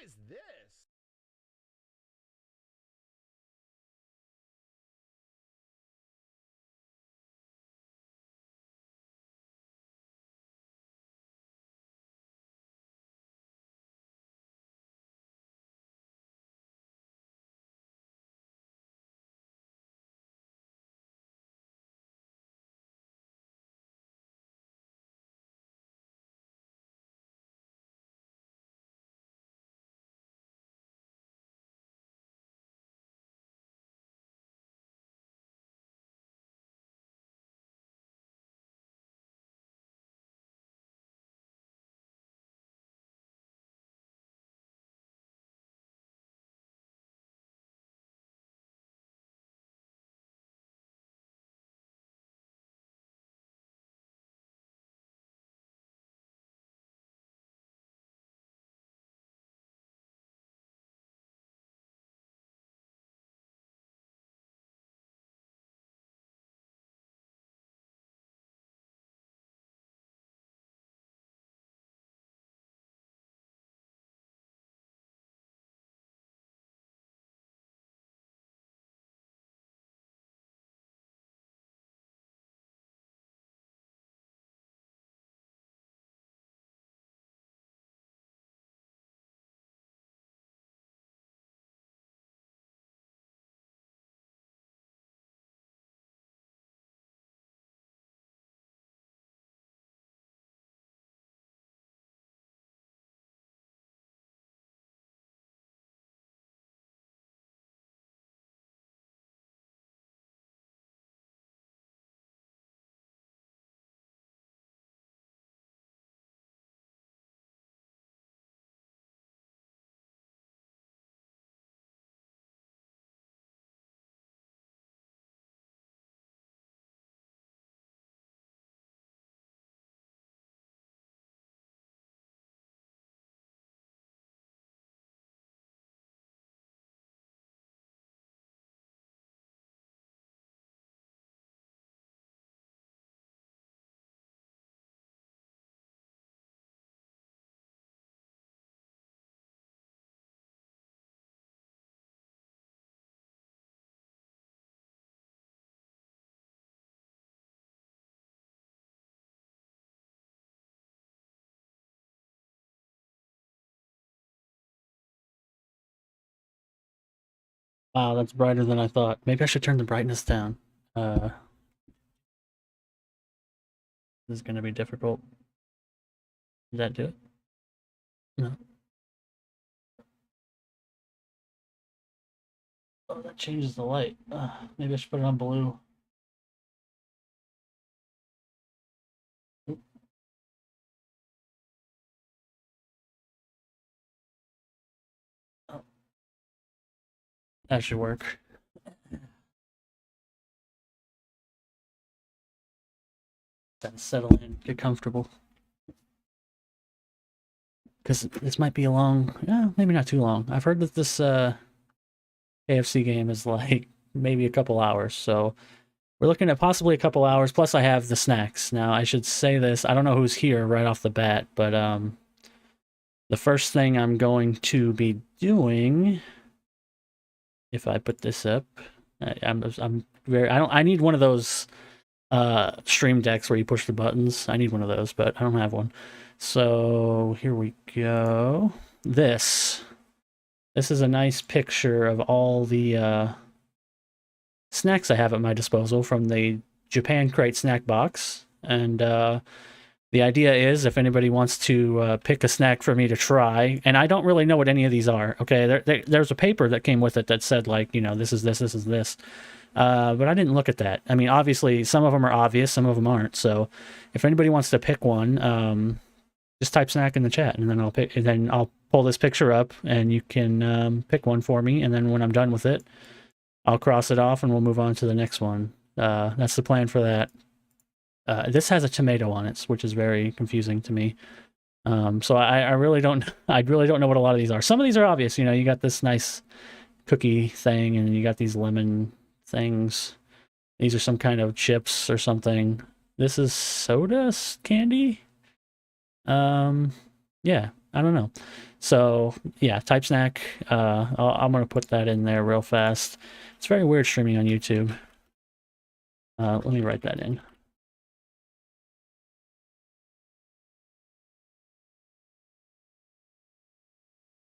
is this? Wow, that's brighter than I thought. Maybe I should turn the brightness down. Uh, this is going to be difficult. Did that do it? No. Oh, that changes the light. Maybe I should put it on blue. Oop, oh, that should work. Then settle in, get comfortable. Because this might be a long, maybe not too long. I've heard that this KFC game is like maybe a couple hours, so we're looking at possibly a couple hours. Plus, I have the snacks. Now, I should say this. I don't know who's here right off the bat, but the first thing I'm going to be doing, if I put this up, I'm very. I don't. I need one of those stream decks where you push the buttons. I need one of those, but I don't have one. So here we go. This is a nice picture of all the snacks I have at my disposal from the Japan Crate snack box. And the idea is if anybody wants to pick a snack for me to try, and I don't really know what any of these are, okay? There's a paper that came with it that said, like, you know, this is this, this is this. But I didn't look at that. I mean, obviously, some of them are obvious, some of them aren't. So if anybody wants to pick one, just type snack in the chat, and then I'll pull this picture up, and you can pick one for me. And then when I'm done with it, I'll cross it off, and we'll move on to the next one. That's the plan for that. This has a tomato on it, which is very confusing to me. So I really don't I really don't know what a lot of these are. Some of these are obvious. You know, you got this nice cookie thing, and you got these lemon things. These are some kind of chips or something. This is soda candy. Yeah. I don't know. So yeah, type snack. I'm gonna put that in there real fast. It's very weird streaming on YouTube. Let me write that in.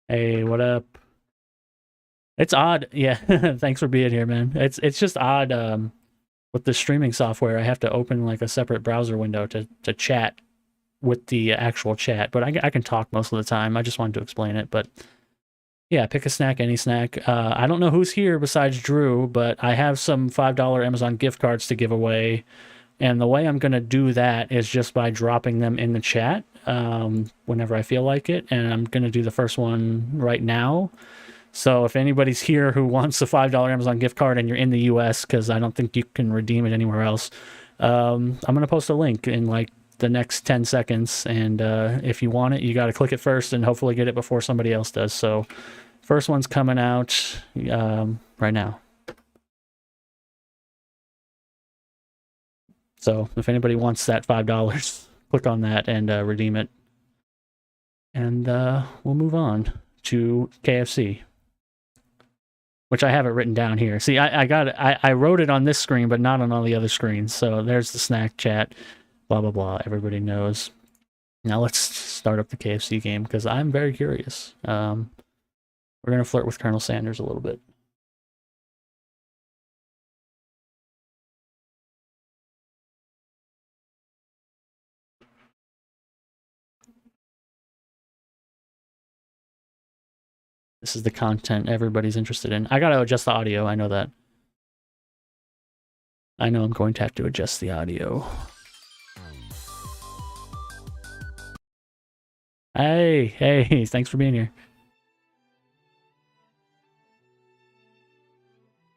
Hey, what up? It's odd. Yeah, thanks for being here, man. It's just odd with the streaming software. I have to open like a separate browser window to chat with the actual chat, but I can talk most of the time. I just wanted to explain it, but yeah, pick a snack, any snack. I don't know who's here besides Drew, but I have some $5 Amazon gift cards to give away. And the way I'm going to do that is just by dropping them in the chat whenever I feel like it. And I'm going to do the first one right now. So if anybody's here who wants a $5 Amazon gift card and you're in the US, because I don't think you can redeem it anywhere else, I'm going to post a link in like the next 10 seconds. And if you want it, you got to click it first and hopefully get it before somebody else does. So first one's coming out right now. So if anybody wants that $5, click on that and redeem it. And we'll move on to KFC, which I have it written down here. See, I got it. I wrote it on this screen, but not on all the other screens. So there's the snack chat, blah, blah, blah. Everybody knows. Now let's start up the KFC game because I'm very curious. We're going to flirt with Colonel Sanders a little bit. This is the content everybody's interested in. I got to adjust the audio. I know that. I know I'm going to have to adjust the audio. Hey, thanks for being here.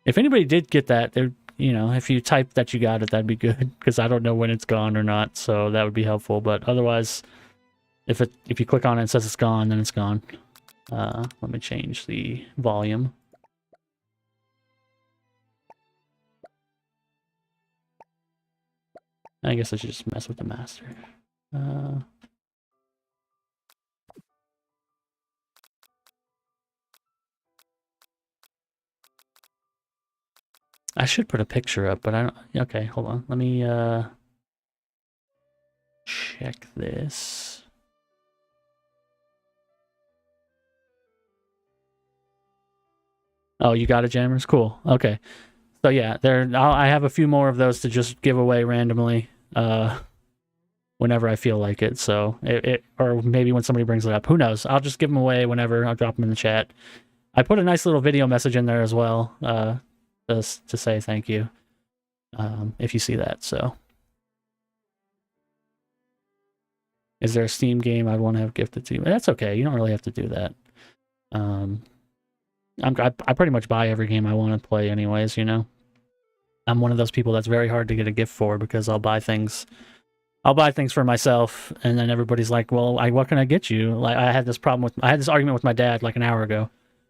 If anybody did get that, you know, if you type that you got it, that'd be good because I don't know when it's gone or not, so that would be helpful. But otherwise, if you click on it and it says it's gone, then it's gone. Let me change the volume. I guess I should just mess with the master. I should put a picture up, but I don't. Okay, hold on. Let me check this. Oh, you got it, Jammers? Cool. Okay. So yeah, I have a few more of those to just give away randomly whenever I feel like it. So or maybe when somebody brings it up. Who knows? I'll just give them away whenever. I'll drop them in the chat. I put a nice little video message in there as well just to say thank you if you see that. So is there a Steam game I'd want to have gifted to you? That's okay. You don't really have to do that. I pretty much buy every game I want to play anyways, you know. I'm one of those people that's very hard to get a gift for because I'll buy things for myself and then everybody's like, "Well, what can I get you?" Like I had this argument with my dad like an hour ago.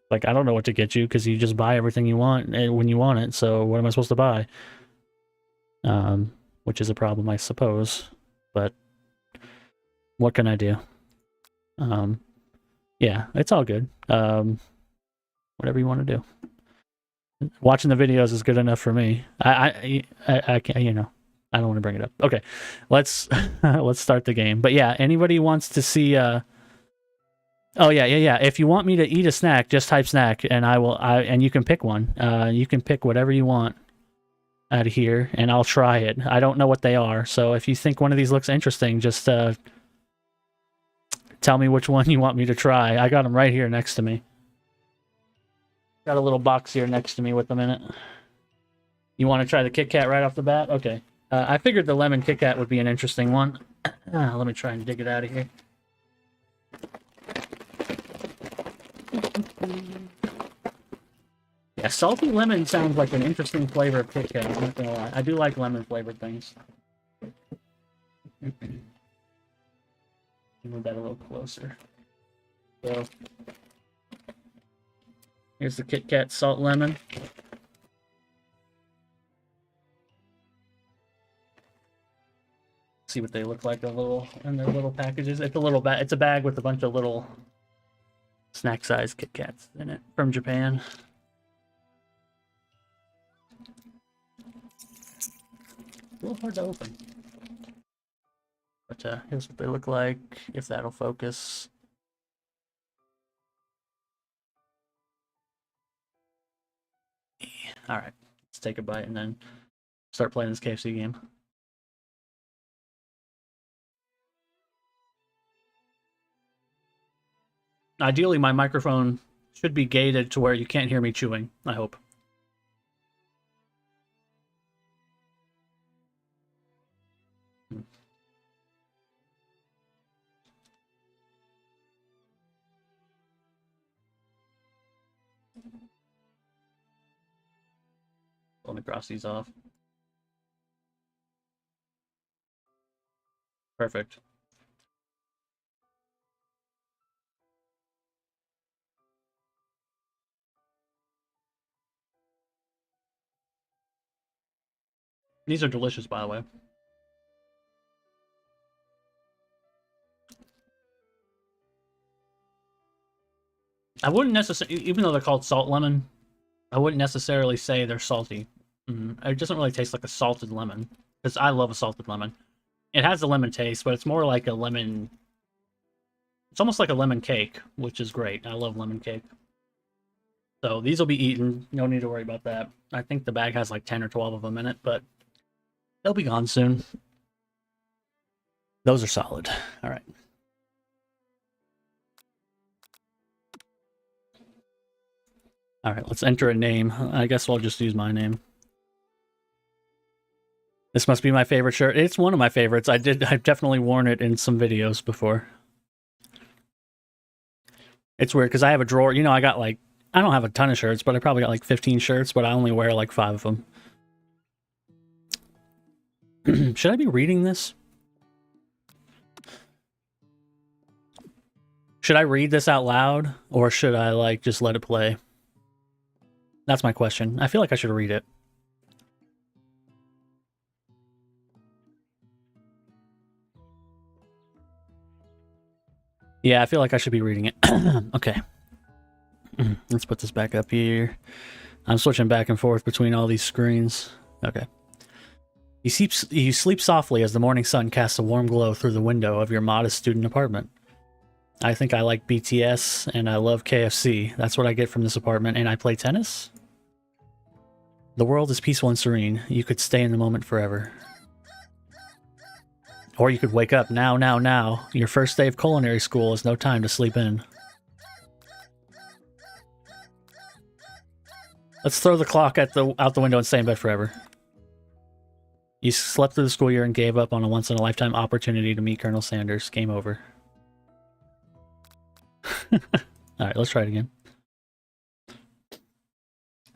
Like I don't know what to get you because you just buy everything you want when you want it. So what am I supposed to buy? Which is a problem, I suppose. But what can I do? Yeah, it's all good. Whatever you want to do. Watching the videos is good enough for me. I can't, you know, I don't want to bring it up. Okay, let's start the game. But yeah, anybody wants to see? Oh yeah. If you want me to eat a snack, just type snack, and and you can pick one. You can pick whatever you want out of here, and I'll try it. I don't know what they are, so if you think one of these looks interesting, just tell me which one you want me to try. I got them right here next to me. Got a little box here next to me with them in it. You want to try the Kit Kat right off the bat? Okay. I figured the lemon Kit Kat would be an interesting one. Let me try and dig it out of here. Yeah, salty lemon sounds like an interesting flavor of Kit Kat. I'm not gonna lie. I do like lemon flavored things. Move that a little closer. So here's the Kit Kat salt lemon. See what they look like in their little packages. It's a little bag. It's a bag with a bunch of little snack-sized Kit Kats in it from Japan. A little hard to open. But here's what they look like, if that'll focus. Alright, let's take a bite and then start playing this KFC game. Ideally, my microphone should be gated to where you can't hear me chewing, I hope. Let me cross these off. Perfect. These are delicious, by the way. I wouldn't necessarily, even though they're called salt lemon, I wouldn't necessarily say they're salty. It doesn't really taste like a salted lemon, because I love a salted lemon. It has a lemon taste, but it's more like a lemon... It's almost like a lemon cake, which is great. I love lemon cake. So these will be eaten. No need to worry about that. I think the bag has like 10 or 12 of them in it, but they'll be gone soon. Those are solid. All right. All right, let's enter a name. I guess I'll just use my name. This must be my favorite shirt. It's one of my favorites. I've definitely worn it in some videos before. It's weird because I have a drawer. You know, I don't have a ton of shirts, but I probably got like 15 shirts, but I only wear like 5 of them. Should I be reading this? Should I read this out loud, or should I like just let it play? That's my question. I feel like I should read it. Yeah, I feel like I should be reading it. Okay. Let's put this back up here. I'm switching back and forth between all these screens. Okay. You sleep softly as the morning sun casts a warm glow through the window of your modest student apartment. I think I like BTS, and I love KFC. That's what I get from this apartment, and I play tennis? The world is peaceful and serene. You could stay in the moment forever. Or you could wake up now. Your first day of culinary school is no time to sleep in. Let's throw the clock out the window and stay in bed forever. You slept through the school year and gave up on a once-in-a-lifetime opportunity to meet Colonel Sanders. Game over. Alright, let's try it again.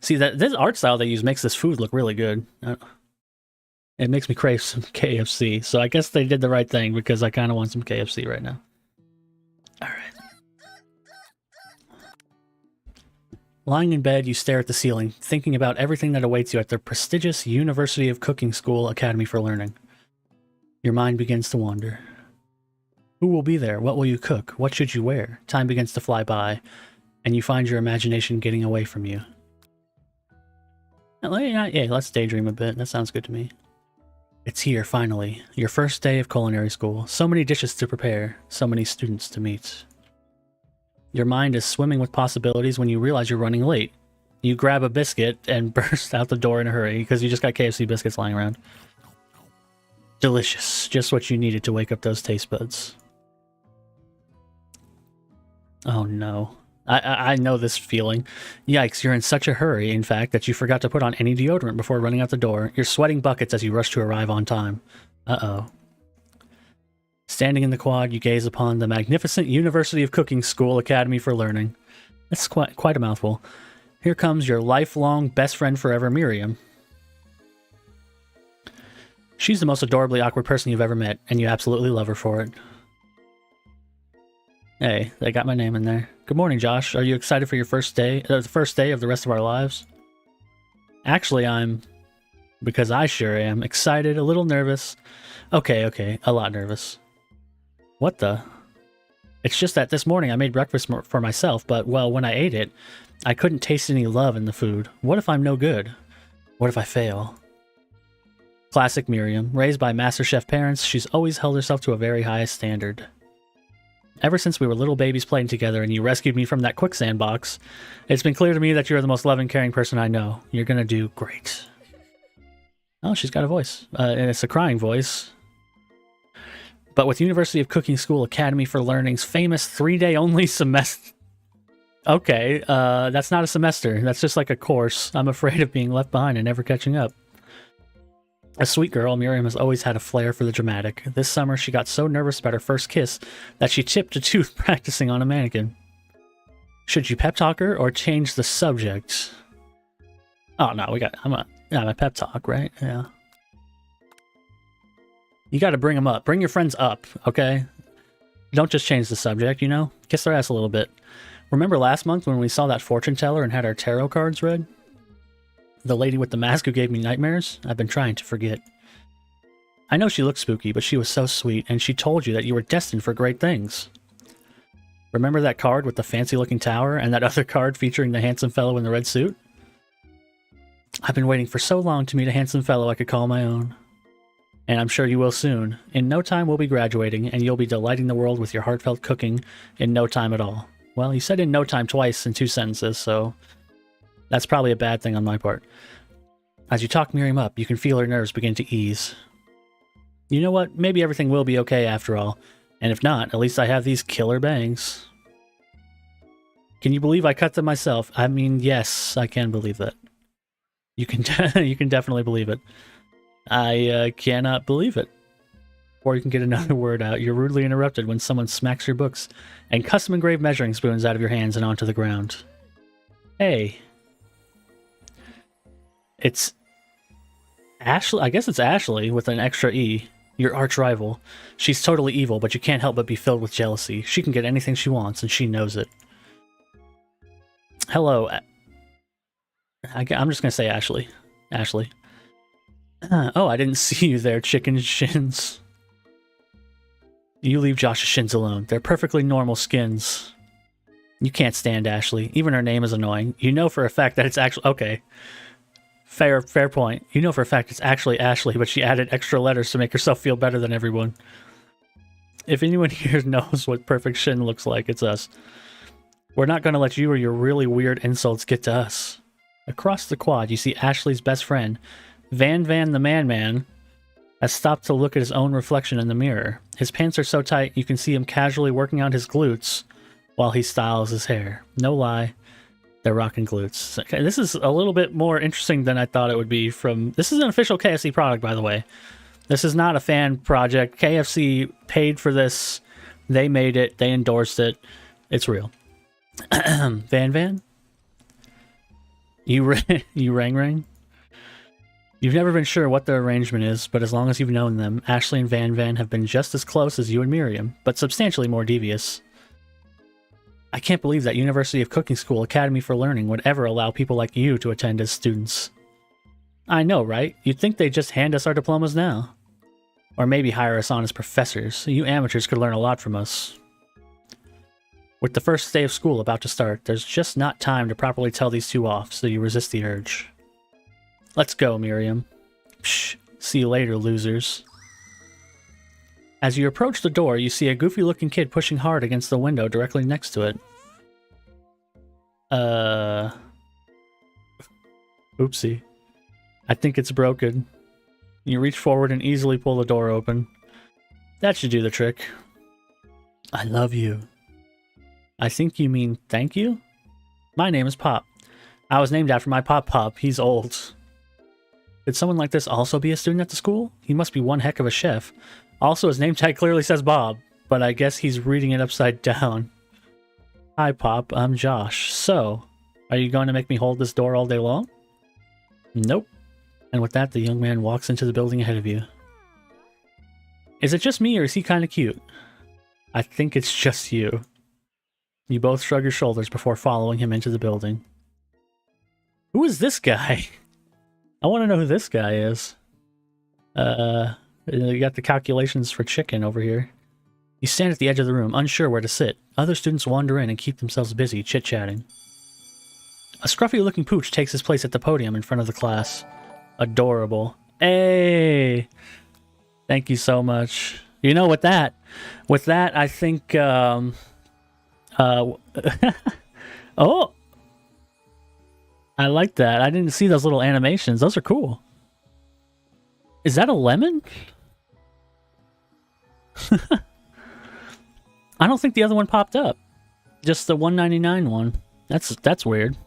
See, this art style they use makes this food look really good. It makes me crave some KFC, so I guess they did the right thing because I kind of want some KFC right now. Alright. Lying in bed, you stare at the ceiling, thinking about everything that awaits you at the prestigious University of Cooking School Academy for Learning. Your mind begins to wander. Who will be there? What will you cook? What should you wear? Time begins to fly by, and you find your imagination getting away from you. Yeah, let's daydream a bit. That sounds good to me. It's here, finally. Your first day of culinary school. So many dishes to prepare. So many students to meet. Your mind is swimming with possibilities when you realize you're running late. You grab a biscuit and burst out the door in a hurry because you just got KFC biscuits lying around. Delicious. Just what you needed to wake up those taste buds. Oh no. I know this feeling. Yikes, you're in such a hurry, in fact, that you forgot to put on any deodorant before running out the door. You're sweating buckets as you rush to arrive on time. Uh-oh. Standing in the quad, you gaze upon the magnificent University of Cooking School Academy for Learning. That's quite a mouthful. Here comes your lifelong best friend forever, Miriam. She's the most adorably awkward person you've ever met, and you absolutely love her for it. Hey, they got my name in there. Good morning, Josh. Are you excited for your first day, the first day of the rest of our lives? Actually, I'm because I sure am. Excited, a little nervous. Okay, a lot nervous. What the? It's just that this morning I made breakfast for myself, but, well, when I ate it, I couldn't taste any love in the food. What if I'm no good? What if I fail? Classic Miriam. Raised by MasterChef parents, she's always held herself to a very high standard. Ever since we were little babies playing together and you rescued me from that quicksand box, it's been clear to me that you're the most loving, caring person I know. You're gonna do great. Oh, she's got a voice. And it's a crying voice. But with University of Cooking School Academy for Learning's famous 3-day only semester... Okay, that's not a semester. That's just like a course. I'm afraid of being left behind and never catching up. A sweet girl, Miriam has always had a flair for the dramatic. This summer, she got so nervous about her first kiss that she chipped a tooth practicing on a mannequin. Should you pep talk her or change the subject? Oh no, I'm a pep talk, right? Yeah. You gotta bring them up. Bring your friends up, okay? Don't just change the subject, you know? Kiss their ass a little bit. Remember last month when we saw that fortune teller and had our tarot cards read? The lady with the mask who gave me nightmares? I've been trying to forget. I know she looked spooky, but she was so sweet, and she told you that you were destined for great things. Remember that card with the fancy-looking tower, and that other card featuring the handsome fellow in the red suit? I've been waiting for so long to meet a handsome fellow I could call my own. And I'm sure you will soon. In no time we'll be graduating, and you'll be delighting the world with your heartfelt cooking in no time at all. Well, you said in no time twice in 2 sentences, so that's probably a bad thing on my part. As you talk Miriam up, you can feel her nerves begin to ease. You know what? Maybe everything will be okay after all. And if not, at least I have these killer bangs. Can you believe I cut them myself? I mean, yes, I can believe that. You can you can definitely believe it. I cannot believe it. Or you can get another word out. You're rudely interrupted when someone smacks your books and custom-engraved measuring spoons out of your hands and onto the ground. Hey. It's Ashley. I guess it's Ashley with an extra E. Your arch rival. She's totally evil, but you can't help but be filled with jealousy. She can get anything she wants, and she knows it. Hello. I'm just gonna say Ashley. Ashley. Oh, I didn't see you there, chicken shins. You leave Josh's shins alone. They're perfectly normal skins. You can't stand Ashley. Even her name is annoying. You know for a fact that it's actually... Okay. Fair point. You know for a fact it's actually Ashley, but she added extra letters to make herself feel better than everyone. If anyone here knows what perfect shin looks like, it's us. We're not going to let you or your really weird insults get to us. Across the quad, you see Ashley's best friend, Van the Man, has stopped to look at his own reflection in the mirror. His pants are so tight you can see him casually working out his glutes while he styles his hair. No lie, they're rocking glutes. Okay, this is a little bit more interesting than I thought it would be from... This is an official KFC product, by the way. This is not a fan project. KFC paid for this. They made it. They endorsed it. It's real. Van? You rang? You've never been sure what their arrangement is, but as long as you've known them, Ashley and Van have been just as close as you and Miriam, but substantially more devious. I can't believe that University of Cooking School Academy for Learning would ever allow people like you to attend as students. I know, right? You'd think they'd just hand us our diplomas now. Or maybe hire us on as professors. You amateurs could learn a lot from us. With the first day of school about to start, there's just not time to properly tell these two off, so you resist the urge. Let's go, Miriam. Psh, see you later, losers. As you approach the door, you see a goofy-looking kid pushing hard against the window directly next to it. Oopsie. I think it's broken. You reach forward and easily pull the door open. That should do the trick. I love you. I think you mean thank you? My name is Pop. I was named after my Pop. He's old. Could someone like this also be a student at the school? He must be one heck of a chef. Also, his name tag clearly says Bob, but I guess he's reading it upside down. Hi, Pop. I'm Josh. So, are you going to make me hold this door all day long? Nope. And with that, the young man walks into the building ahead of you. Is it just me, or is he kind of cute? I think it's just you. You both shrug your shoulders before following him into the building. Who is this guy? I want to know who this guy is. You got the calculations for chicken over here. You stand at the edge of the room, unsure where to sit. Other students wander in and keep themselves busy, chit-chatting. A scruffy-looking pooch takes his place at the podium in front of the class. Adorable. Hey! Thank you so much. You know, with that, I think, oh! I like that. I didn't see those little animations. Those are cool. Is that a lemon? I don't think the other one popped up. Just the $1.99 one. That's weird.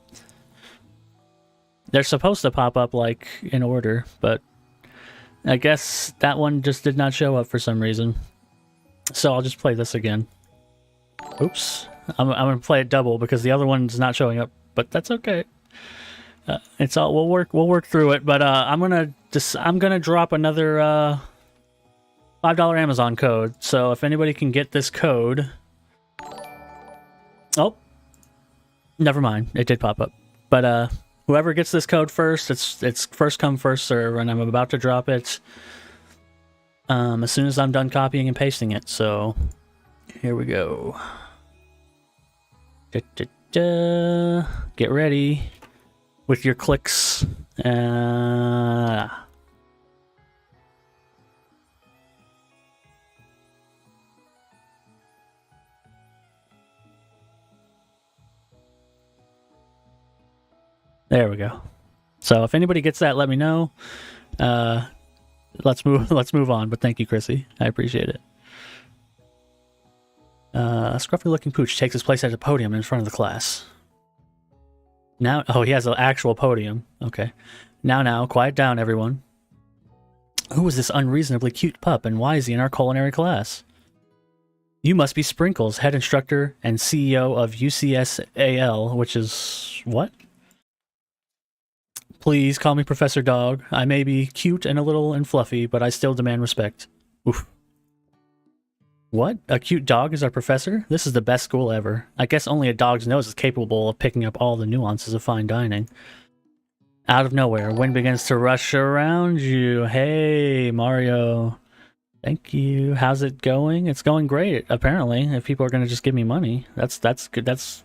They're supposed to pop up like in order, but I guess that one just did not show up for some reason. So I'll just play this again. Oops. I'm gonna play it double because the other one's not showing up, but that's okay. It's all we'll work through it. But I'm gonna drop another $5 Amazon code. So if anybody can get this code, oh, never mind, it did pop up. But whoever gets this code first, it's first come first serve, and I'm about to drop it as soon as I'm done copying and pasting it. So here we go. Get ready with your clicks. There we go. So if anybody gets that, let me know. Let's move on. But thank you, Chrissy. I appreciate it. A scruffy-looking pooch takes his place at a podium in front of the class. Now, oh, he has an actual podium. Okay. Now, quiet down, everyone. Who is this unreasonably cute pup, and why is he in our culinary class? You must be Sprinkles, head instructor and CEO of UCSAL, which is what? Please call me Professor Dog. I may be cute and a little and fluffy, but I still demand respect. Oof. What? A cute dog is our professor? This is the best school ever. I guess only a dog's nose is capable of picking up all the nuances of fine dining. Out of nowhere, wind begins to rush around you. Hey, Mario. Thank you. How's it going? It's going great, apparently. If people are going to just give me money, that's good. That's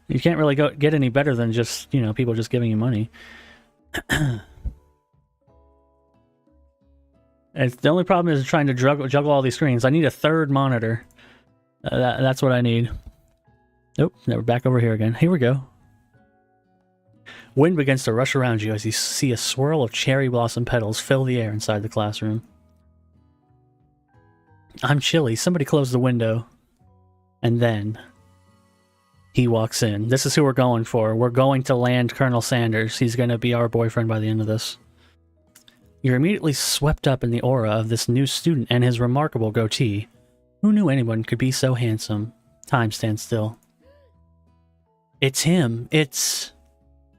you can't really get any better than just, people just giving you money. It's, the only problem is trying to juggle all these screens. I need a third monitor. That's what I need. Nope, never back over here again. Here we go. Wind begins to rush around you as you see a swirl of cherry blossom petals fill the air inside the classroom. I'm chilly. Somebody close the window. And then he walks in. This is who we're going for. We're going to land Colonel Sanders. He's going to be our boyfriend by the end of this. You're immediately swept up in the aura of this new student and his remarkable goatee. Who knew anyone could be so handsome? Time stands still. It's him. It's...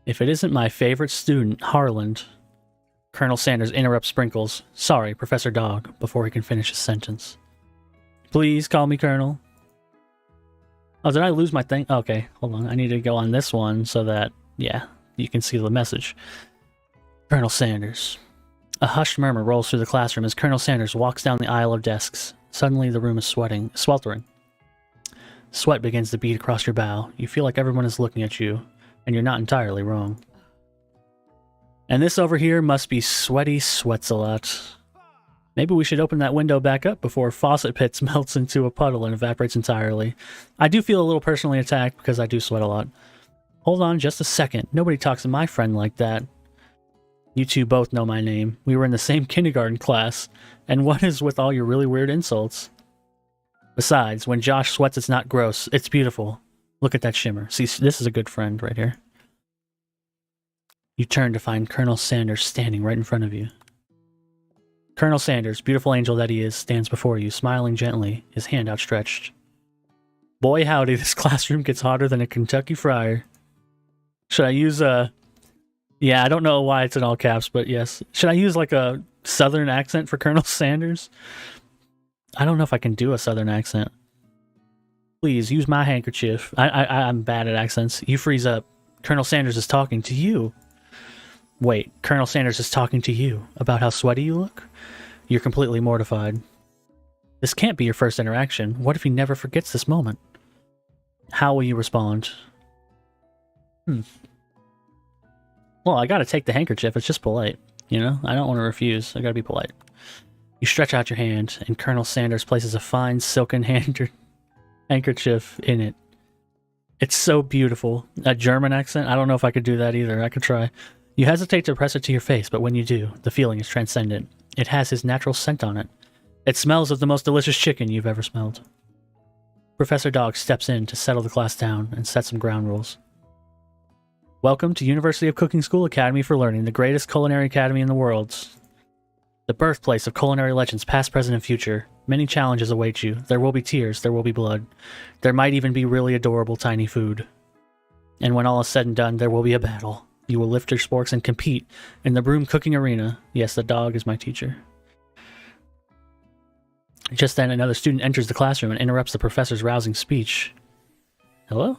If it isn't my favorite student, Harland. Colonel Sanders interrupts Sprinkles. Sorry, Professor Dog, before he can finish his sentence. Please call me Colonel. Oh, did I lose my thing? Okay, hold on. I need to go on this one so that, yeah, you can see the message. Colonel Sanders. A hushed murmur rolls through the classroom as Colonel Sanders walks down the aisle of desks. Suddenly, the room is sweltering. Sweat begins to bead across your brow. You feel like everyone is looking at you, and you're not entirely wrong. And this over here must be Sweaty Sweats-a-Lot. Maybe we should open that window back up before Faucet Pits melts into a puddle and evaporates entirely. I do feel a little personally attacked because I do sweat a lot. Hold on just a second. Nobody talks to my friend like that. You two both know my name. We were in the same kindergarten class. And what is with all your really weird insults? Besides, when Josh sweats, it's not gross. It's beautiful. Look at that shimmer. See, this is a good friend right here. You turn to find Colonel Sanders standing right in front of you. Colonel Sanders, beautiful angel that he is, stands before you, smiling gently, his hand outstretched. Boy howdy, this classroom gets hotter than a Kentucky Friar. Should I use a... Yeah, I don't know why it's in all caps, but yes. Should I use like a southern accent for Colonel Sanders? I don't know if I can do a southern accent. Please, use my handkerchief. I'm bad at accents. You freeze up. Colonel Sanders is talking to you. Wait, Colonel Sanders is talking to you about how sweaty you look? You're completely mortified. This can't be your first interaction. What if he never forgets this moment? How will you respond? Well, I gotta take the handkerchief. It's just polite. You know? I don't want to refuse. I gotta be polite. You stretch out your hand, and Colonel Sanders places a fine silken handkerchief in it. It's so beautiful. A German accent? I don't know if I could do that either. I could try. You hesitate to press it to your face, but when you do, the feeling is transcendent. It has his natural scent on it. It smells of the most delicious chicken you've ever smelled. Professor Dog steps in to settle the class down and set some ground rules. Welcome to University of Cooking School Academy for Learning, the greatest culinary academy in the world. The birthplace of culinary legends past, present, and future. Many challenges await you. There will be tears, there will be blood. There might even be really adorable tiny food. And when all is said and done, there will be a battle. You will lift your sporks and compete in the broom cooking arena. Yes, the dog is my teacher. Just then, another student enters the classroom and interrupts the professor's rousing speech. Hello?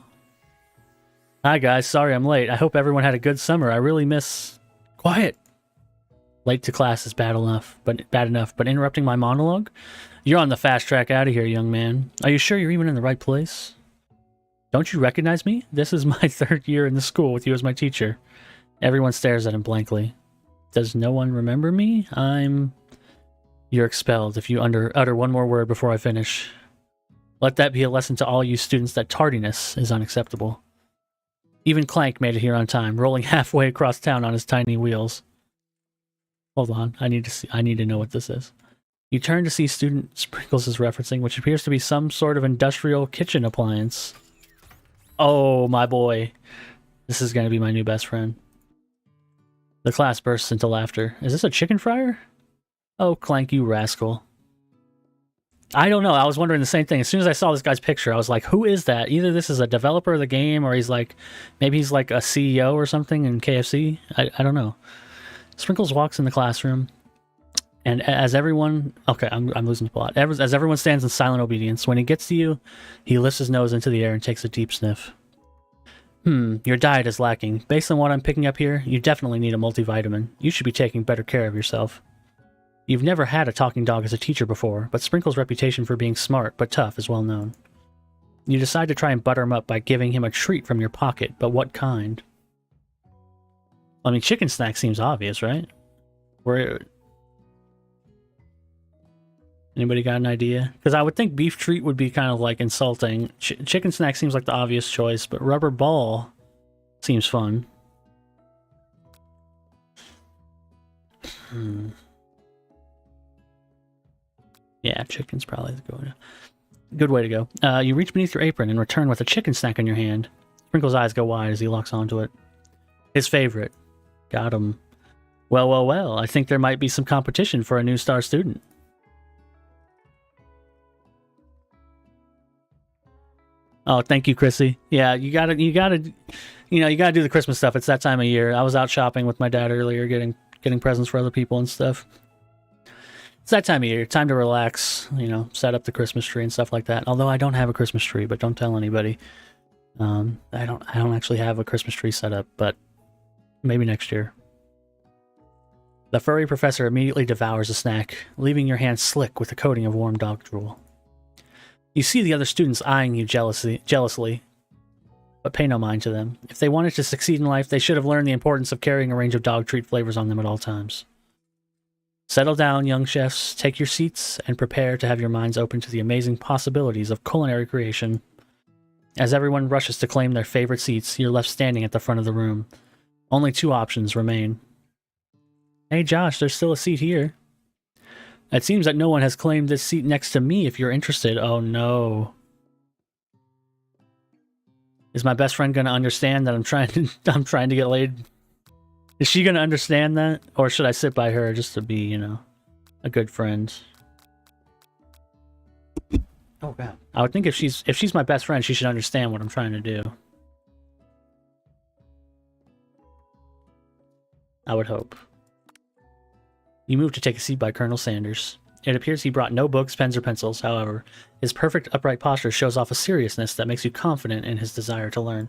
Hi guys, sorry I'm late. I hope everyone had a good summer. I really miss... Quiet! Late to class is bad enough, but interrupting my monologue? You're on the fast track out of here, young man. Are you sure you're even in the right place? Don't you recognize me? This is my 3rd year in the school with you as my teacher. Everyone stares at him blankly. Does no one remember me? You're expelled if you utter one more word before I finish. Let that be a lesson to all you students that tardiness is unacceptable. Even Clank made it here on time, rolling halfway across town on his tiny wheels. Hold on, I need to know what this is. You turn to see student Sprinkles is referencing, which appears to be some sort of industrial kitchen appliance. Oh, my boy. This is going to be my new best friend. The class bursts into laughter. Is this a chicken fryer? Oh, Clank, you rascal. I don't know. I was wondering the same thing. As soon as I saw this guy's picture, I was like, who is that? Either this is a developer of the game, or maybe he's like a CEO or something in KFC. I don't know. Sprinkles walks in the classroom, and as everyone... Okay, I'm losing the plot. As everyone stands in silent obedience, when he gets to you, he lifts his nose into the air and takes a deep sniff. Your diet is lacking. Based on what I'm picking up here, you definitely need a multivitamin. You should be taking better care of yourself. You've never had a talking dog as a teacher before, but Sprinkles' reputation for being smart but tough is well known. You decide to try and butter him up by giving him a treat from your pocket, but what kind? I mean, chicken snack seems obvious, right? Anybody got an idea? Because I would think beef treat would be kind of like insulting. Chicken snack seems like the obvious choice, but rubber ball seems fun. Yeah, chicken's probably the good way to go. You reach beneath your apron and return with a chicken snack in your hand. Sprinkle's eyes go wide as he locks onto it. His favorite. Got him. Well, I think there might be some competition for a new star student. Oh, thank you, Chrissy. Yeah, you gotta do the Christmas stuff. It's that time of year. I was out shopping with my dad earlier, getting presents for other people and stuff. It's that time of year. Time to relax, set up the Christmas tree and stuff like that. Although I don't have a Christmas tree, but don't tell anybody. I don't actually have a Christmas tree set up, but maybe next year. The furry professor immediately devours a snack, leaving your hands slick with a coating of warm dog drool. You see the other students eyeing you jealously, but pay no mind to them. If they wanted to succeed in life, they should have learned the importance of carrying a range of dog treat flavors on them at all times. Settle down, young chefs, take your seats, and prepare to have your minds open to the amazing possibilities of culinary creation. As everyone rushes to claim their favorite seats, you're left standing at the front of the room. Only 2 options remain. Hey Josh, there's still a seat here. It seems that no one has claimed this seat next to me if you're interested. Oh no. Is my best friend going to understand that I'm trying to get laid? Is she going to understand that? Or should I sit by her just to be, a good friend? Oh god. I would think if she's my best friend, she should understand what I'm trying to do. I would hope. You move to take a seat by Colonel Sanders. It appears he brought no books, pens, or pencils. However, his perfect upright posture shows off a seriousness that makes you confident in his desire to learn.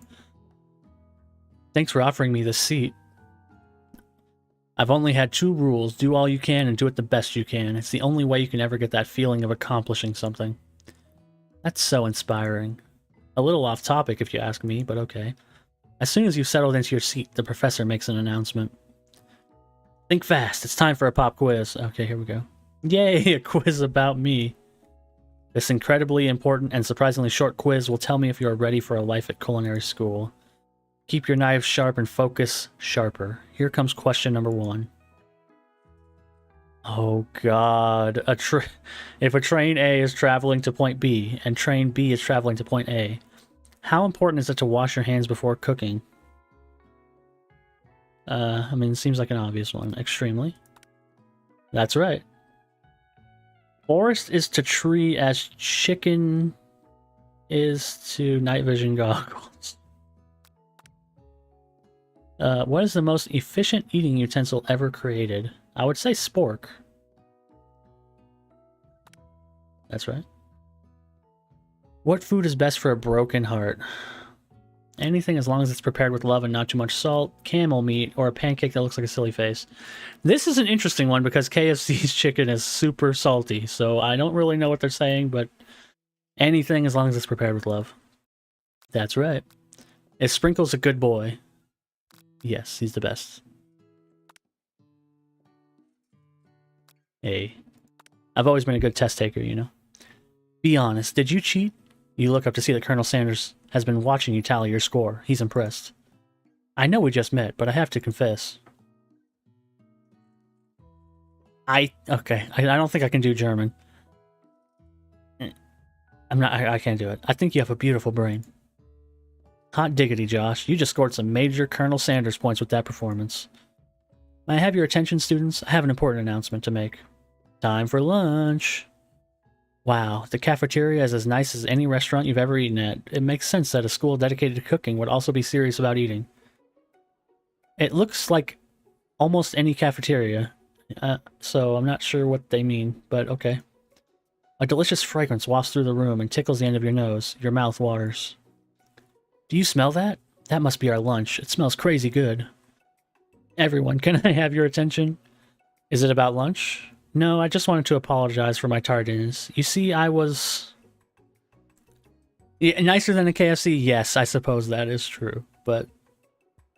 Thanks for offering me this seat. I've only had 2 rules. Do all you can and do it the best you can. It's the only way you can ever get that feeling of accomplishing something. That's so inspiring. A little off topic if you ask me, but okay. As soon as you've settled into your seat, the professor makes an announcement. Think fast. It's time for a pop quiz. Okay, here we go. Yay, a quiz about me. This incredibly important and surprisingly short quiz will tell me if you are ready for a life at culinary school. Keep your knives sharp and focus sharper. Here comes question number 1. Oh god. If a train A is traveling to point B and train B is traveling to point A, how important is it to wash your hands before cooking? I mean, it seems like an obvious one. Extremely. That's right. Forest is to tree as chicken is to night vision goggles. What is the most efficient eating utensil ever created? I would say spork. That's right. What food is best for a broken heart? Anything as long as it's prepared with love and not too much salt, camel meat, or a pancake that looks like a silly face. This is an interesting one because KFC's chicken is super salty, so I don't really know what they're saying, but anything as long as it's prepared with love. That's right. Is Sprinkles a good boy? Yes, he's the best. Hey. I've always been a good test taker, you know? Be honest, did you cheat? You look up to see that Colonel Sanders has been watching you tally your score. He's impressed. I know we just met, but I have to confess. Okay, I don't think I can do German. I can't do it. I think you have a beautiful brain. Hot diggity, Josh. You just scored some major Colonel Sanders points with that performance. May I have your attention, students? I have an important announcement to make. Time for lunch. Wow, the cafeteria is as nice as any restaurant you've ever eaten at. It makes sense that a school dedicated to cooking would also be serious about eating. It looks like almost any cafeteria, so I'm not sure what they mean, but okay. A delicious fragrance wafts through the room and tickles the end of your nose. Your mouth waters. Do you smell that? That must be our lunch. It smells crazy good. Everyone, can I have your attention? Is it about lunch? No, I just wanted to apologize for my tardiness. You see, I was... Yeah, nicer than a KFC? Yes, I suppose that is true. But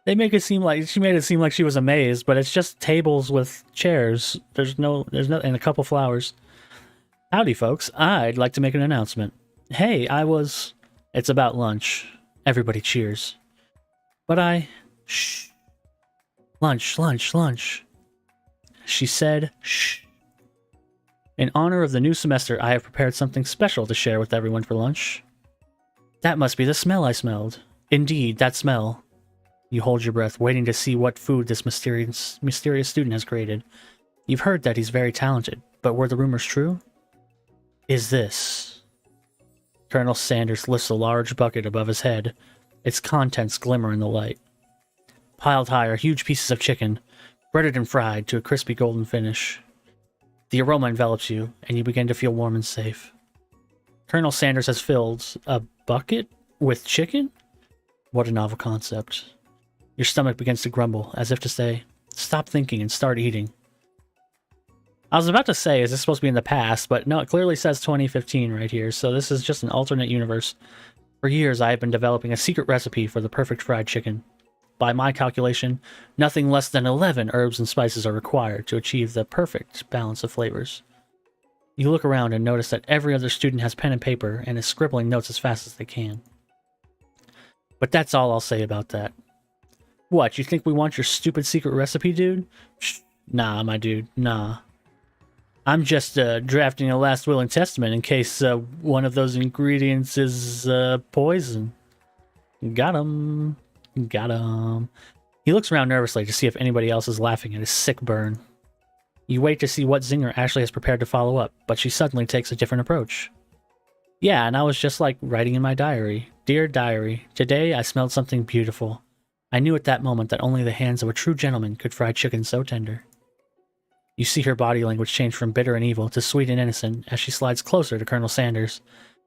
they make it seem like... She made it seem like she was amazed, but it's just tables with chairs. There's no... And a couple flowers. Howdy, folks. I'd like to make an announcement. Hey, I was... It's about lunch. Everybody cheers. But I... Shh. Lunch, lunch, lunch. She said, shh. In honor of the new semester, I have prepared something special to share with everyone for lunch. That must be the smell I smelled. Indeed, that smell. You hold your breath, waiting to see what food this mysterious student has created. You've heard that he's very talented, but were the rumors true? Is this... Colonel Sanders lifts a large bucket above his head. Its contents glimmer in the light. Piled high are huge pieces of chicken, breaded and fried to a crispy golden finish. The aroma envelops you, and you begin to feel warm and safe. Colonel Sanders has filled a bucket with chicken? What a novel concept. Your stomach begins to grumble, as if to say, stop thinking and start eating. I was about to say, is this supposed to be in the past? But no, it clearly says 2015 right here, so this is just an alternate universe. For years, I have been developing a secret recipe for the perfect fried chicken. By my calculation, nothing less than 11 herbs and spices are required to achieve the perfect balance of flavors. You look around and notice that every other student has pen and paper and is scribbling notes as fast as they can. But that's all I'll say about that. What, you think we want your stupid secret recipe, dude? Shh, nah, my dude, nah. I'm just drafting a last will and testament in case one of those ingredients is poison. Got him. Got him. He looks around nervously to see if anybody else is laughing at his sick burn. You wait to see what zinger Ashley has prepared to follow up, but she suddenly takes a different approach. Yeah, and I was just like writing in my diary. Dear diary, today I smelled something beautiful. I knew at that moment that only the hands of a true gentleman could fry chicken so tender. You see her body language change from bitter and evil to sweet and innocent as she slides closer to Colonel Sanders.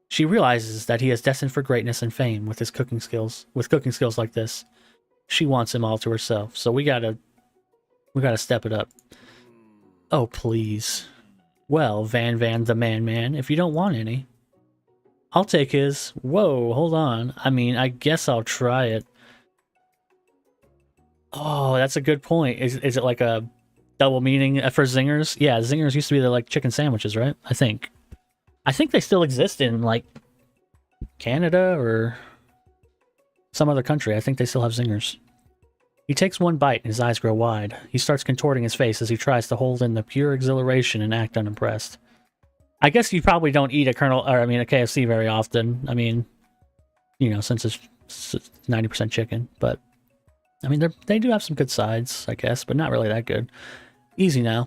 She realizes that he is destined for greatness and fame with his cooking skills. With cooking skills like this, she wants him all to herself. So we gotta We gotta step it up. Oh, please. Well, Van the Man, if you don't want any, I'll take his. Whoa, hold on. I mean, I guess I'll try it. Oh, that's a good point. Is it like a double meaning for zingers? Yeah, zingers used to be the like chicken sandwiches, right? I think they still exist in like Canada or some other country. I think they still have zingers. He takes one bite and his eyes grow wide. He starts contorting his face as he tries to hold in the pure exhilaration and act unimpressed. I guess you probably don't eat a KFC very often. I mean, you know, since it's 90% chicken, but I mean, they do have some good sides, I guess, but not really that good. Easy now.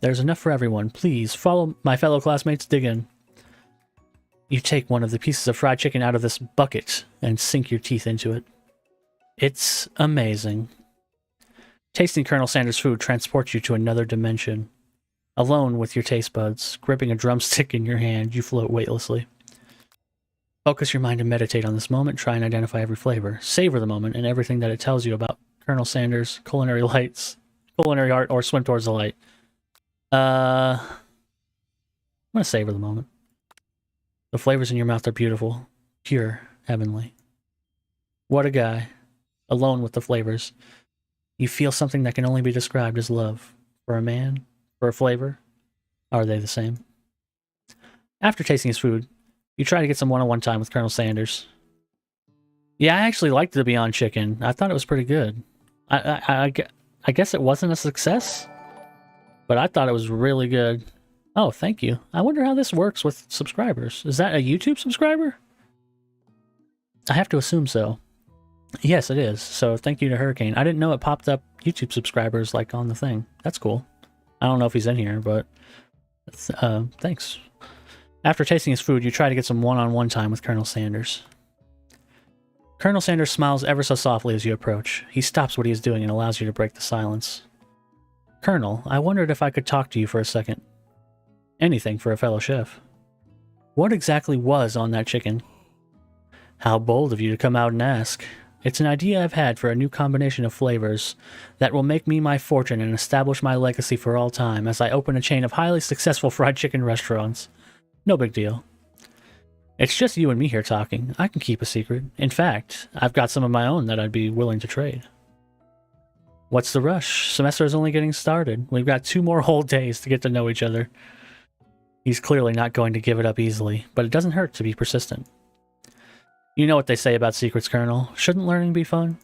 There's enough for everyone. Please, follow my fellow classmates, dig in. You take one of the pieces of fried chicken out of this bucket and sink your teeth into it. It's amazing. Tasting Colonel Sanders' food transports you to another dimension. Alone with your taste buds, gripping a drumstick in your hand, you float weightlessly. Focus your mind and meditate on this moment. Try and identify every flavor. Savor the moment and everything that it tells you about Colonel Sanders' culinary art, or swim towards the light. I'm gonna savor the moment. The flavors in your mouth are beautiful, pure, heavenly. What a guy. Alone with the flavors. You feel something that can only be described as love. For a man, for a flavor, are they the same? After tasting his food, you try to get some one-on-one time with Colonel Sanders. Yeah, I actually liked the Beyond Chicken. I thought it was pretty good. I guess it wasn't a success, but I thought it was really good. Oh, thank you. I wonder how this works with subscribers. Is that a YouTube subscriber? I have to assume so. Yes, it is. So thank you to Hurricane. I didn't know it popped up YouTube subscribers like on the thing. That's cool. I don't know if he's in here, but thanks. After tasting his food, you try to get some one-on-one time with Colonel Sanders. Colonel Sanders smiles ever so softly as you approach. He stops what he is doing and allows you to break the silence. Colonel, I wondered if I could talk to you for a second. Anything for a fellow chef. What exactly was on that chicken? How bold of you to come out and ask. It's an idea I've had for a new combination of flavors that will make me my fortune and establish my legacy for all time as I open a chain of highly successful fried chicken restaurants. No big deal. It's just you and me here talking. I can keep a secret. In fact, I've got some of my own that I'd be willing to trade. What's the rush? Semester is only getting started. We've got 2 more whole days to get to know each other. He's clearly not going to give it up easily, but it doesn't hurt to be persistent. You know what they say about secrets, Colonel. Shouldn't learning be fun?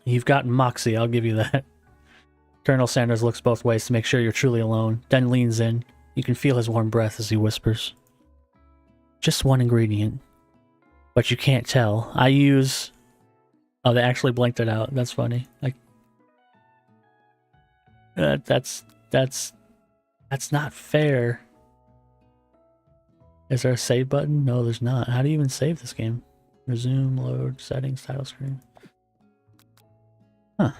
You've got moxie, I'll give you that. Colonel Sanders looks both ways to make sure you're truly alone, then leans in. You can feel his warm breath as he whispers. Just one ingredient. But you can't tell. I use... Oh, they actually blanked it out. That's funny. That's not fair. Is there a save button? No, there's not. How do you even save this game? Resume, load, settings, title screen. Huh.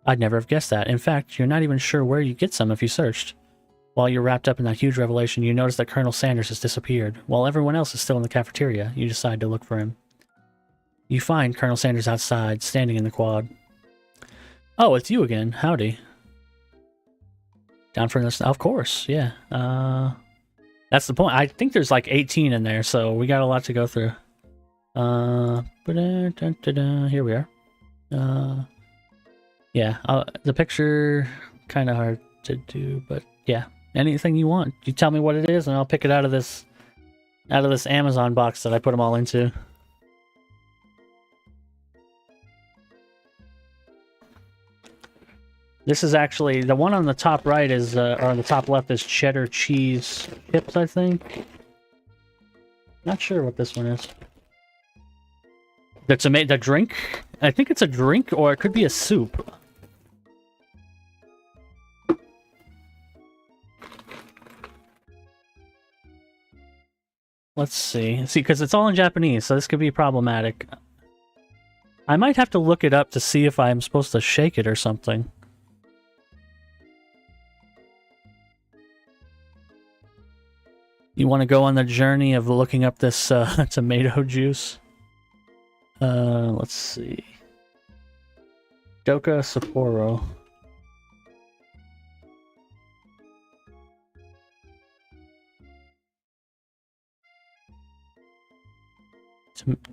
I'd never have guessed that. In fact, you're not even sure where you get some if you searched. While you're wrapped up in that huge revelation, you notice that Colonel Sanders has disappeared. While everyone else is still in the cafeteria, you decide to look for him. You find Colonel Sanders outside, standing in the quad. Oh, it's you again. Howdy. Down for this? Of course, yeah. That's the point. I think there's like 18 in there, so we got a lot to go through. Here we are. Yeah, the picture kind of hard to do, but yeah, anything you want. You tell me what it is, and I'll pick it out of this Amazon box that I put them all into. This is actually, the one on the top right is, or on the top left is cheddar cheese chips, I think. Not sure what this one is. The drink? I think it's a drink, or it could be a soup. Let's see. See, because it's all in Japanese, so this could be problematic. I might have to look it up to see if I'm supposed to shake it or something. You want to go on the journey of looking up this tomato juice? Let's see. Doka Sapporo.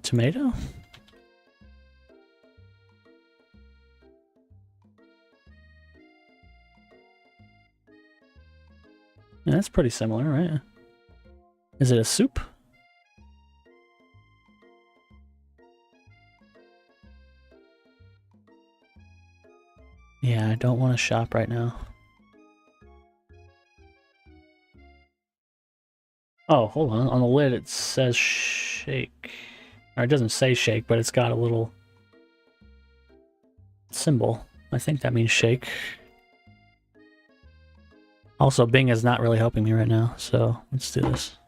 Tomato? Yeah, that's pretty similar, right? Is it a soup? Yeah, I don't want to shop right now. Oh, hold on. On the lid it says shake. Or it doesn't say shake, but it's got a little symbol. I think that means shake. Also, Bing is not really helping me right now, so let's do this.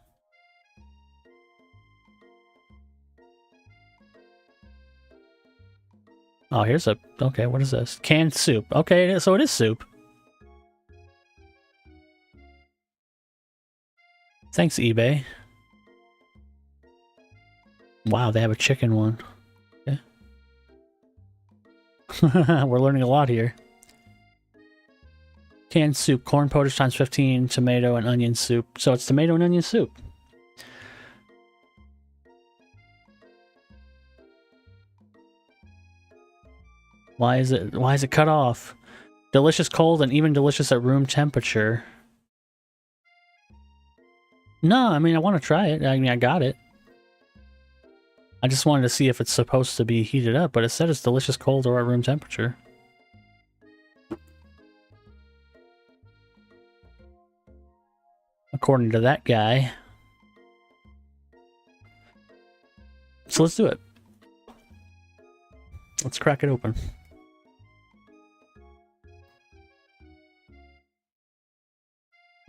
Oh, here's a... Okay, what is this? Canned soup. Okay, so it is soup. Thanks, eBay. Wow, they have a chicken one. Okay. We're learning a lot here. Canned soup, corn potage times 15, tomato and onion soup. So it's tomato and onion soup. Why is it cut off? Delicious cold and even delicious at room temperature. No, I mean, I want to try it. I mean, I got it. I just wanted to see if it's supposed to be heated up, but it said it's delicious cold or at room temperature. According to that guy. So let's do it. Let's crack it open.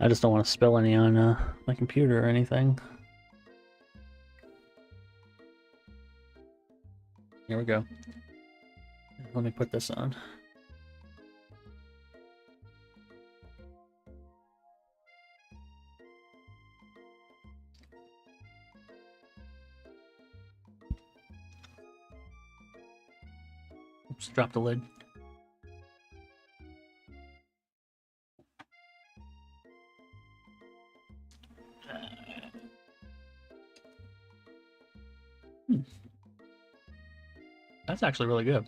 I just don't want to spill any on my computer or anything. Here we go. Let me put this on. Oops, drop the lid. That's actually really good.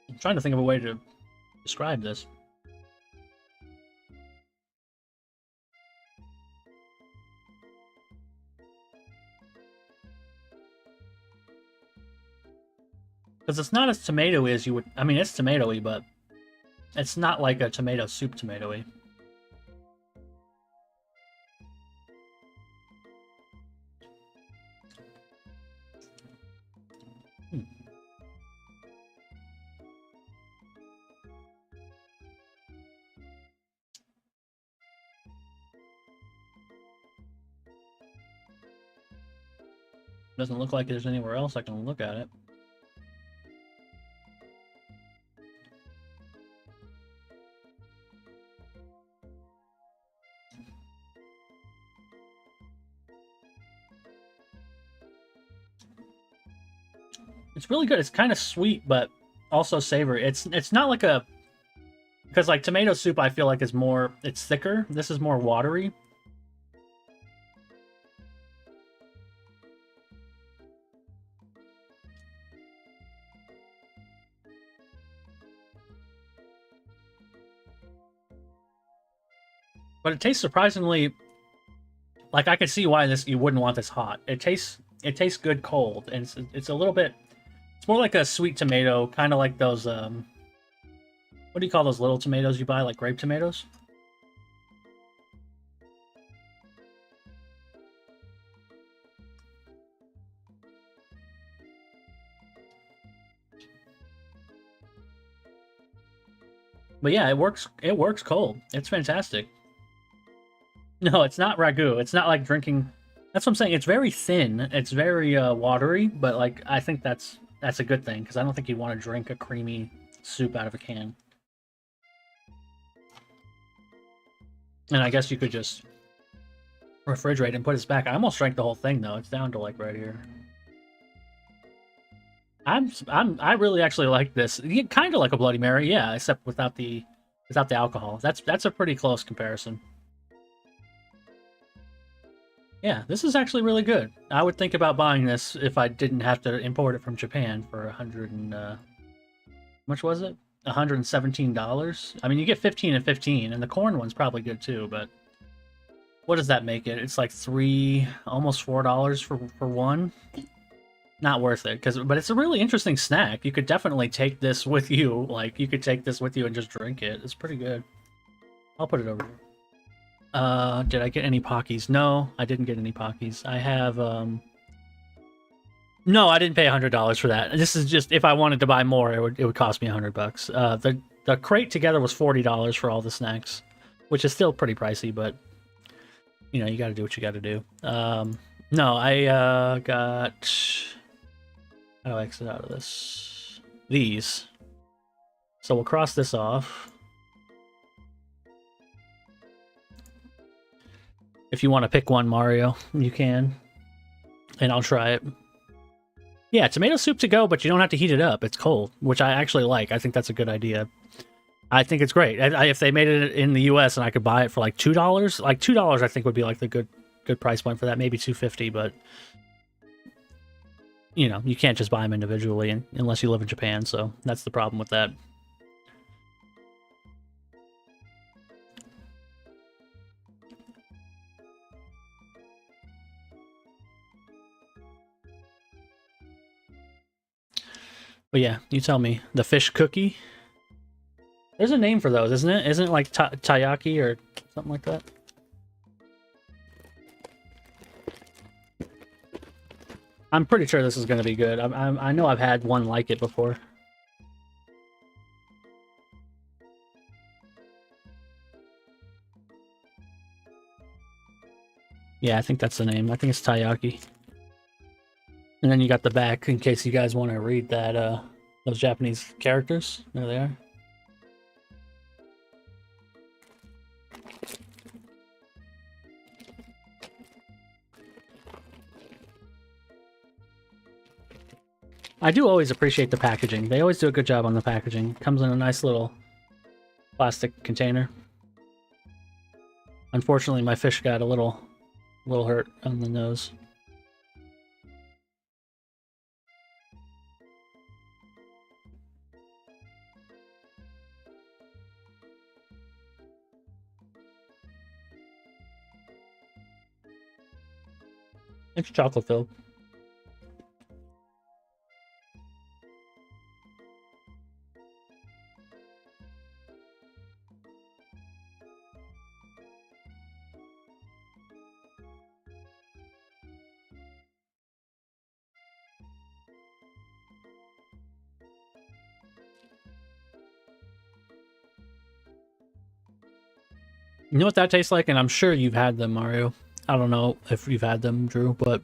I'm trying to think of a way to describe this. Because it's not as tomatoey as you would... I mean, it's tomatoey, but it's not like a tomato soup tomatoey. Doesn't look like there's anywhere else I can look at it. It's really good. It's kind of sweet, but also savory. It's not like a... Because like tomato soup, I feel like is more... It's thicker. This is more watery. But it tastes surprisingly... Like, I could see why you wouldn't want this hot. It tastes good cold, and it's a little bit... It's more like a sweet tomato, kind of like those, what do you call those little tomatoes you buy, like grape tomatoes? But yeah, it works cold. It's fantastic. No, it's not ragu. It's not like drinking... That's what I'm saying. It's very thin. It's very watery, but like I think that's a good thing, because I don't think you'd want to drink a creamy soup out of a can. And I guess you could just refrigerate and put it back. I almost drank the whole thing though. It's down to like right here. I really actually like this. Kind of like a Bloody Mary, yeah, except without the alcohol. That's a pretty close comparison. Yeah, this is actually really good. I would think about buying this if I didn't have to import it from Japan for 100 and how much was it? $117. I mean, you get 15 and 15, and the corn one's probably good too, but what does that make it? It's like almost $4 for one. Not worth it, but it's a really interesting snack. You could definitely take this with you. Like, you could take this with you and just drink it. It's pretty good. I'll put it over here. Did I get any Pockies? No, I didn't get any Pockies. I have, no, I didn't pay $100 for that. This is just, if I wanted to buy more, it would cost me $100. The crate together was $40 for all the snacks, which is still pretty pricey, but, you know, you gotta do what you gotta do. No, I, got... How do I exit out of this? These. So we'll cross this off. If you want to pick one, Mario, you can. And I'll try it. Yeah, tomato soup to go, but you don't have to heat it up. It's cold, which I actually like. I think that's a good idea. I think it's great. If they made it in the US and I could buy it for like $2, like $2 I think would be like the good price point for that. Maybe $2.50, but... You know, you can't just buy them individually unless you live in Japan, so that's the problem with that. But yeah, you tell me. The fish cookie? There's a name for those, isn't it? Isn't it like taiyaki or something like that? I'm pretty sure this is going to be good. I know I've had one like it before. Yeah, I think that's the name. I think it's taiyaki. And then you got the back in case you guys want to read that, those Japanese characters. There they are. I do always appreciate the packaging. They always do a good job on the packaging. It comes in a nice little plastic container. Unfortunately, my fish got a little hurt on the nose. It's chocolate filled. You know what that tastes like? And I'm sure you've had them, Mario. I don't know if you've had them, Drew, but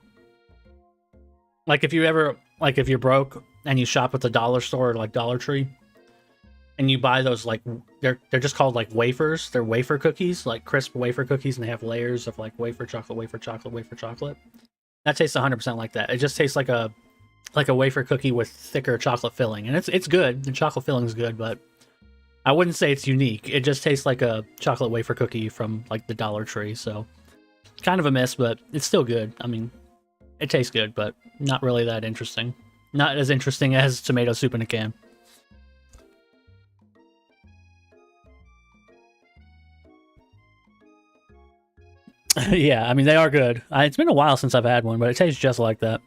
like if you're broke and you shop at the dollar store or like Dollar Tree and you buy those, like they're just called like wafers. They're wafer cookies, like crisp wafer cookies, and they have layers of like wafer chocolate, wafer chocolate, wafer chocolate. That tastes 100% like that. It just tastes like a wafer cookie with thicker chocolate filling, and it's good. The chocolate filling is good, but I wouldn't say it's unique. It just tastes like a chocolate wafer cookie from like the Dollar Tree. So kind of a miss, but it's still good. I mean, it tastes good, but not really that interesting. Not as interesting as tomato soup in a can. Yeah, I mean, they are good. It's been a while since I've had one, but it tastes just like that.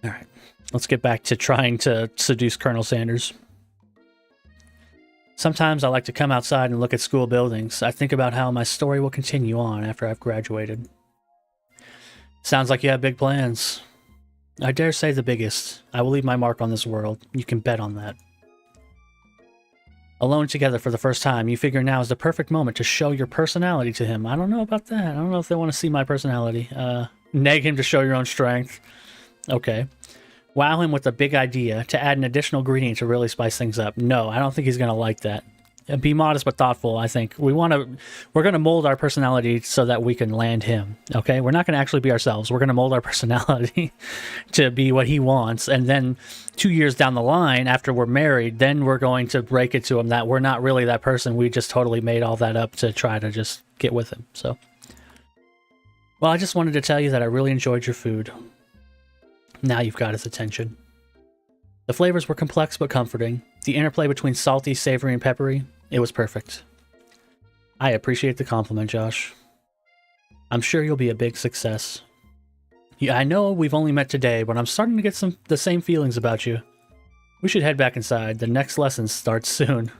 All right, let's get back to trying to seduce Colonel Sanders. Sometimes I like to come outside and look at school buildings. I think about how my story will continue on after I've graduated. Sounds like you have big plans. I dare say the biggest. I will leave my mark on this world. You can bet on that. Alone together for the first time, you figure now is the perfect moment to show your personality to him. I don't know about that. I don't know if they want to see my personality. Nag him to show your own strength. Okay. Wow him with a big idea to add an additional ingredient to really spice things up. No, I don't think he's going to like that. Be modest but thoughtful. I think we're going to mold our personality so that we can land him. Okay, we're not going to actually be ourselves. We're going to mold our personality to be what he wants, and then 2 years down the line, after we're married, then we're going to break it to him that we're not really that person. We just totally made all that up to try to just get with him. So, well, I just wanted to tell you that I really enjoyed your food. Now you've got his attention. The flavors were complex but comforting. The interplay between salty, savory, and peppery, it was perfect. I appreciate the compliment, Josh. I'm sure you'll be a big success. Yeah, I know we've only met today, but I'm starting to get the same feelings about you. We should head back inside. The next lesson starts soon.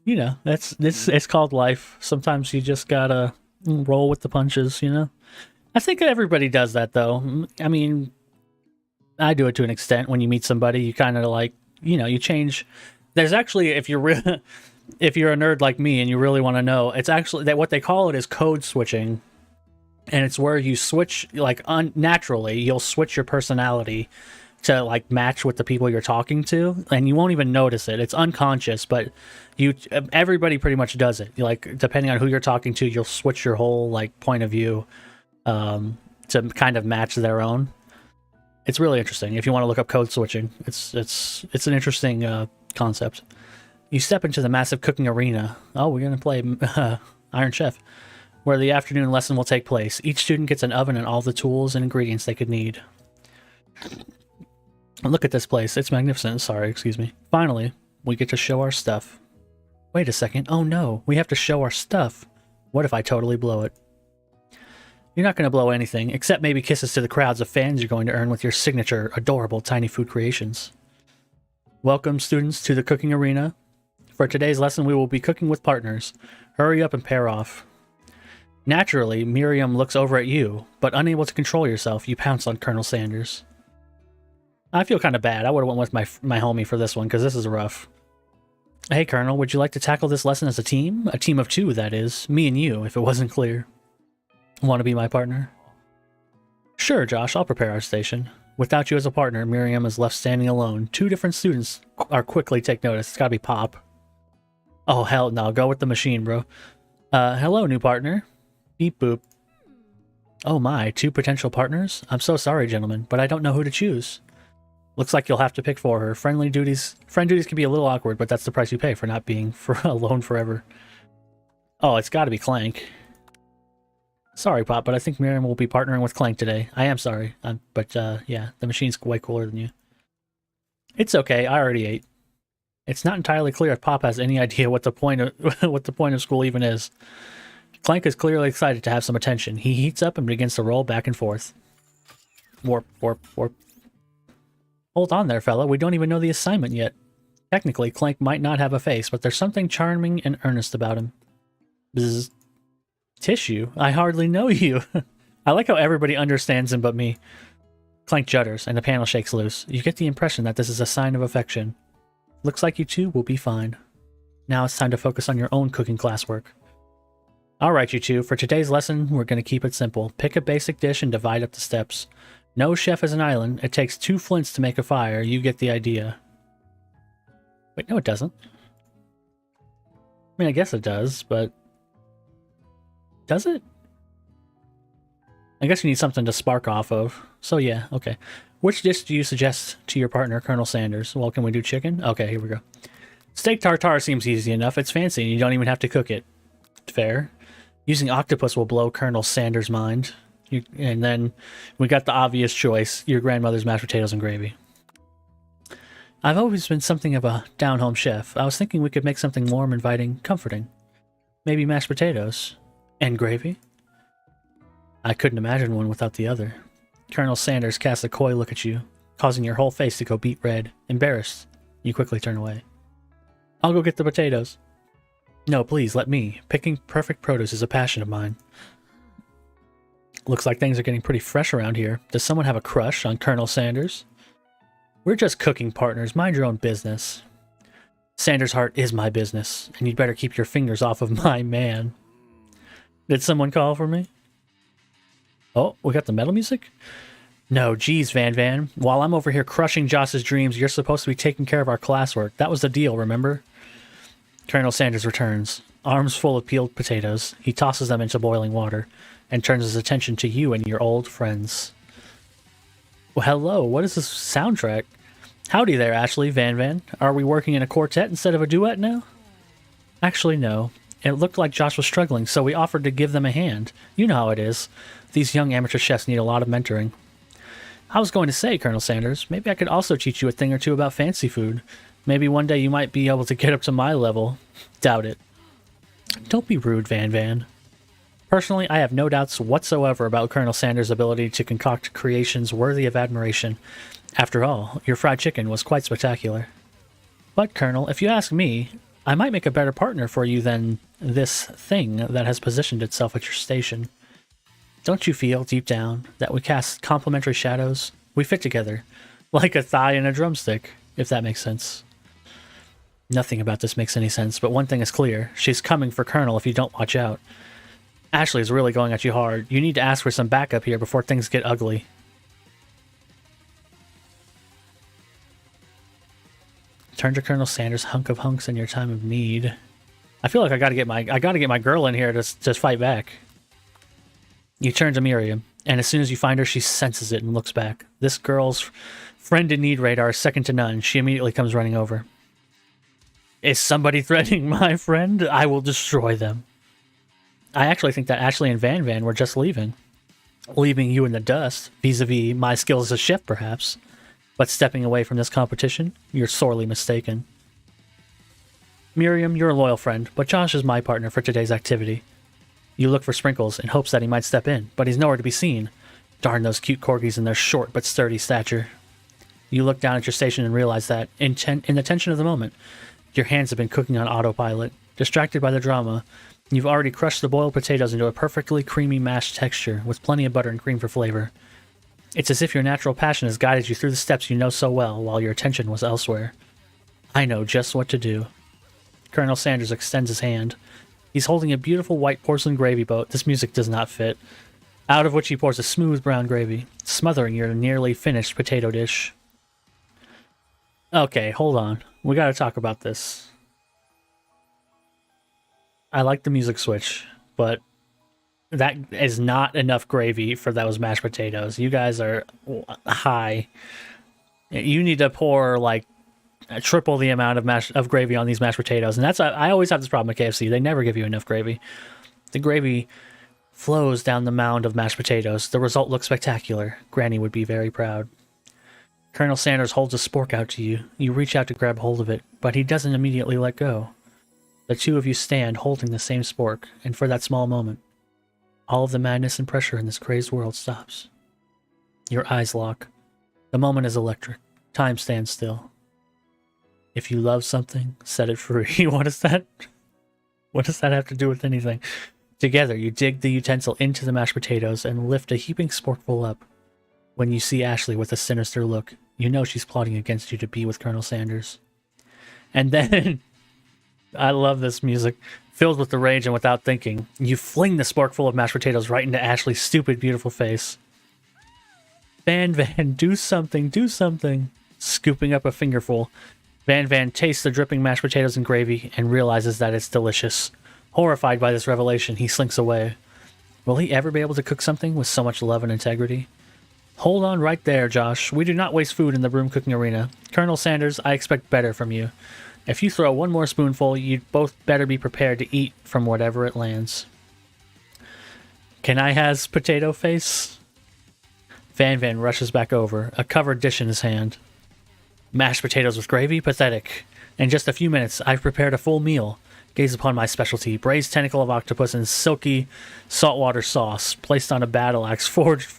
You know, it's called life. Sometimes you just gotta roll with the punches, you know? I think everybody does that, though. I mean, I do it to an extent. When you meet somebody, you kind of like, you know, you change. There's actually, if you're if you're a nerd like me and you really want to know, it's actually that what they call it is code switching, and it's where you switch like unnaturally. You'll switch your personality to like match with the people you're talking to, and you won't even notice it. It's unconscious, but everybody pretty much does it. Like depending on who you're talking to, you'll switch your whole like point of view to kind of match their own. It's really interesting. If you want to look up code switching, it's an interesting concept. You step into the massive cooking arena. Oh, we're going to play Iron Chef, where the afternoon lesson will take place. Each student gets an oven and all the tools and ingredients they could need. Look at this place. It's magnificent. Sorry, excuse me. Finally, we get to show our stuff. Wait a second. Oh no, we have to show our stuff. What if I totally blow it? You're not going to blow anything, except maybe kisses to the crowds of fans you're going to earn with your signature, adorable tiny food creations. Welcome, students, to the cooking arena. For today's lesson, we will be cooking with partners. Hurry up and pair off. Naturally, Miriam looks over at you, but unable to control yourself, you pounce on Colonel Sanders. I feel kind of bad. I would have went with my homie for this one, because this is rough. Hey, Colonel, would you like to tackle this lesson as a team? A team of two, that is. Me and you, if it wasn't clear. Want to be my partner? Sure, Josh, I'll prepare our station. Without you as a partner, Miriam is left standing alone. Two different students are quickly take notice. It's gotta be Pop. Oh, hell no. Go with the machine, bro. Hello, new partner. Beep boop. Oh my, two potential partners? I'm so sorry, gentlemen, but I don't know who to choose. Looks like you'll have to pick for her. Friend duties can be a little awkward, but that's the price you pay for not being alone forever. Oh, it's gotta be Clank. Sorry, Pop, but I think Miriam will be partnering with Clank today. I am sorry, but yeah, the machine's way cooler than you. It's okay, I already ate. It's not entirely clear if Pop has any idea what the point of school even is. Clank is clearly excited to have some attention. He heats up and begins to roll back and forth. Warp, warp, warp. Hold on there, fella. We don't even know the assignment yet. Technically, Clank might not have a face, but there's something charming and earnest about him. Bzzz. Tissue? I hardly know you. I like how everybody understands him but me. Clank judders, and the panel shakes loose. You get the impression that this is a sign of affection. Looks like you two will be fine. Now it's time to focus on your own cooking classwork. Alright, you two, for today's lesson, we're going to keep it simple. Pick a basic dish and divide up the steps. No chef is an island. It takes 2 flints to make a fire. You get the idea. Wait, no it doesn't. I mean, I guess it does, but... Does it? I guess you need something to spark off of. So yeah, okay. Which dish do you suggest to your partner, Colonel Sanders? Well, can we do chicken? Okay, here we go. Steak tartare seems easy enough. It's fancy and you don't even have to cook it. Fair. Using octopus will blow Colonel Sanders' mind. And then we got the obvious choice, your grandmother's mashed potatoes and gravy. I've always been something of a down-home chef. I was thinking we could make something warm, inviting, comforting. Maybe mashed potatoes. And gravy? I couldn't imagine one without the other. Colonel Sanders casts a coy look at you, causing your whole face to go beet red. Embarrassed, you quickly turn away. I'll go get the potatoes. No, please, let me. Picking perfect produce is a passion of mine. Looks like things are getting pretty fresh around here. Does someone have a crush on Colonel Sanders? We're just cooking partners. Mind your own business. Sanders' heart is my business, and you'd better keep your fingers off of my man. Did someone call for me? Oh, we got the metal music? No, geez, Van Van. While I'm over here crushing Joss's dreams, you're supposed to be taking care of our classwork. That was the deal, remember? Colonel Sanders returns, arms full of peeled potatoes. He tosses them into boiling water and turns his attention to you and your old friends. Well, hello, what is this soundtrack? Howdy there, Ashley, Van Van. Are we working in a quartet instead of a duet now? Actually, no. It looked like Josh was struggling, so we offered to give them a hand. You know how it is. These young amateur chefs need a lot of mentoring. I was going to say, Colonel Sanders, maybe I could also teach you a thing or two about fancy food. Maybe one day you might be able to get up to my level. Doubt it. Don't be rude, Van Van. Personally, I have no doubts whatsoever about Colonel Sanders' ability to concoct creations worthy of admiration. After all, your fried chicken was quite spectacular. But, Colonel, if you ask me, I might make a better partner for you than this thing that has positioned itself at your station. Don't you feel, deep down, that we cast complementary shadows? We fit together, like a thigh and a drumstick, if that makes sense. Nothing about this makes any sense, but one thing is clear. She's coming for Colonel if you don't watch out. Ashley is really going at you hard. You need to ask for some backup here before things get ugly. Turn to Colonel Sanders, hunk of hunks in your time of need. I feel like I gotta get my girl in here to fight back. You turn to Miriam, and as soon as you find her, she senses it and looks back. This girl's friend in need radar is second to none. She immediately comes running over. Is somebody threatening my friend? I will destroy them. I actually think that Ashley and Van Van were just leaving you in the dust, vis-a-vis my skills as a chef, perhaps. But stepping away from this competition, you're sorely mistaken. Miriam, you're a loyal friend, but Josh is my partner for today's activity. You look for Sprinkles in hopes that he might step in, but he's nowhere to be seen. Darn those cute corgis and their short but sturdy stature. You look down at your station and realize that, in the tension of the moment, your hands have been cooking on autopilot. Distracted by the drama, you've already crushed the boiled potatoes into a perfectly creamy mashed texture, with plenty of butter and cream for flavor. It's as if your natural passion has guided you through the steps you know so well, while your attention was elsewhere. I know just what to do. Colonel Sanders extends his hand. He's holding a beautiful white porcelain gravy boat, this music does not fit, out of which he pours a smooth brown gravy, smothering your nearly finished potato dish. Okay, hold on. We gotta talk about this. I like the music switch, but that is not enough gravy for those mashed potatoes. You guys are high. You need to pour like triple the amount of gravy on these mashed potatoes, and that's I always have this problem at KFC. They never give you enough gravy. The gravy flows down the mound of mashed potatoes. The result looks spectacular. Granny would be very proud. Colonel Sanders holds a spork out to you. You reach out to grab hold of it, but he doesn't immediately let go. The two of you stand holding the same spork, and for that small moment, all of the madness and pressure in this crazed world stops. Your eyes lock. The moment is electric. Time stands still. If you love something, set it free. What does that have to do with anything? Together, you dig the utensil into the mashed potatoes and lift a heaping sporkful up. When you see Ashley with a sinister look, you know she's plotting against you to be with Colonel Sanders. And then, I love this music, filled with the rage and without thinking, you fling the sporkful of mashed potatoes right into Ashley's stupid, beautiful face. Van Van, do something, do something. Scooping up a fingerful, Van Van tastes the dripping mashed potatoes and gravy and realizes that it's delicious. Horrified by this revelation, he slinks away. Will he ever be able to cook something with so much love and integrity? Hold on right there, Josh. We do not waste food in the broom cooking arena. Colonel Sanders, I expect better from you. If you throw one more spoonful, you'd both better be prepared to eat from whatever it lands. Can I has potato face? Van Van rushes back over, a covered dish in his hand. Mashed potatoes with gravy? Pathetic. In just a few minutes, I've prepared a full meal. Gaze upon my specialty, braised tentacle of octopus in silky saltwater sauce, placed on a battle axe forged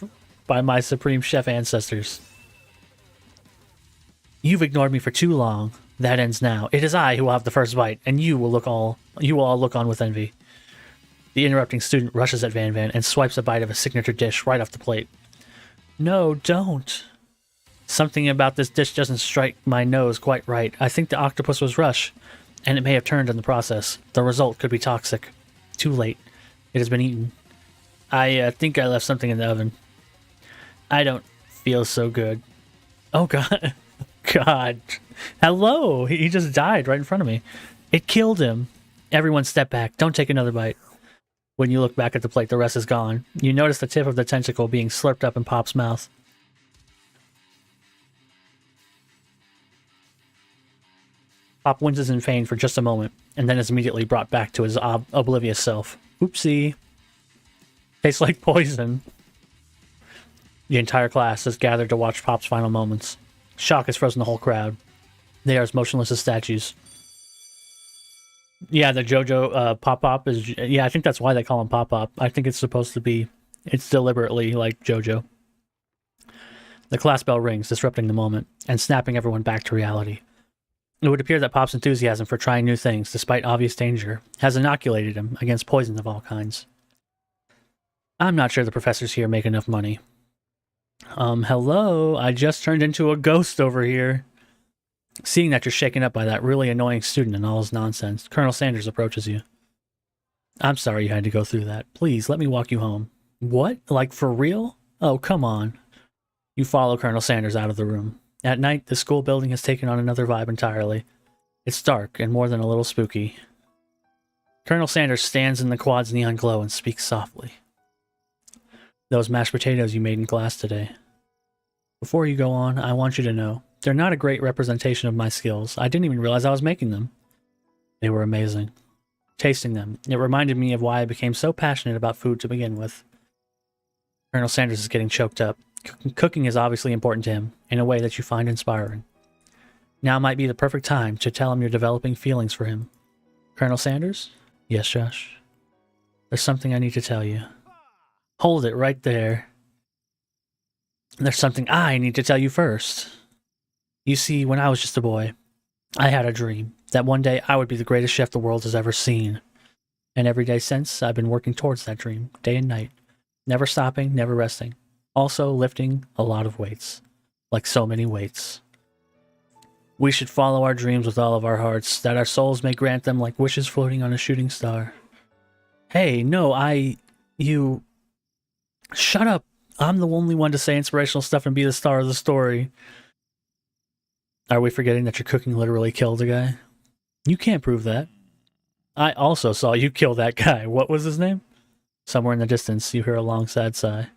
by my supreme chef ancestors. You've ignored me for too long. That ends now. It is I who will have the first bite, and you will all look on with envy. The interrupting student rushes at Van Van and swipes a bite of a signature dish right off the plate. No, don't. Something about this dish doesn't strike my nose quite right. I think the octopus was rush, and it may have turned in the process. The result could be toxic. Too late. It has been eaten. I think I left something in the oven. I don't feels so good. Oh god. God. Hello! He just died right in front of me. It killed him. Everyone step back. Don't take another bite. When you look back at the plate, the rest is gone. You notice the tip of the tentacle being slurped up in Pop's mouth. Pop winces in pain for just a moment, and then is immediately brought back to his oblivious self. Oopsie. Tastes like poison. The entire class is gathered to watch Pop's final moments. Shock has frozen the whole crowd. They are as motionless as statues. Yeah, the JoJo Pop-Pop is... Yeah, I think that's why they call him Pop-Pop. I think it's supposed to be... It's deliberately like JoJo. The class bell rings, disrupting the moment, and snapping everyone back to reality. It would appear that Pop's enthusiasm for trying new things, despite obvious danger, has inoculated him against poisons of all kinds. I'm not sure the professors here make enough money. Hello? I just turned into a ghost over here. Seeing that you're shaken up by that really annoying student and all his nonsense, Colonel Sanders approaches you. I'm sorry you had to go through that. Please, let me walk you home. What? Like, for real? Oh, come on. You follow Colonel Sanders out of the room. At night, the school building has taken on another vibe entirely. It's dark and more than a little spooky. Colonel Sanders stands in the quad's neon glow and speaks softly. Those mashed potatoes you made in class today. Before you go on, I want you to know, they're not a great representation of my skills. I didn't even realize I was making them. They were amazing. Tasting them, it reminded me of why I became so passionate about food to begin with. Colonel Sanders is getting choked up. Cooking is obviously important to him, in a way that you find inspiring. Now might be the perfect time to tell him you're developing feelings for him. Colonel Sanders? Yes, Josh? There's something I need to tell you. Hold it right there. There's something I need to tell you first. You see, when I was just a boy, I had a dream that one day I would be the greatest chef the world has ever seen. And every day since, I've been working towards that dream, day and night. Never stopping, never resting. Also lifting a lot of weights. Like so many weights. We should follow our dreams with all of our hearts, that our souls may grant them like wishes floating on a shooting star. Hey, no, you... Shut up! I'm the only one to say inspirational stuff and be the star of the story. Are we forgetting that your cooking literally killed a guy? You can't prove that. I also saw you kill that guy. What was his name? Somewhere in the distance, you hear a long, sad sigh.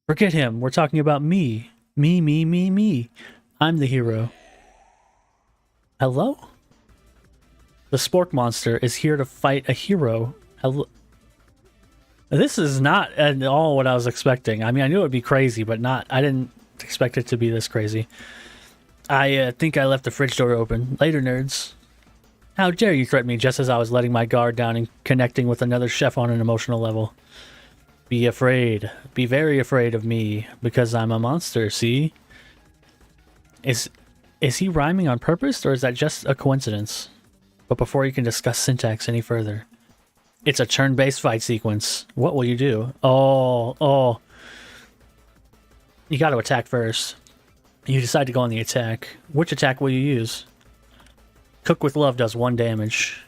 Forget him. We're talking about me. Me. I'm the hero. Hello? The Spork Monster is here to fight a hero. Hello? This is not at all what I was expecting. I mean, I knew it would be crazy, but I didn't expect it to be this crazy. I think I left the fridge door open. Later, nerds. How dare you threaten me just as I was letting my guard down and connecting with another chef on an emotional level. Be afraid. Be very afraid of me, because I'm a monster, see? Is he rhyming on purpose, or is that just a coincidence? But before you can discuss syntax any further, it's a turn-based fight sequence. What will you do? Oh. You gotta attack first. You decide to go on the attack. Which attack will you use? Cook with Love does 1 damage.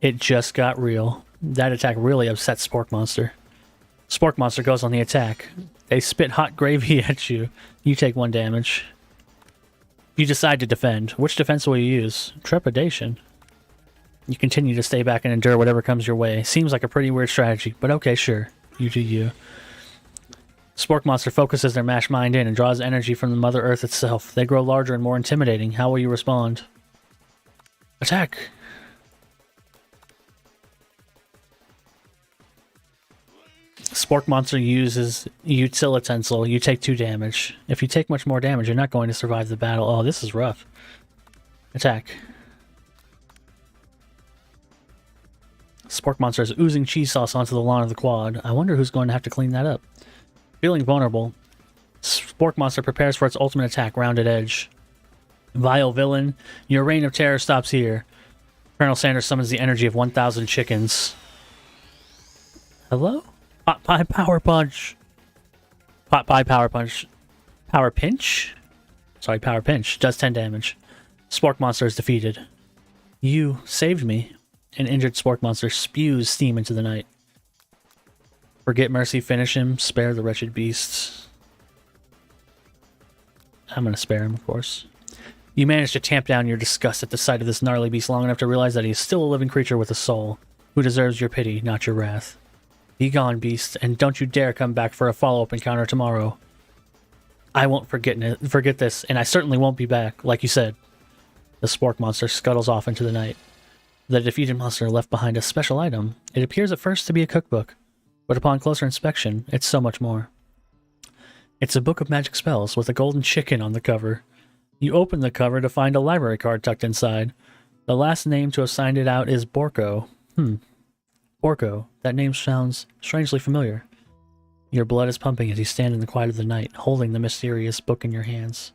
It just got real. That attack really upset Spork Monster. Spork Monster goes on the attack. They spit hot gravy at you. You take 1 damage. You decide to defend. Which defense will you use? Trepidation. You continue to stay back and endure whatever comes your way. Seems like a pretty weird strategy, but okay, sure. You do you. Spork Monster focuses their mashed mind in and draws energy from the Mother Earth itself. They grow larger and more intimidating. How will you respond? Attack! Spork Monster uses Utilitensile. You take 2 damage. If you take much more damage, you're not going to survive the battle. Oh, this is rough. Attack. Spork Monster is oozing cheese sauce onto the lawn of the quad. I wonder who's going to have to clean that up. Feeling vulnerable, Spork Monster prepares for its ultimate attack, Rounded Edge. Vile villain, your reign of terror stops here. Colonel Sanders summons the energy of 1,000 chickens. Hello? Pot Pie Power Punch. Pot Pie Power Punch. Power Pinch? Sorry, Power Pinch. Does 10 damage. Spork Monster is defeated. You saved me. An injured Spork Monster spews steam into the night. Forget mercy, finish him, spare the wretched beasts. I'm going to spare him, of course. You manage to tamp down your disgust at the sight of this gnarly beast long enough to realize that he is still a living creature with a soul, who deserves your pity, not your wrath. Be gone, beast, and don't you dare come back for a follow-up encounter tomorrow. I won't forget this, and I certainly won't be back, like you said. The spork monster scuttles off into the night. The defeated monster left behind a special item. It appears at first to be a cookbook, but upon closer inspection, it's so much more. It's a book of magic spells with a golden chicken on the cover. You open the cover to find a library card tucked inside. The last name to have signed it out is Borko. Borko. That name sounds strangely familiar. Your blood is pumping as you stand in the quiet of the night, holding the mysterious book in your hands.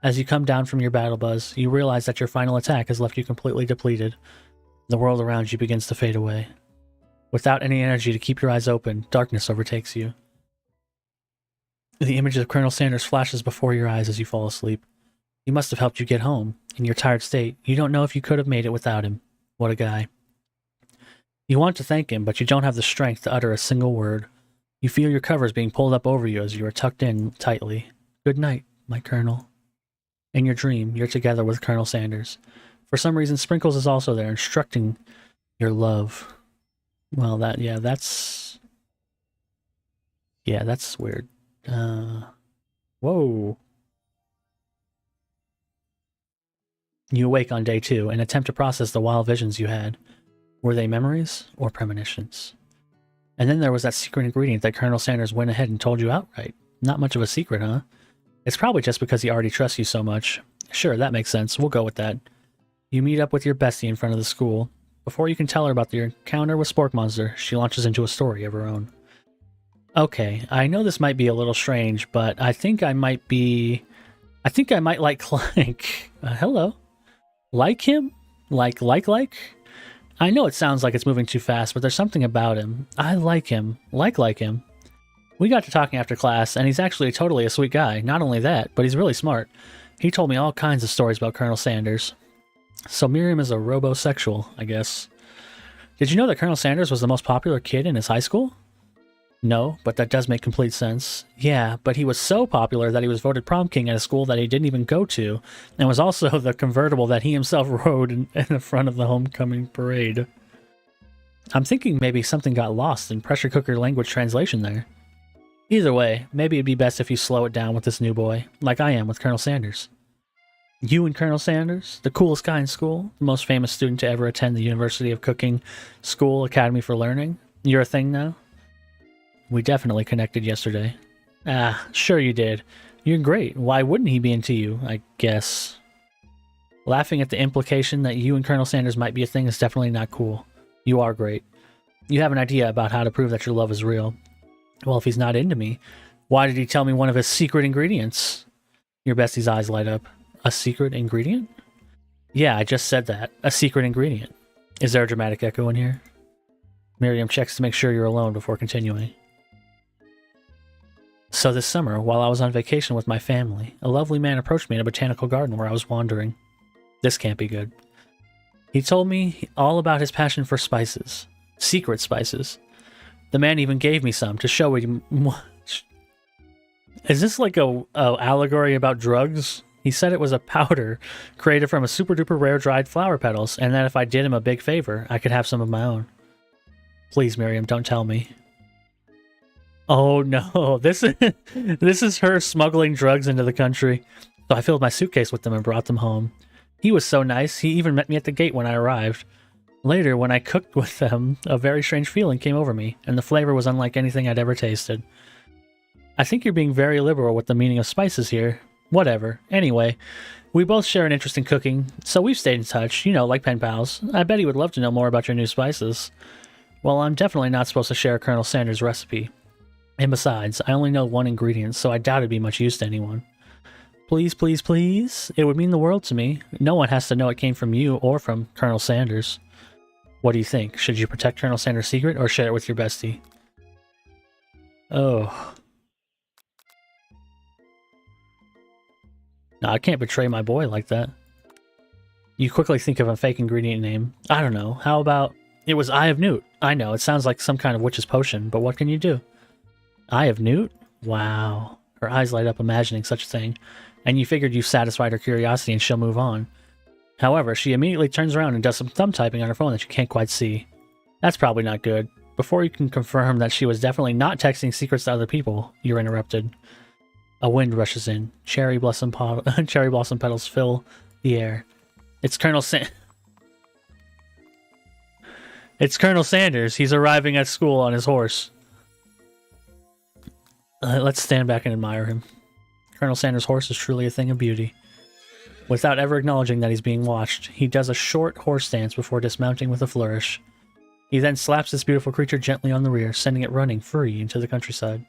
As you come down from your battle buzz, you realize that your final attack has left you completely depleted. The world around you begins to fade away. Without any energy to keep your eyes open, darkness overtakes you. The image of Colonel Sanders flashes before your eyes as you fall asleep. He must have helped you get home. In your tired state, you don't know if you could have made it without him. What a guy. You want to thank him, but you don't have the strength to utter a single word. You feel your covers being pulled up over you as you are tucked in tightly. Good night, my Colonel. In your dream, you're together with Colonel Sanders. For some reason, Sprinkles is also there, instructing your love. Well, that's weird. Whoa. You awake on day 2 and attempt to process the wild visions you had. Were they memories or premonitions? And then there was that secret ingredient that Colonel Sanders went ahead and told you outright. Not much of a secret, huh? It's probably just because he already trusts you so much. Sure, that makes sense. We'll go with that. You meet up with your bestie in front of the school. Before you can tell her about your encounter with Spork Monster, she launches into a story of her own. Okay, I know this might be a little strange, but I think I might like Clank. Hello. Like him? Like? I know it sounds like it's moving too fast, but there's something about him. I like him. Like him. We got to talking after class, and he's actually totally a sweet guy. Not only that, but he's really smart. He told me all kinds of stories about Colonel Sanders. So Miriam is a robosexual, I guess. Did you know that Colonel Sanders was the most popular kid in his high school? No, but that does make complete sense. Yeah, but he was so popular that he was voted prom king at a school that he didn't even go to, and was also the convertible that he himself rode in the front of the homecoming parade. I'm thinking maybe something got lost in pressure cooker language translation there. Either way, maybe it'd be best if you slow it down with this new boy, like I am with Colonel Sanders. You and Colonel Sanders, the coolest guy in school, the most famous student to ever attend the University of Cooking School Academy for Learning. You're a thing now? We definitely connected yesterday. Ah, sure you did. You're great. Why wouldn't he be into you, I guess? Laughing at the implication that you and Colonel Sanders might be a thing is definitely not cool. You are great. You have an idea about how to prove that your love is real. Well, if he's not into me, why did he tell me one of his secret ingredients? Your bestie's eyes light up. A secret ingredient? Yeah, I just said that. A secret ingredient. Is there a dramatic echo in here? Miriam checks to make sure you're alone before continuing. So this summer, while I was on vacation with my family, a lovely man approached me in a botanical garden where I was wandering. This can't be good. He told me all about his passion for spices. Secret spices. The man even gave me some to show him. Is this like a allegory about drugs? He said it was a powder created from a super duper rare dried flower petals, and that if I did him a big favor, I could have some of my own. Please, Miriam, don't tell me. Oh no, this is her smuggling drugs into the country. So I filled my suitcase with them and brought them home. He was so nice, he even met me at the gate when I arrived. Later, when I cooked with them, a very strange feeling came over me, and the flavor was unlike anything I'd ever tasted. I think you're being very liberal with the meaning of spices here. Whatever. Anyway, we both share an interest in cooking, so we've stayed in touch, like pen pals. I bet he would love to know more about your new spices. Well, I'm definitely not supposed to share Colonel Sanders' recipe. And besides, I only know one ingredient, so I doubt it'd be much use to anyone. Please, please, please. It would mean the world to me. No one has to know it came from you or from Colonel Sanders. What do you think? Should you protect Colonel Sanders' secret or share it with your bestie? Oh. No, I can't betray my boy like that. You quickly think of a fake ingredient name. I don't know. How about... It was Eye of Newt. I know, it sounds like some kind of witch's potion, but what can you do? Eye of Newt? Wow. Her eyes light up imagining such a thing, and you figured you've satisfied her curiosity and she'll move on. However, she immediately turns around and does some thumb typing on her phone that you can't quite see. That's probably not good. Before you can confirm that she was definitely not texting secrets to other people, you're interrupted. A wind rushes in. Cherry blossom petals fill the air. It's It's Colonel Sanders. He's arriving at school on his horse. Let's stand back and admire him. Colonel Sanders' horse is truly a thing of beauty. Without ever acknowledging that he's being watched, he does a short horse stance before dismounting with a flourish. He then slaps this beautiful creature gently on the rear, sending it running free into the countryside.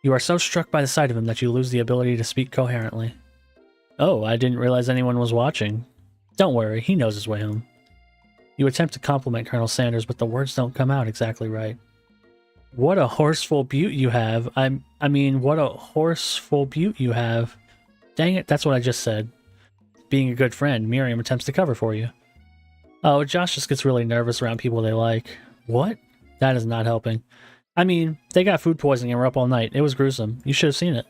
You are so struck by the sight of him that you lose the ability to speak coherently. Oh, I didn't realize anyone was watching. Don't worry, he knows his way home. You attempt to compliment Colonel Sanders, but the words don't come out exactly right. What a horseful beaut you have. I mean, what a horseful beaut you have. Dang it, that's what I just said. Being a good friend, Miriam attempts to cover for you. Oh, Josh just gets really nervous around people they like. What? That is not helping. I mean, they got food poisoning and were up all night. It was gruesome. You should have seen it.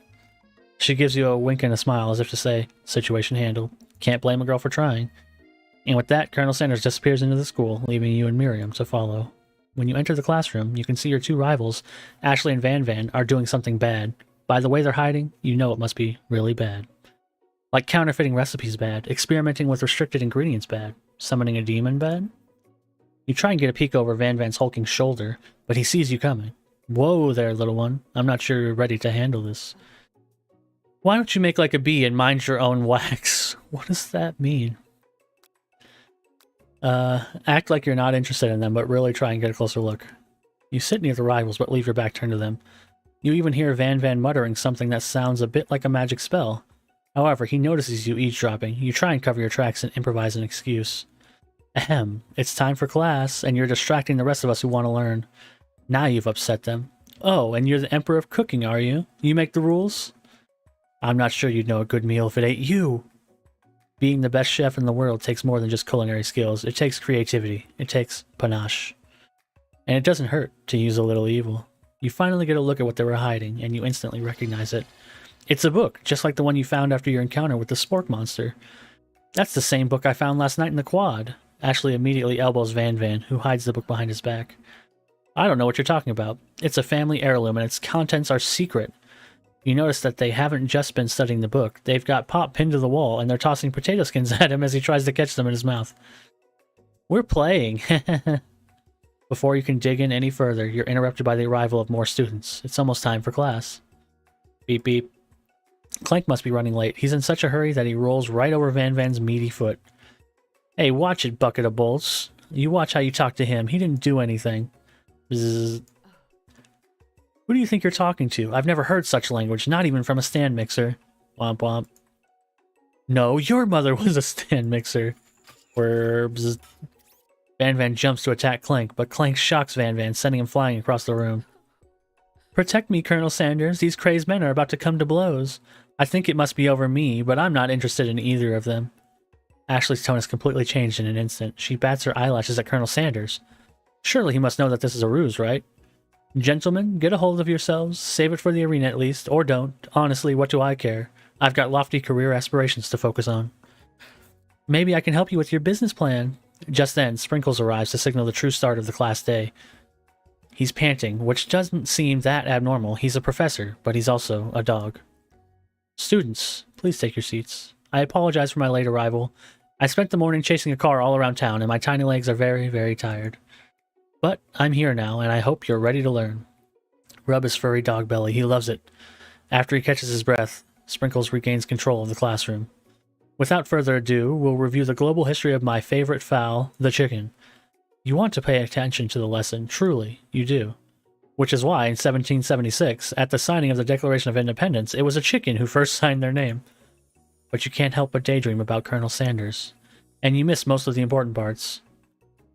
She gives you a wink and a smile as if to say, situation handled. Can't blame a girl for trying. And with that, Colonel Sanders disappears into the school, leaving you and Miriam to follow. When you enter the classroom, you can see your two rivals, Ashley and Van Van, are doing something bad. By the way they're hiding, you know it must be really bad. Like counterfeiting recipes bad, experimenting with restricted ingredients bad, summoning a demon bad. You try and get a peek over Van Van's hulking shoulder, but he sees you coming. Whoa there, little one. I'm not sure you're ready to handle this. Why don't you make like a bee and mind your own wax? What does that mean? Act like you're not interested in them, but really try and get a closer look. You sit near the rivals, but leave your back turned to them. You even hear Van Van muttering something that sounds a bit like a magic spell. However, he notices you eavesdropping. You try and cover your tracks and improvise an excuse. Ahem, it's time for class, and you're distracting the rest of us who want to learn. Now you've upset them. Oh, and you're the Emperor of Cooking, are you? You make the rules? I'm not sure you'd know a good meal if it ain't you. Being the best chef in the world takes more than just culinary skills. It takes creativity. It takes panache. And it doesn't hurt to use a little evil. You finally get a look at what they were hiding, and you instantly recognize it. It's a book, just like the one you found after your encounter with the spork monster. That's the same book I found last night in the quad. Ashley immediately elbows Van Van, who hides the book behind his back. I don't know what you're talking about. It's a family heirloom, and its contents are secret. You notice that they haven't just been studying the book. They've got Pop pinned to the wall, and they're tossing potato skins at him as he tries to catch them in his mouth. We're playing. Before you can dig in any further, you're interrupted by the arrival of more students. It's almost time for class. Beep beep. Clank must be running late. He's in such a hurry that he rolls right over Van Van's meaty foot. Hey, watch it, bucket of bolts. You watch how you talk to him. He didn't do anything. Bzzz. Who do you think you're talking to? I've never heard such language, not even from a stand mixer. Womp womp. No, your mother was a stand mixer. Bzzz. Van Van jumps to attack Clank, but Clank shocks Van Van, sending him flying across the room. Protect me, Colonel Sanders. These crazed men are about to come to blows. I think it must be over me, but I'm not interested in either of them. Ashley's tone has completely changed in an instant. She bats her eyelashes at Colonel Sanders. Surely he must know that this is a ruse, right? Gentlemen, get a hold of yourselves. Save it for the arena at least, or don't. Honestly, what do I care? I've got lofty career aspirations to focus on. Maybe I can help you with your business plan. Just then, Sprinkles arrives to signal the true start of the class day. He's panting, which doesn't seem that abnormal. He's a professor, but he's also a dog. Students, please take your seats. I apologize for my late arrival. I spent the morning chasing a car all around town, and my tiny legs are very, very tired. But I'm here now, and I hope you're ready to learn. Rub his furry dog belly. He loves it. After he catches his breath, Sprinkles regains control of the classroom. Without further ado, we'll review the global history of my favorite fowl, the chicken. You want to pay attention to the lesson, truly, you do. Which is why, in 1776, at the signing of the Declaration of Independence, it was a chicken who first signed their name. But you can't help but daydream about Colonel Sanders. And you miss most of the important parts.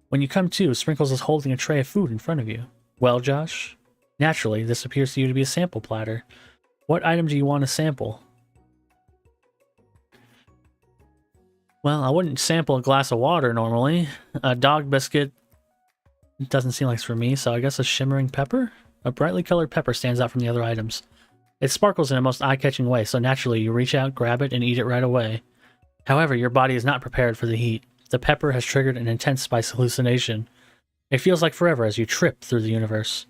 When you come to, Sprinkles is holding a tray of food in front of you. Well, Josh? Naturally, this appears to you to be a sample platter. What item do you want to sample? Well, I wouldn't sample a glass of water normally. A dog biscuit doesn't seem like it's for me, so I guess a shimmering pepper? A brightly colored pepper stands out from the other items. It sparkles in a most eye-catching way, so naturally you reach out, grab it, and eat it right away. However, your body is not prepared for the heat. The pepper has triggered an intense spice hallucination. It feels like forever as you trip through the universe.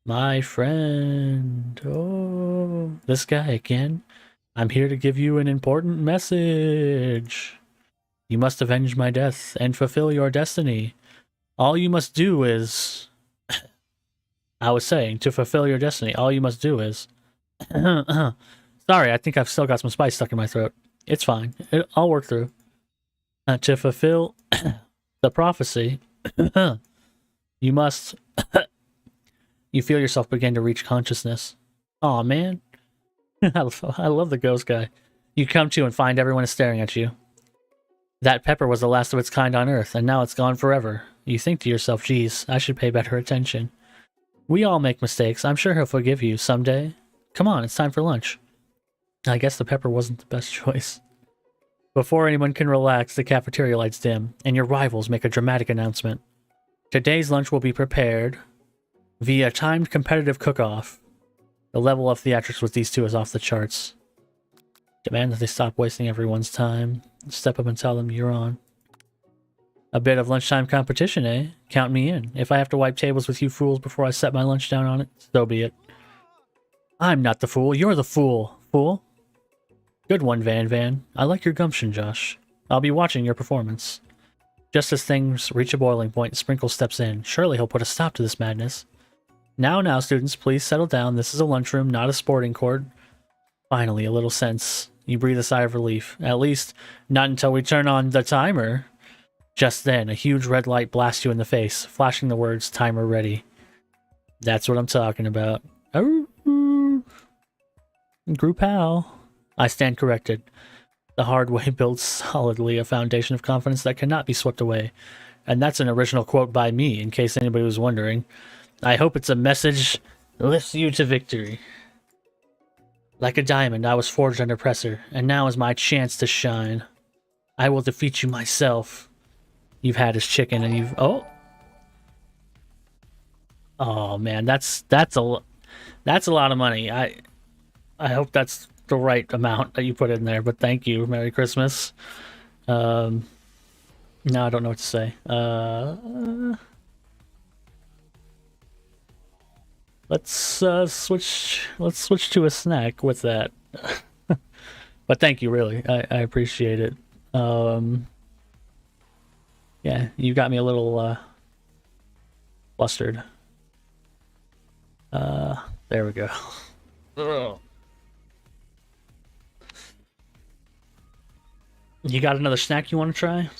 My friend. Oh, this guy again. I'm here to give you an important message. You must avenge my death and fulfill your destiny. All you must do is... I was saying, to fulfill your destiny, all you must do is... Sorry, I think I've still got some spice stuck in my throat. It's fine. I'll work through. To fulfill the prophecy, you must... You feel yourself begin to reach consciousness. Aw, man. I love the ghost guy. You come to and find everyone is staring at you. That pepper was the last of its kind on Earth, and now it's gone forever. You think to yourself, geez, I should pay better attention. We all make mistakes. I'm sure he'll forgive you someday. Come on, it's time for lunch. I guess the pepper wasn't the best choice. Before anyone can relax, the cafeteria lights dim, and your rivals make a dramatic announcement. Today's lunch will be prepared via timed competitive cook-off. The level of theatrics with these two is off the charts. Demand that they stop wasting everyone's time. Step up and tell them you're on. A bit of lunchtime competition, eh? Count me in. If I have to wipe tables with you fools before I set my lunch down on it, so be it. I'm not the fool. You're the fool. Fool? Good one, Van Van. I like your gumption, Josh. I'll be watching your performance. Just as things reach a boiling point, Sprinkle steps in. Surely he'll put a stop to this madness. Now, students, please settle down. This is a lunchroom, not a sporting court. Finally, a little sense. You breathe a sigh of relief. At least, not until we turn on the timer. Just then, a huge red light blasts you in the face, flashing the words, timer ready. That's what I'm talking about. Group Hal. I stand corrected. The hard way builds solidly a foundation of confidence that cannot be swept away. And that's an original quote by me, in case anybody was wondering. I hope it's a message that lifts you to victory. Like a diamond, I was forged under pressure, and now is my chance to shine. I will defeat you myself. You've had his chicken, and you've... Oh! Oh, man, that's a lot of money. I hope that's the right amount that you put in there, but thank you. Merry Christmas. No, I don't know what to say. Let's switch to a snack with that. But thank you, really. I appreciate it. Yeah, you got me a little flustered. There we go. Ugh. You got another snack you want to try?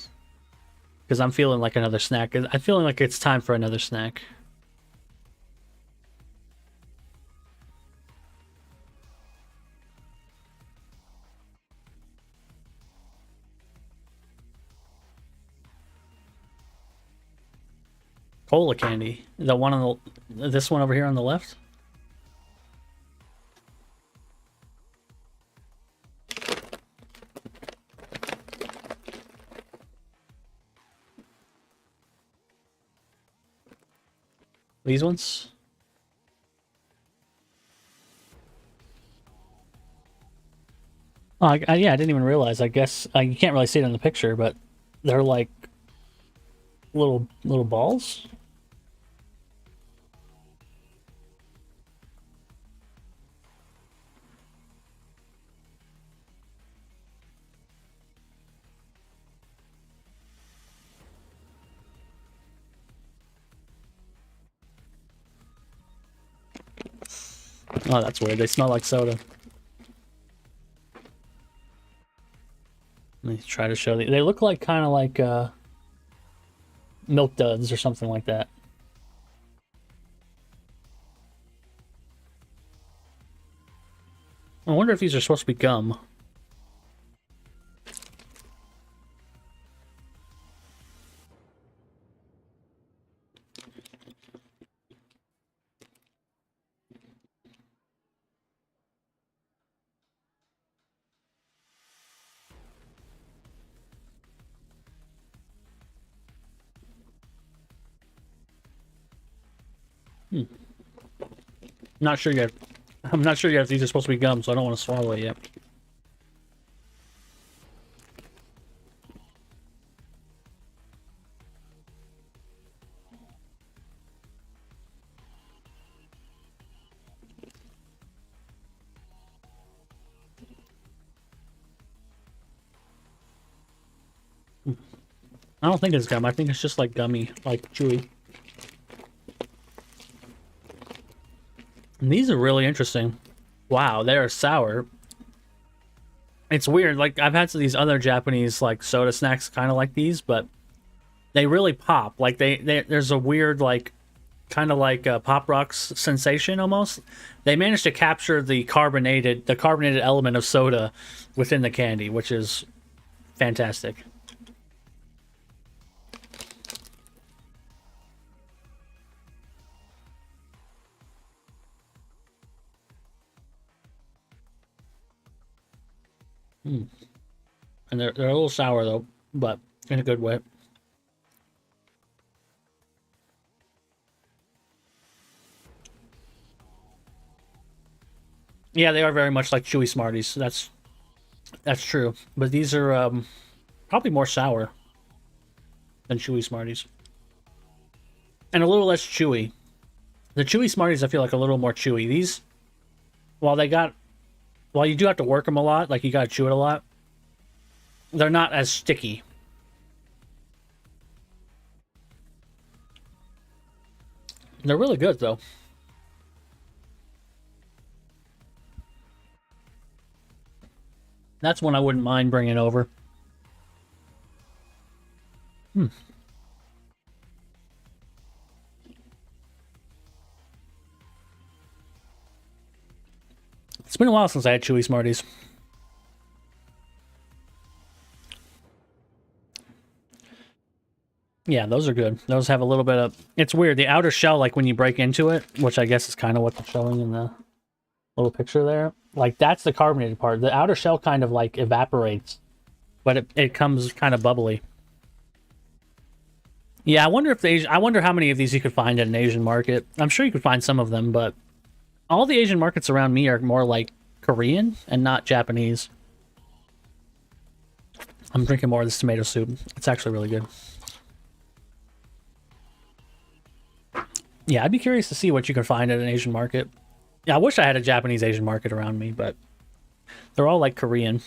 Because I'm feeling like another snack. I'm feeling like it's time for another snack. Cola candy. The one on this one over here on the left? These ones? Oh, yeah, I didn't even realize. I guess you can't really see it in the picture, but they're like little balls. Oh, that's weird. They smell like soda. Let me try to show you. They look like kind of like Milk Duds or something like that. I wonder if these are supposed to be gum. Not sure yet. I'm not sure yet if these are supposed to be gum, so I don't want to swallow it yet. I don't think it's gum. I think it's just like gummy, like chewy. And these are really interesting. Wow, they are sour. It's weird. Like, I've had these other Japanese like soda snacks kind of like these, but they really pop. Like there's a weird like kind of like a Pop Rocks sensation almost. They managed to capture the carbonated element of soda within the candy, which is fantastic. And they're a little sour though, but in a good way. Yeah, they are very much like chewy Smarties. That's true. But these are probably more sour than chewy Smarties, and a little less chewy. The chewy Smarties I feel like a little more chewy. These, while they got, while you do have to work them a lot, like you got to chew it a lot, they're not as sticky. They're really good though. That's one I wouldn't mind bringing over. It's been a while since I had chewy Smarties. Yeah, those are good. Those have a little bit of... It's weird. The outer shell, like when you break into it, which I guess is kind of what they're showing in the little picture there. Like, that's the carbonated part. The outer shell kind of, like, evaporates. But it comes kind of bubbly. Yeah, I wonder if I wonder how many of these you could find at an Asian market. I'm sure you could find some of them, but all the Asian markets around me are more like Korean and not Japanese. I'm drinking more of this tomato soup. It's actually really good. Yeah, I'd be curious to see what you can find at an Asian market. Yeah, I wish I had a Japanese Asian market around me, but they're all like Korean.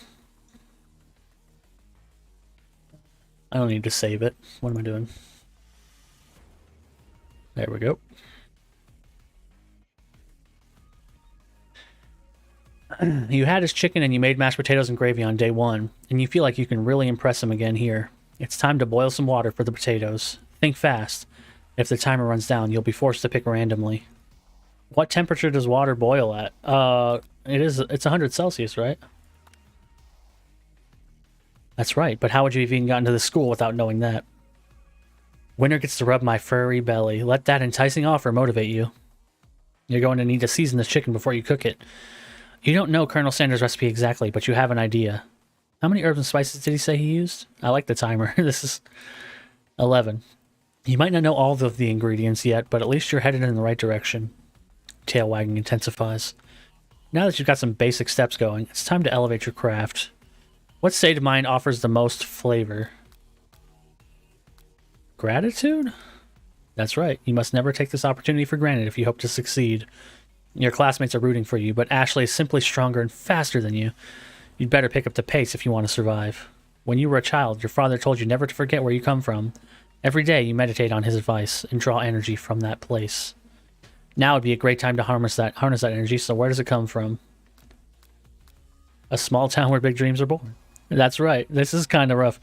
I don't need to save it. What am I doing? There we go. You had his chicken and you made mashed potatoes and gravy on day one, and you feel like you can really impress him again here. It's time to boil some water for the potatoes. Think fast. If the timer runs down, you'll be forced to pick randomly. What temperature does water boil at? It's 100 Celsius, right? That's right, but how would you have even gotten to the school without knowing that? Winner gets to rub my furry belly. Let that enticing offer motivate you. You're going to need to season this chicken before you cook it. You don't know Colonel Sanders' recipe exactly, but you have an idea. How many herbs and spices did he say he used? I like the timer. This is 11. You might not know all of the ingredients yet, but at least you're headed in the right direction. Tail wagging intensifies. Now that you've got some basic steps going, it's time to elevate your craft. What state of mind offers the most flavor? Gratitude? That's right. You must never take this opportunity for granted if you hope to succeed. Your classmates are rooting for you, but Ashley is simply stronger and faster than you. You'd better pick up the pace if you want to survive. When you were a child, your father told you never to forget where you come from. Every day you meditate on his advice and draw energy from that place. Now would be a great time to harness that energy, so where does it come from? A small town where big dreams are born. That's right. This is kind of rough.